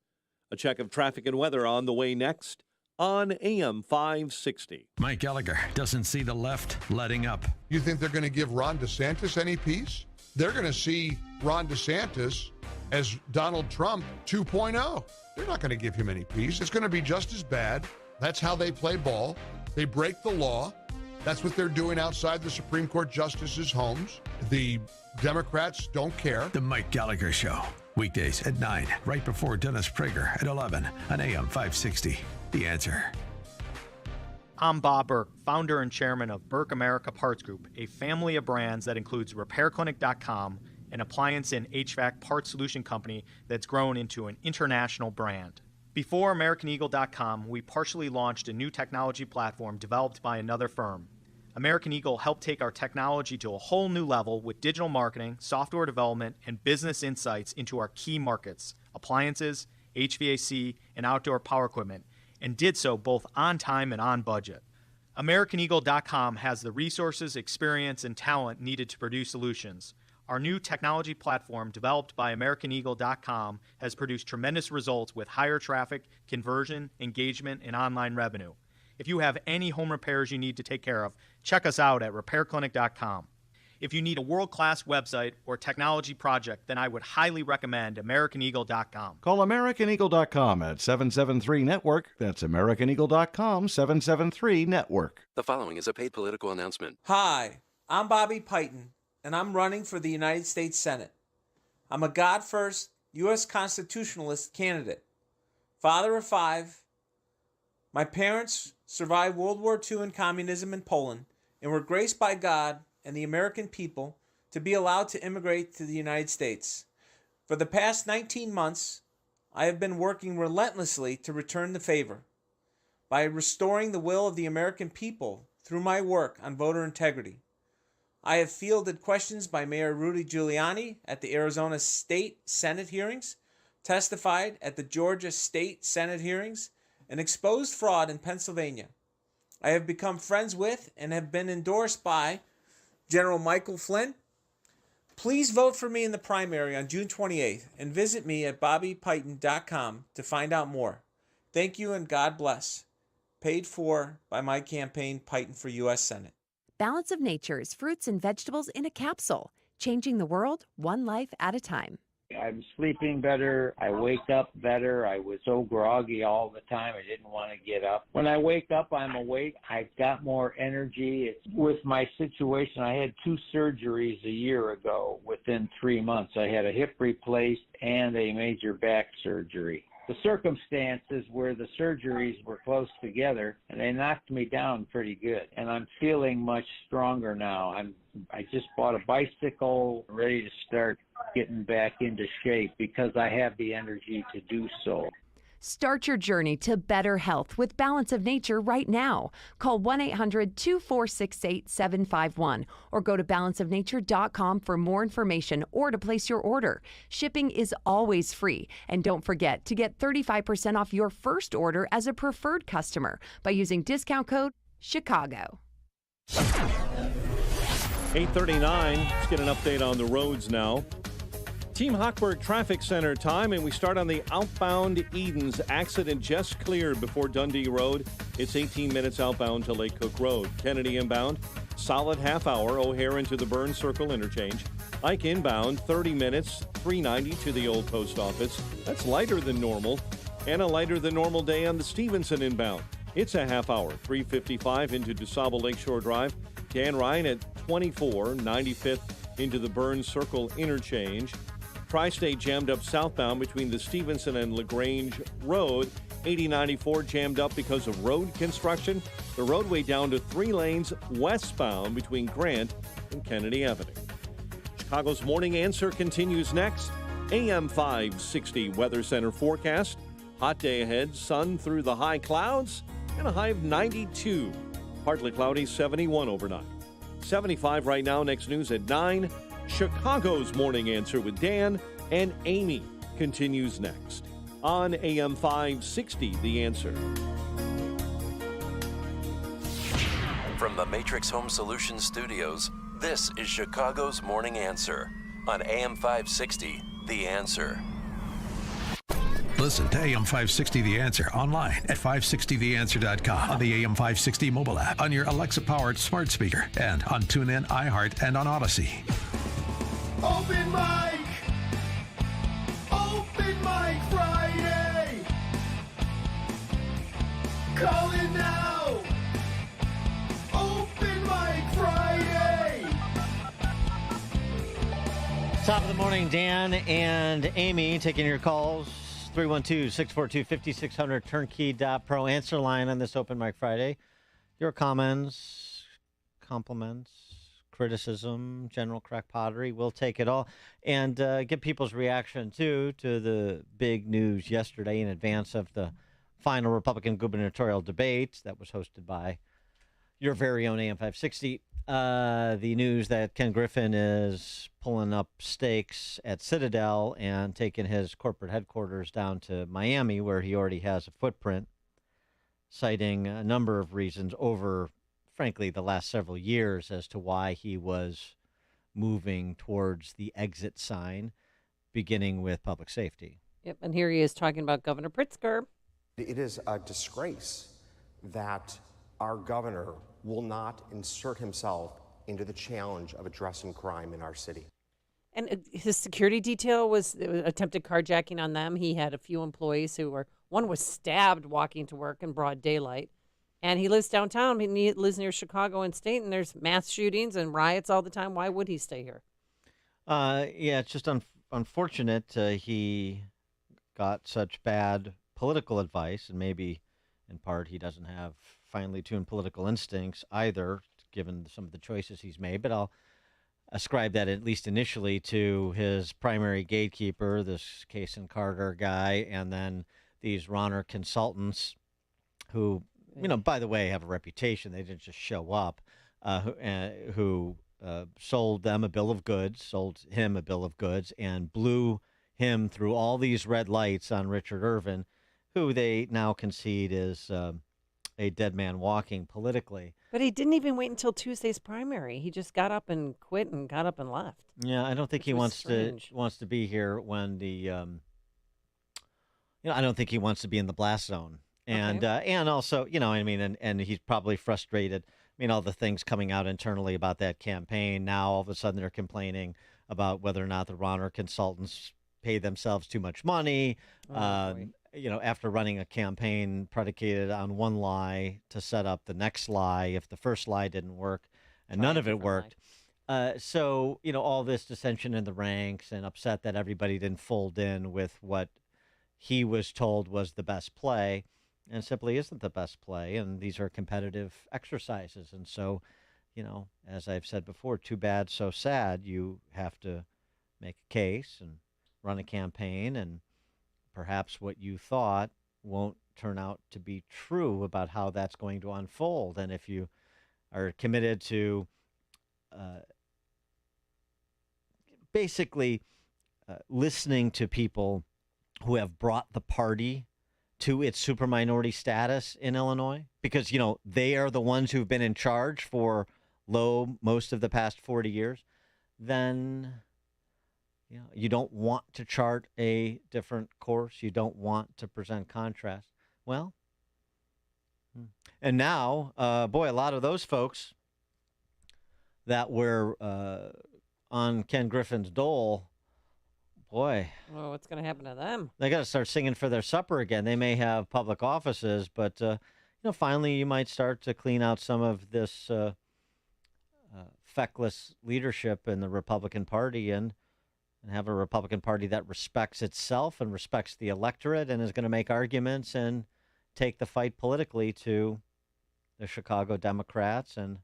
A check of traffic and weather on the way next on AM 560. Mike Gallagher doesn't see the left letting up. You think they're going to give Ron DeSantis any peace? They're going to see Ron DeSantis as Donald Trump 2.0. They're not going to give him any peace. It's going to be just as bad. That's how they play ball. They break the law. That's what they're doing outside the Supreme Court justices' homes. The Democrats don't care. The Mike Gallagher Show. Weekdays at 9, right before Dennis Prager at 11 on AM 560. The Answer. I'm Bob Burke, founder and chairman of Burke America Parts Group, a family of brands that includes RepairClinic.com, an appliance and HVAC parts solution company that's grown into an international brand. Before AmericanEagle.com, we partially launched a new technology platform developed by another firm. American Eagle helped take our technology to a whole new level with digital marketing, software development, and business insights into our key markets, appliances, HVAC, and outdoor power equipment, and did so both on time and on budget. AmericanEagle.com has the resources, experience, and talent needed to produce solutions. Our new technology platform, developed by AmericanEagle.com, has produced tremendous results with higher traffic, conversion, engagement, and online revenue. If you have any home repairs you need to take care of, check us out at RepairClinic.com. If you need a world-class website or technology project, then I would highly recommend AmericanEagle.com. Call AmericanEagle.com at 773-NETWORK. That's AmericanEagle.com, 773-NETWORK. The following is a paid political announcement. Hi, I'm Bobby Piton, and I'm running for the United States Senate. I'm a God-first, U.S. constitutionalist candidate. Father of 5. My parents survived World War II and communism in Poland and were graced by God and the American people to be allowed to immigrate to the United States. For the past 19 months, I have been working relentlessly to return the favor by restoring the will of the American people through my work on voter integrity. I have fielded questions by Mayor Rudy Giuliani at the Arizona State Senate hearings, testified at the Georgia State Senate hearings, and exposed fraud in Pennsylvania. I have become friends with and have been endorsed by General Michael Flynn. Please vote for me in the primary on June 28th and visit me at bobbypiton.com to find out more. Thank you and God bless. Paid for by my campaign, Piton for U.S. Senate. Balance of Nature's fruits and vegetables in a capsule, changing the world one life at a time. I'm sleeping better. I wake up better. I was so groggy all the time. I didn't want to get up. When I wake up, I'm awake. I've got more energy. With my situation, I had 2 surgeries a year ago within 3 months. I had a hip replaced and a major back surgery. The circumstances where the surgeries were close together, and they knocked me down pretty good. And I'm feeling much stronger now. I just bought a bicycle, ready to start getting back into shape because I have the energy to do so. Start your journey to better health with Balance of Nature right now. Call 1-800-246-8751 or go to balanceofnature.com for more information or to place your order. Shipping is always free. And don't forget to get 35% off your first order as a preferred customer by using discount code CHICAGO. 8:39. Let's get an update on the roads now. Team Hochberg Traffic Center time, and we start on the outbound Edens. Accident just cleared before Dundee Road. It's 18 minutes outbound to Lake Cook Road. Kennedy inbound, solid half hour. O'Hare into the Burns Circle interchange. Ike inbound, 30 minutes, 390 to the old post office. That's lighter than normal. And a lighter than normal day on the Stevenson inbound. It's a half hour, 355 into DuSable Lakeshore Drive. Dan Ryan at 24, 95th into the Burns Circle interchange. Tri-State jammed up southbound between the Stevenson and LaGrange Road. 8094 jammed up because of road construction. The roadway down to 3 lanes westbound between Grant and Kennedy Avenue. Chicago's Morning Answer continues next. AM 560 Weather Center forecast. Hot day ahead, sun through the high clouds, and a high of 92. Partly cloudy, 71 overnight. 75 right now. Next news at 9. Chicago's Morning Answer with Dan and Amy continues next on AM 560, The Answer. From the Matrix Home Solutions studios, this is Chicago's Morning Answer on AM 560, The Answer. Listen to AM 560 The Answer online at 560theanswer.com, on the AM 560 mobile app, on your Alexa-powered smart speaker, and on TuneIn, iHeart, and on Odyssey. Open mic! Open mic Friday! Call in now! Open mic Friday! Top of the morning, Dan and Amy taking your calls. 312-642-5600, turnkey.pro. Answer line on this Open Mic Friday. Your comments, compliments, criticism, general crack pottery, we'll take it all. And get people's reaction, too, to the big news yesterday in advance of the final Republican gubernatorial debate that was hosted by your very own AM 560. The news that Ken Griffin is pulling up stakes at Citadel and taking his corporate headquarters down to Miami, where he already has a footprint, citing a number of reasons over, frankly, the last several years as to why he was moving towards the exit sign, beginning with public safety. Yep, and here he is talking about Governor Pritzker. It is a disgrace that our governor will not insert himself into the challenge of addressing crime in our city. And his security detail was attempted carjacking on them. He had a few employees one was stabbed walking to work in broad daylight. And he lives downtown. I mean, he lives near Chicago and State, and there's mass shootings and riots all the time. Why would he stay here? Yeah, it's just unfortunate he got such bad political advice, and maybe in part he doesn't have finely tuned political instincts either, given some of the choices he's made. But I'll ascribe that, at least initially, to his primary gatekeeper, this Kason Carter guy, and then these Ronner consultants who, by the way, have a reputation. They didn't just show up, who sold him a bill of goods, and blew him through all these red lights on Richard Irvin, who they now concede is a dead man walking politically. But he didn't even wait until Tuesday's primary. He just got up and quit and got up and left. Yeah, I don't think he wants to be here when the I don't think he wants to be in the blast zone. And and also, and he's probably frustrated. I mean, all the things coming out internally about that campaign. Now all of a sudden they're complaining about whether or not the Ronner consultants pay themselves too much money. After running a campaign predicated on one lie to set up the next lie if the first lie didn't work, and none of it worked. So, all this dissension in the ranks and upset that everybody didn't fold in with what he was told was the best play, and simply isn't the best play. And these are competitive exercises. And so, as I've said before, too bad, so sad. You have to make a case and run a campaign, and perhaps what you thought won't turn out to be true about how that's going to unfold. And if you are committed to basically listening to people who have brought the party to its super minority status in Illinois, because, they are the ones who've been in charge for most of the past 40 years, then you don't want to chart a different course. You don't want to present contrast. Well, and now, a lot of those folks that were on Ken Griffin's dole, well, what's going to happen to them? They got to start singing for their supper again. They may have public offices, but finally you might start to clean out some of this feckless leadership in the Republican Party and have a Republican Party that respects itself and respects the electorate and is going to make arguments and take the fight politically to the Chicago Democrats and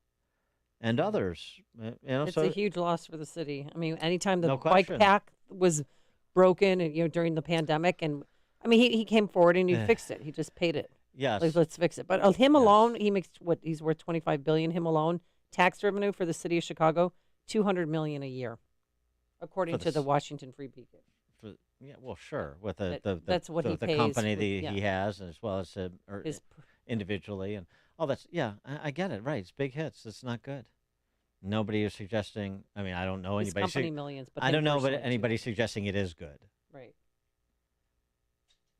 others. It's a huge loss for the city. I mean, anytime the bike path was broken, and during the pandemic, and I mean, he came forward and he fixed it. He just paid it. Yes, let's fix it. But him alone, he makes he's worth $25 billion. Him alone, tax revenue for the city of Chicago, $200 million a year, according to the Washington Free Beacon. Sure, with that's what he pays company he has, as well as individually, and Oh, I get it. Right. It's big hits. It's not good. Nobody is suggesting, I mean, I don't know This anybody. company millions, but I they don't know but personally anybody suggesting it is good. Right.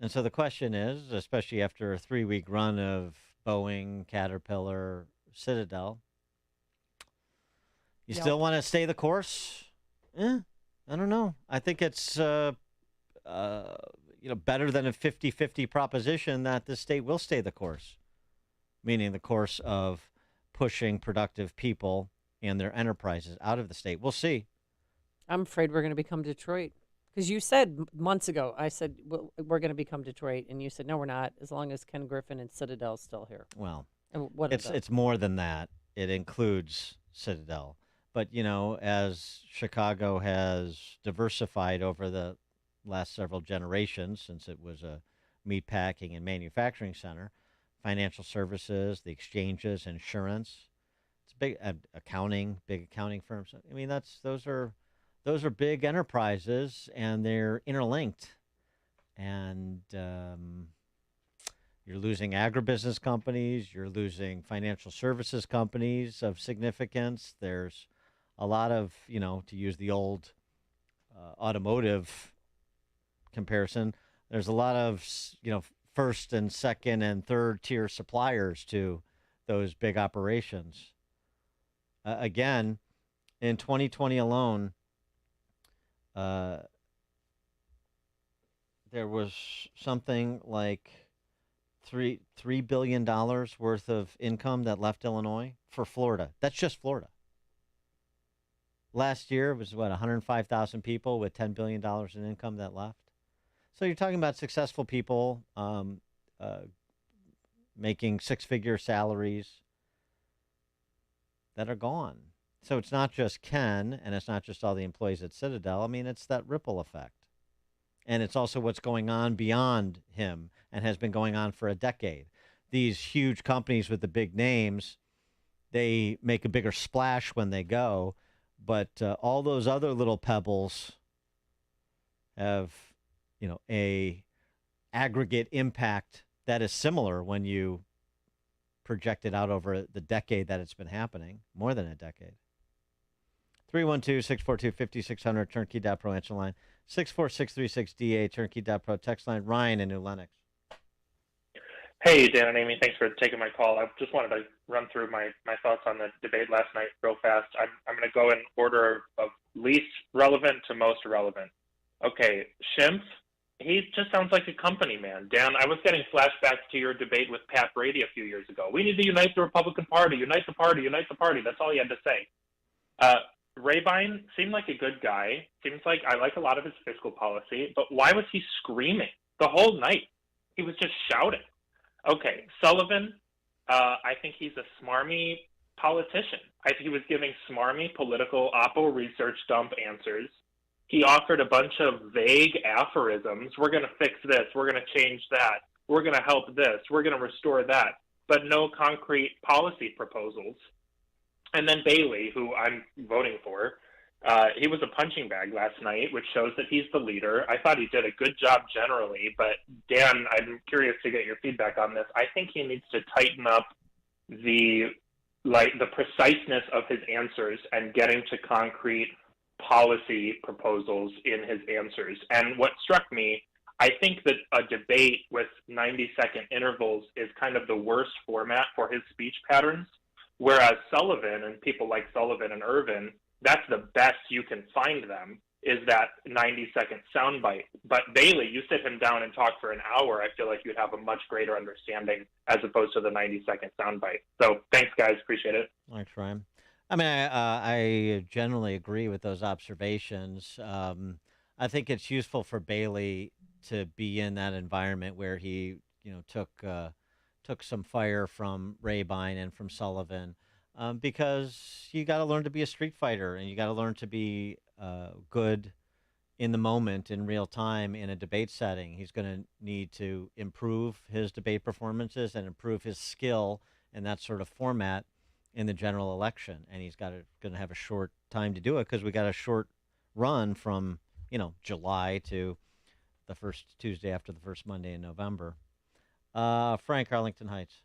And so the question is, especially after a 3-week run of Boeing, Caterpillar, Citadel, you still want to stay the course? I don't know. I think it's better than a 50-50 proposition that the state will stay the course, meaning the course of pushing productive people and their enterprises out of the state. We'll see. I'm afraid we're going to become Detroit. Because you said months ago, I said, well, we're going to become Detroit. And you said, no, we're not, as long as Ken Griffin and Citadel's still here. Well, and what it's more than that. It includes Citadel. But, as Chicago has diversified over the last several generations, since it was a meatpacking and manufacturing center, financial services, the exchanges, insurance, it's big big accounting firms. I mean, those are big enterprises, and they're interlinked. And you're losing agribusiness companies. You're losing financial services companies of significance. There's a lot of, to use the old automotive comparison, there's a lot of, first and second and third tier suppliers to those big operations. Again, in 2020 alone, there was something like $3 billion worth of income that left Illinois for Florida. That's just Florida. Last year, it was, 105,000 people with $10 billion in income that left. So you're talking about successful people making six-figure salaries that are gone. So it's not just Ken, and it's not just all the employees at Citadel. I mean, it's that ripple effect. And it's also what's going on beyond him and has been going on for a decade. These huge companies with the big names, they make a bigger splash when they go, but all those other little pebbles have, a aggregate impact that is similar when you project it out over the decade that it's been happening, more than a decade. 312-642-5600, turnkey.pro answer line. 64636DA, turnkey.pro text line. Ryan in New Lenox. Hey, Dan and Amy, thanks for taking my call. I just wanted to run through my thoughts on the debate last night real fast. I'm going to go in order of least relevant to most relevant. Okay, Schimpf, he just sounds like a company man. Dan, I was getting flashbacks to your debate with Pat Brady a few years ago. We need to unite the Republican Party, unite the party, unite the party. That's all he had to say. Rabine seemed like a good guy. Seems like I like a lot of his fiscal policy, but why was he screaming the whole night? He was just shouting. Okay, Sullivan, I think he's a smarmy politician. I think he was giving smarmy political oppo research dump answers. He offered a bunch of vague aphorisms. We're going to fix this. We're going to change that. We're going to help this. We're going to restore that. But no concrete policy proposals. And then Bailey, who I'm voting for, he was a punching bag last night, which shows that he's the leader. I thought he did a good job generally, but Dan, I'm curious to get your feedback on this. I think he needs to tighten up the preciseness of his answers and getting to concrete policy proposals in his answers. And what struck me, I think that a debate with 90-second intervals is kind of the worst format for his speech patterns. Whereas Sullivan and people like Sullivan and Irvin, that's the best you can find them, is that 90-second soundbite. But Bailey, you sit him down and talk for an hour, I feel like you'd have a much greater understanding as opposed to the 90-second soundbite. So thanks, guys. Appreciate it. Thanks, Ryan. I mean, I generally agree with those observations. I think it's useful for Bailey to be in that environment where he, took some fire from Rabine and from Sullivan, because you got to learn to be a street fighter, and you got to learn to be good in the moment, in real time, in a debate setting. He's going to need to improve his debate performances and improve his skill in that sort of format in the general election, and he's going to have a short time to do it because we got a short run from July to the first Tuesday after the first Monday in November. Frank, Arlington Heights.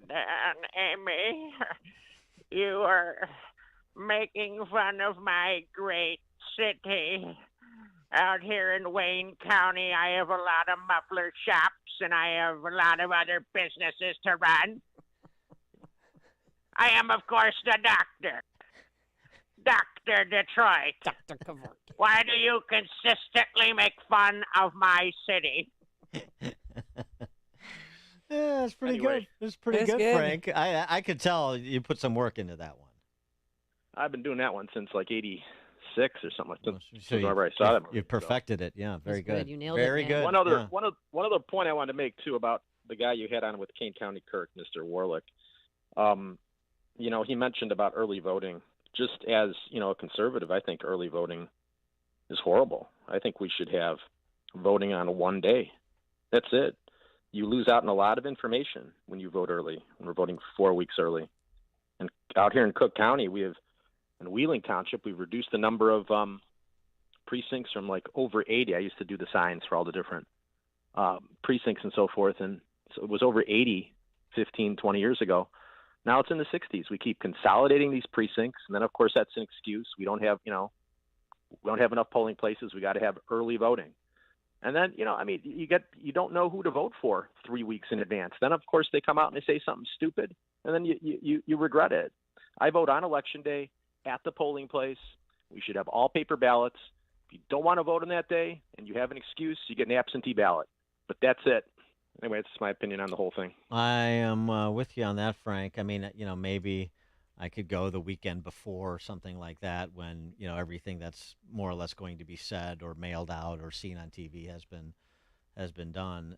Dan, Amy, you are making fun of my great city. Out here in Wayne County, I have a lot of muffler shops and I have a lot of other businesses to run. I am, of course, the doctor. Dr. Detroit. Dr. Kavorky. Why do you consistently make fun of my city? Yeah, it's pretty Anyway. good. It's pretty That's good, good. Frank. I could tell you put some work into that one. I've been doing that one since like '86 or something like that. So Whenever I saw that you perfected it. Yeah, very good. good. You nailed it, Very man. good. One other yeah. one other point I wanted to make too about the guy you had on with Kane County Kirk, Mr. Warlick. He mentioned about early voting. Just as a conservative, I think early voting is horrible. I think we should have voting on one day. That's it. You lose out on a lot of information when you vote early. When we're voting 4 weeks early. And out here in Cook County, in Wheeling Township, we've reduced the number of precincts from like over 80. I used to do the signs for all the different precincts and so forth. And so it was over 80 15, 20 years ago. Now it's in the 60s. We keep consolidating these precincts. And then, of course, that's an excuse. We don't have enough polling places. We got to have early voting. And then, you don't know who to vote for 3 weeks in advance. Then, of course, they come out and they say something stupid, and then you regret it. I vote on Election Day at the polling place. We should have all paper ballots. If you don't want to vote on that day and you have an excuse, you get an absentee ballot. But that's it. Anyway, that's my opinion on the whole thing. I am with you on that, Frank. I mean, maybe I could go the weekend before or something like that when, everything that's more or less going to be said or mailed out or seen on TV has been done.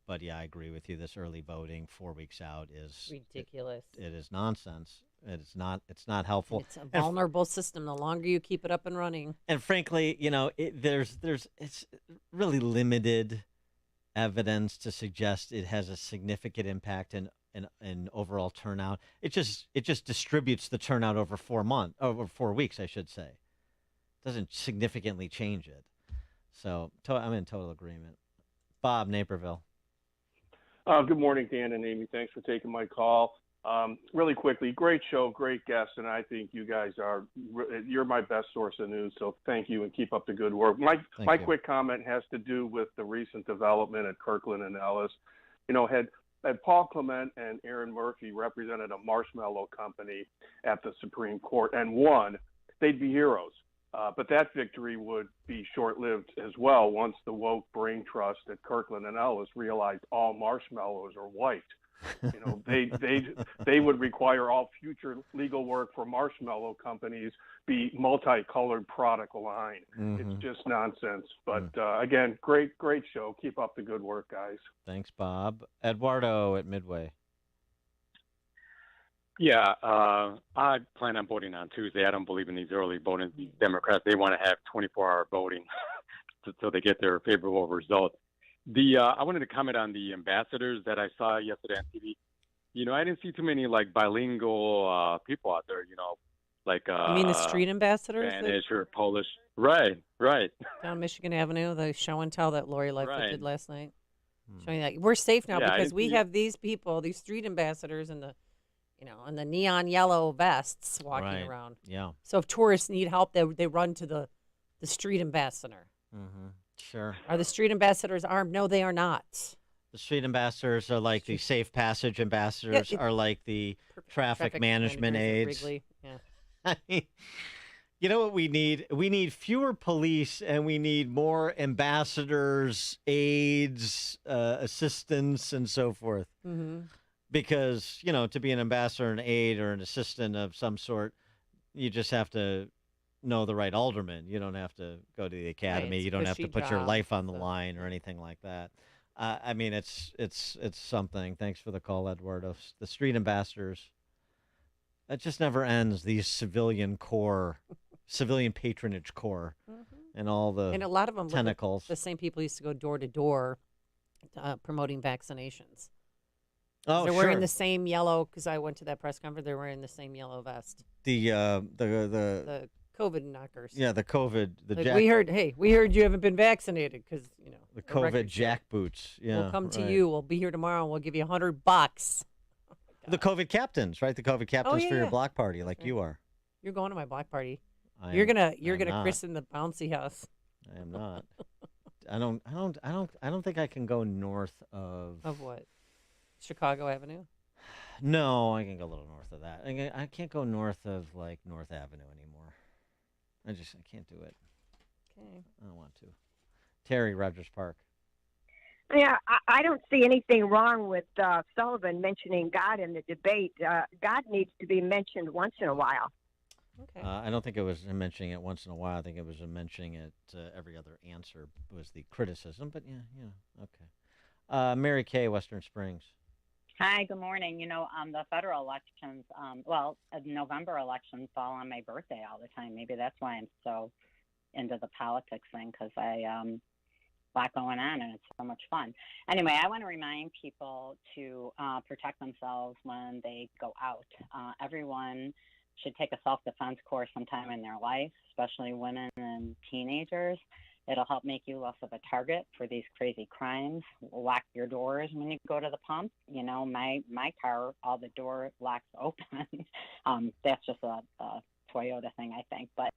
But yeah, I agree with you. This early voting 4 weeks out is ridiculous. It is nonsense. It's not helpful. It's a vulnerable system. The longer you keep it up and running. And frankly, it's really limited evidence to suggest it has a significant impact in overall turnout. It just distributes the turnout over 4 weeks, I should say. It doesn't significantly change it. So I'm in total agreement. Bob, Naperville. Good morning, Dan and Amy. Thanks for taking my call. Really quickly, great show, great guest, and I think you guys you're my best source of news, so thank you and keep up the good work. My quick comment has to do with the recent development at Kirkland and Ellis. Had Paul Clement and Aaron Murphy represented a marshmallow company at the Supreme Court and won, they'd be heroes. But that victory would be short-lived as well once the woke brain trust at Kirkland and Ellis realized all marshmallows are white. They would require all future legal work for marshmallow companies be multicolored product line. Mm-hmm. It's just nonsense. But again, great show. Keep up the good work, guys. Thanks, Bob. Eduardo at Midway. Yeah, I plan on voting on Tuesday. I don't believe in these early voting. These Democrats, they want to have 24-hour voting so they get their favorable result. I wanted to comment on the ambassadors that I saw yesterday on TV. I didn't see too many like bilingual people out there. You mean the street ambassadors? Spanish or Polish. Right. Down Michigan Avenue, the show and tell that Lori Lightfoot did last night. Hmm. Showing that we're safe now Yeah, because we have these people, these street ambassadors, and in the neon yellow vests walking around. Yeah. So if tourists need help, they run to the street ambassador. Mm-hmm. Sure. Are the street ambassadors armed? No, they are not. The street ambassadors are like the safe passage ambassadors, are like the traffic management aides. Wrigley. Yeah. I mean, you know what we need? We need fewer police and we need more ambassadors, aides, assistants, and so forth. Mm-hmm. Because, to be an ambassador, an aide, or an assistant of some sort, you just have to know the right alderman. You don't have to go to the academy. You don't have to put your life on the line or anything like that. I mean, it's something. Thanks for the call, Eduardo. The street ambassadors, that just never ends. These civilian patronage corps, and all the and a lot of them tentacles. The same people used to go door to door promoting vaccinations. Oh, they're sure. wearing the same yellow, because I went to that press conference. They're wearing the same yellow vest. The COVID knockers. Yeah, the COVID, Like we heard you haven't been vaccinated because the a record COVID jack boots. Yeah, we'll come to right. you. We'll be here tomorrow and we'll give you $100. The COVID captains, right? The COVID captains yeah, for your yeah. block party, like you are. You're going to my block party. I You're am- gonna I'm not. christen the bouncy house. I am not. I don't think I can go north of. Of what? Chicago Avenue. No, I can go a little north of that. I can't go north of like North Avenue anymore. I can't do it. Okay. I don't want to. Terry, Rogers Park. Yeah, I don't see anything wrong with Sullivan mentioning God in the debate. God needs to be mentioned once in a while. Okay. I don't think it was him mentioning it once in a while. I think it was him mentioning it every other answer was the criticism. But yeah, okay. Mary Kay, Western Springs. Hi, good morning. The federal elections, November elections fall on my birthday all the time. Maybe that's why I'm so into the politics thing, because a lot going on and it's so much fun. Anyway, I want to remind people to protect themselves when they go out. Everyone should take a self-defense course sometime in their life, especially women and teenagers. It'll help make you less of a target for these crazy crimes. Lock your doors when you go to the pump. My car, all the door locks open. That's just a Toyota thing, I think. But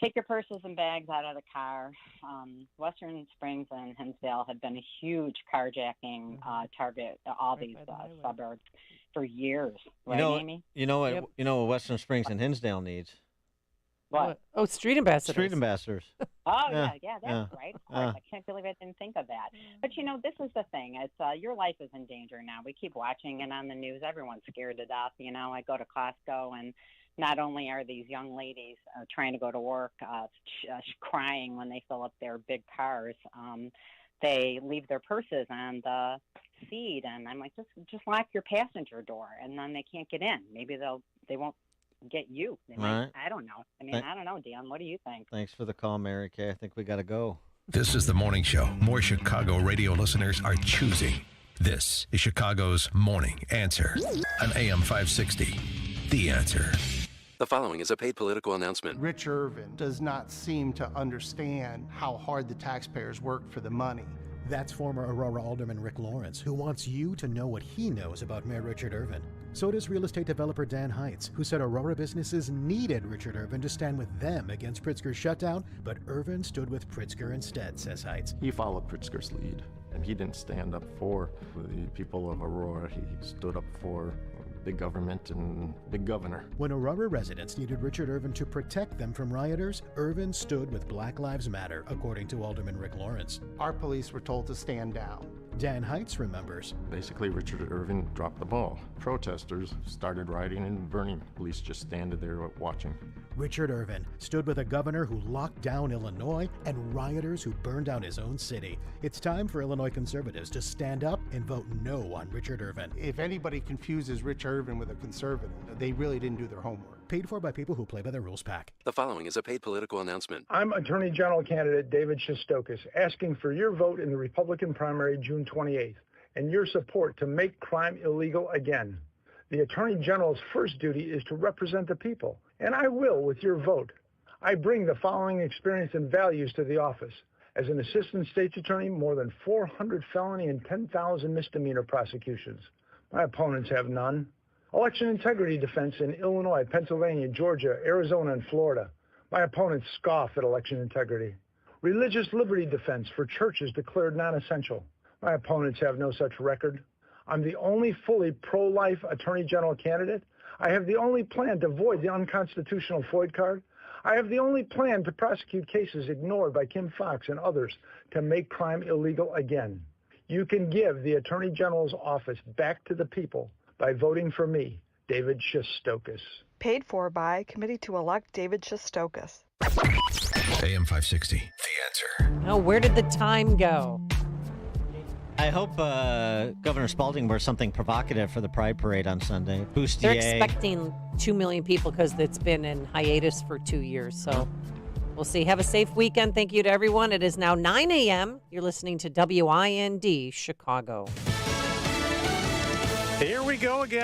take your purses and bags out of the car. Western Springs and Hinsdale have been a huge carjacking target, all these suburbs, for years. Right, Amy? You know what Western Springs and Hinsdale needs? What? Oh, street ambassadors. Street ambassadors. Oh, Yeah, that's yeah, right. Of course. I can't believe I didn't think of that. But, this is the thing. It's your life is in danger now. We keep watching it on the news. Everyone's scared to death. I go to Costco, and not only are these young ladies trying to go to work crying when they fill up their big cars, they leave their purses on the seat. And I'm like, just lock your passenger door, and then they can't get in. Maybe they won't get you. They might, Right. I don't know. I don't know, Dion. What do you think? Thanks for the call, Mary Kay. I think we got to go. This is the morning show more Chicago radio listeners are choosing. This is Chicago's Morning Answer on AM 560. The Answer. The following is a paid political announcement. Rich Irvin does not seem to understand how hard the taxpayers work for the money. That's former Aurora Alderman Rick Lawrence, who wants you to know what he knows about Mayor Richard Irvin. So does real estate developer Dan Heitz, who said Aurora businesses needed Richard Irvin to stand with them against Pritzker's shutdown, but Irvin stood with Pritzker instead, says Heitz. He followed Pritzker's lead, and he didn't stand up for the people of Aurora. He stood up for big government and big governor. When Aurora residents needed Richard Irvin to protect them from rioters, Irvin stood with Black Lives Matter, according to Alderman Rick Lawrence. Our police were told to stand down. Dan Heitz remembers. Basically, Richard Irvin dropped the ball. Protesters started rioting and burning. Police just standing there watching. Richard Irvin stood with a governor who locked down Illinois and rioters who burned down his own city. It's time for Illinois conservatives to stand up and vote no on Richard Irvin. If anybody confuses Rich Irvin with a conservative, they really didn't do their homework. Paid for by people who play by the rules pack. The following is a paid political announcement. I'm Attorney General candidate David Shostokis, asking for your vote in the Republican primary June 28th and your support to make crime illegal again. The Attorney General's first duty is to represent the people, and I will with your vote. I bring the following experience and values to the office. As an assistant state's attorney, more than 400 felony and 10,000 misdemeanor prosecutions. My opponents have none. Election integrity defense in Illinois, Pennsylvania, Georgia, Arizona, and Florida. My opponents scoff at election integrity. Religious liberty defense for churches declared non-essential. My opponents have no such record. I'm the only fully pro-life Attorney General candidate. I have the only plan to void the unconstitutional FOID card. I have the only plan to prosecute cases ignored by Kim Foxx and others to make crime illegal again. You can give the Attorney General's office back to the people by voting for me, David Shostokis. Paid for by Committee to Elect David Shostokis. AM 560. The Answer. Oh, where did the time go? I hope Governor Spalding wears something provocative for the Pride Parade on Sunday. They're Bustier. expecting 2 million people because it's been in hiatus for 2 years. So we'll see. Have a safe weekend. Thank you to everyone. It is now 9 a.m. You're listening to WIND Chicago. Here we go again.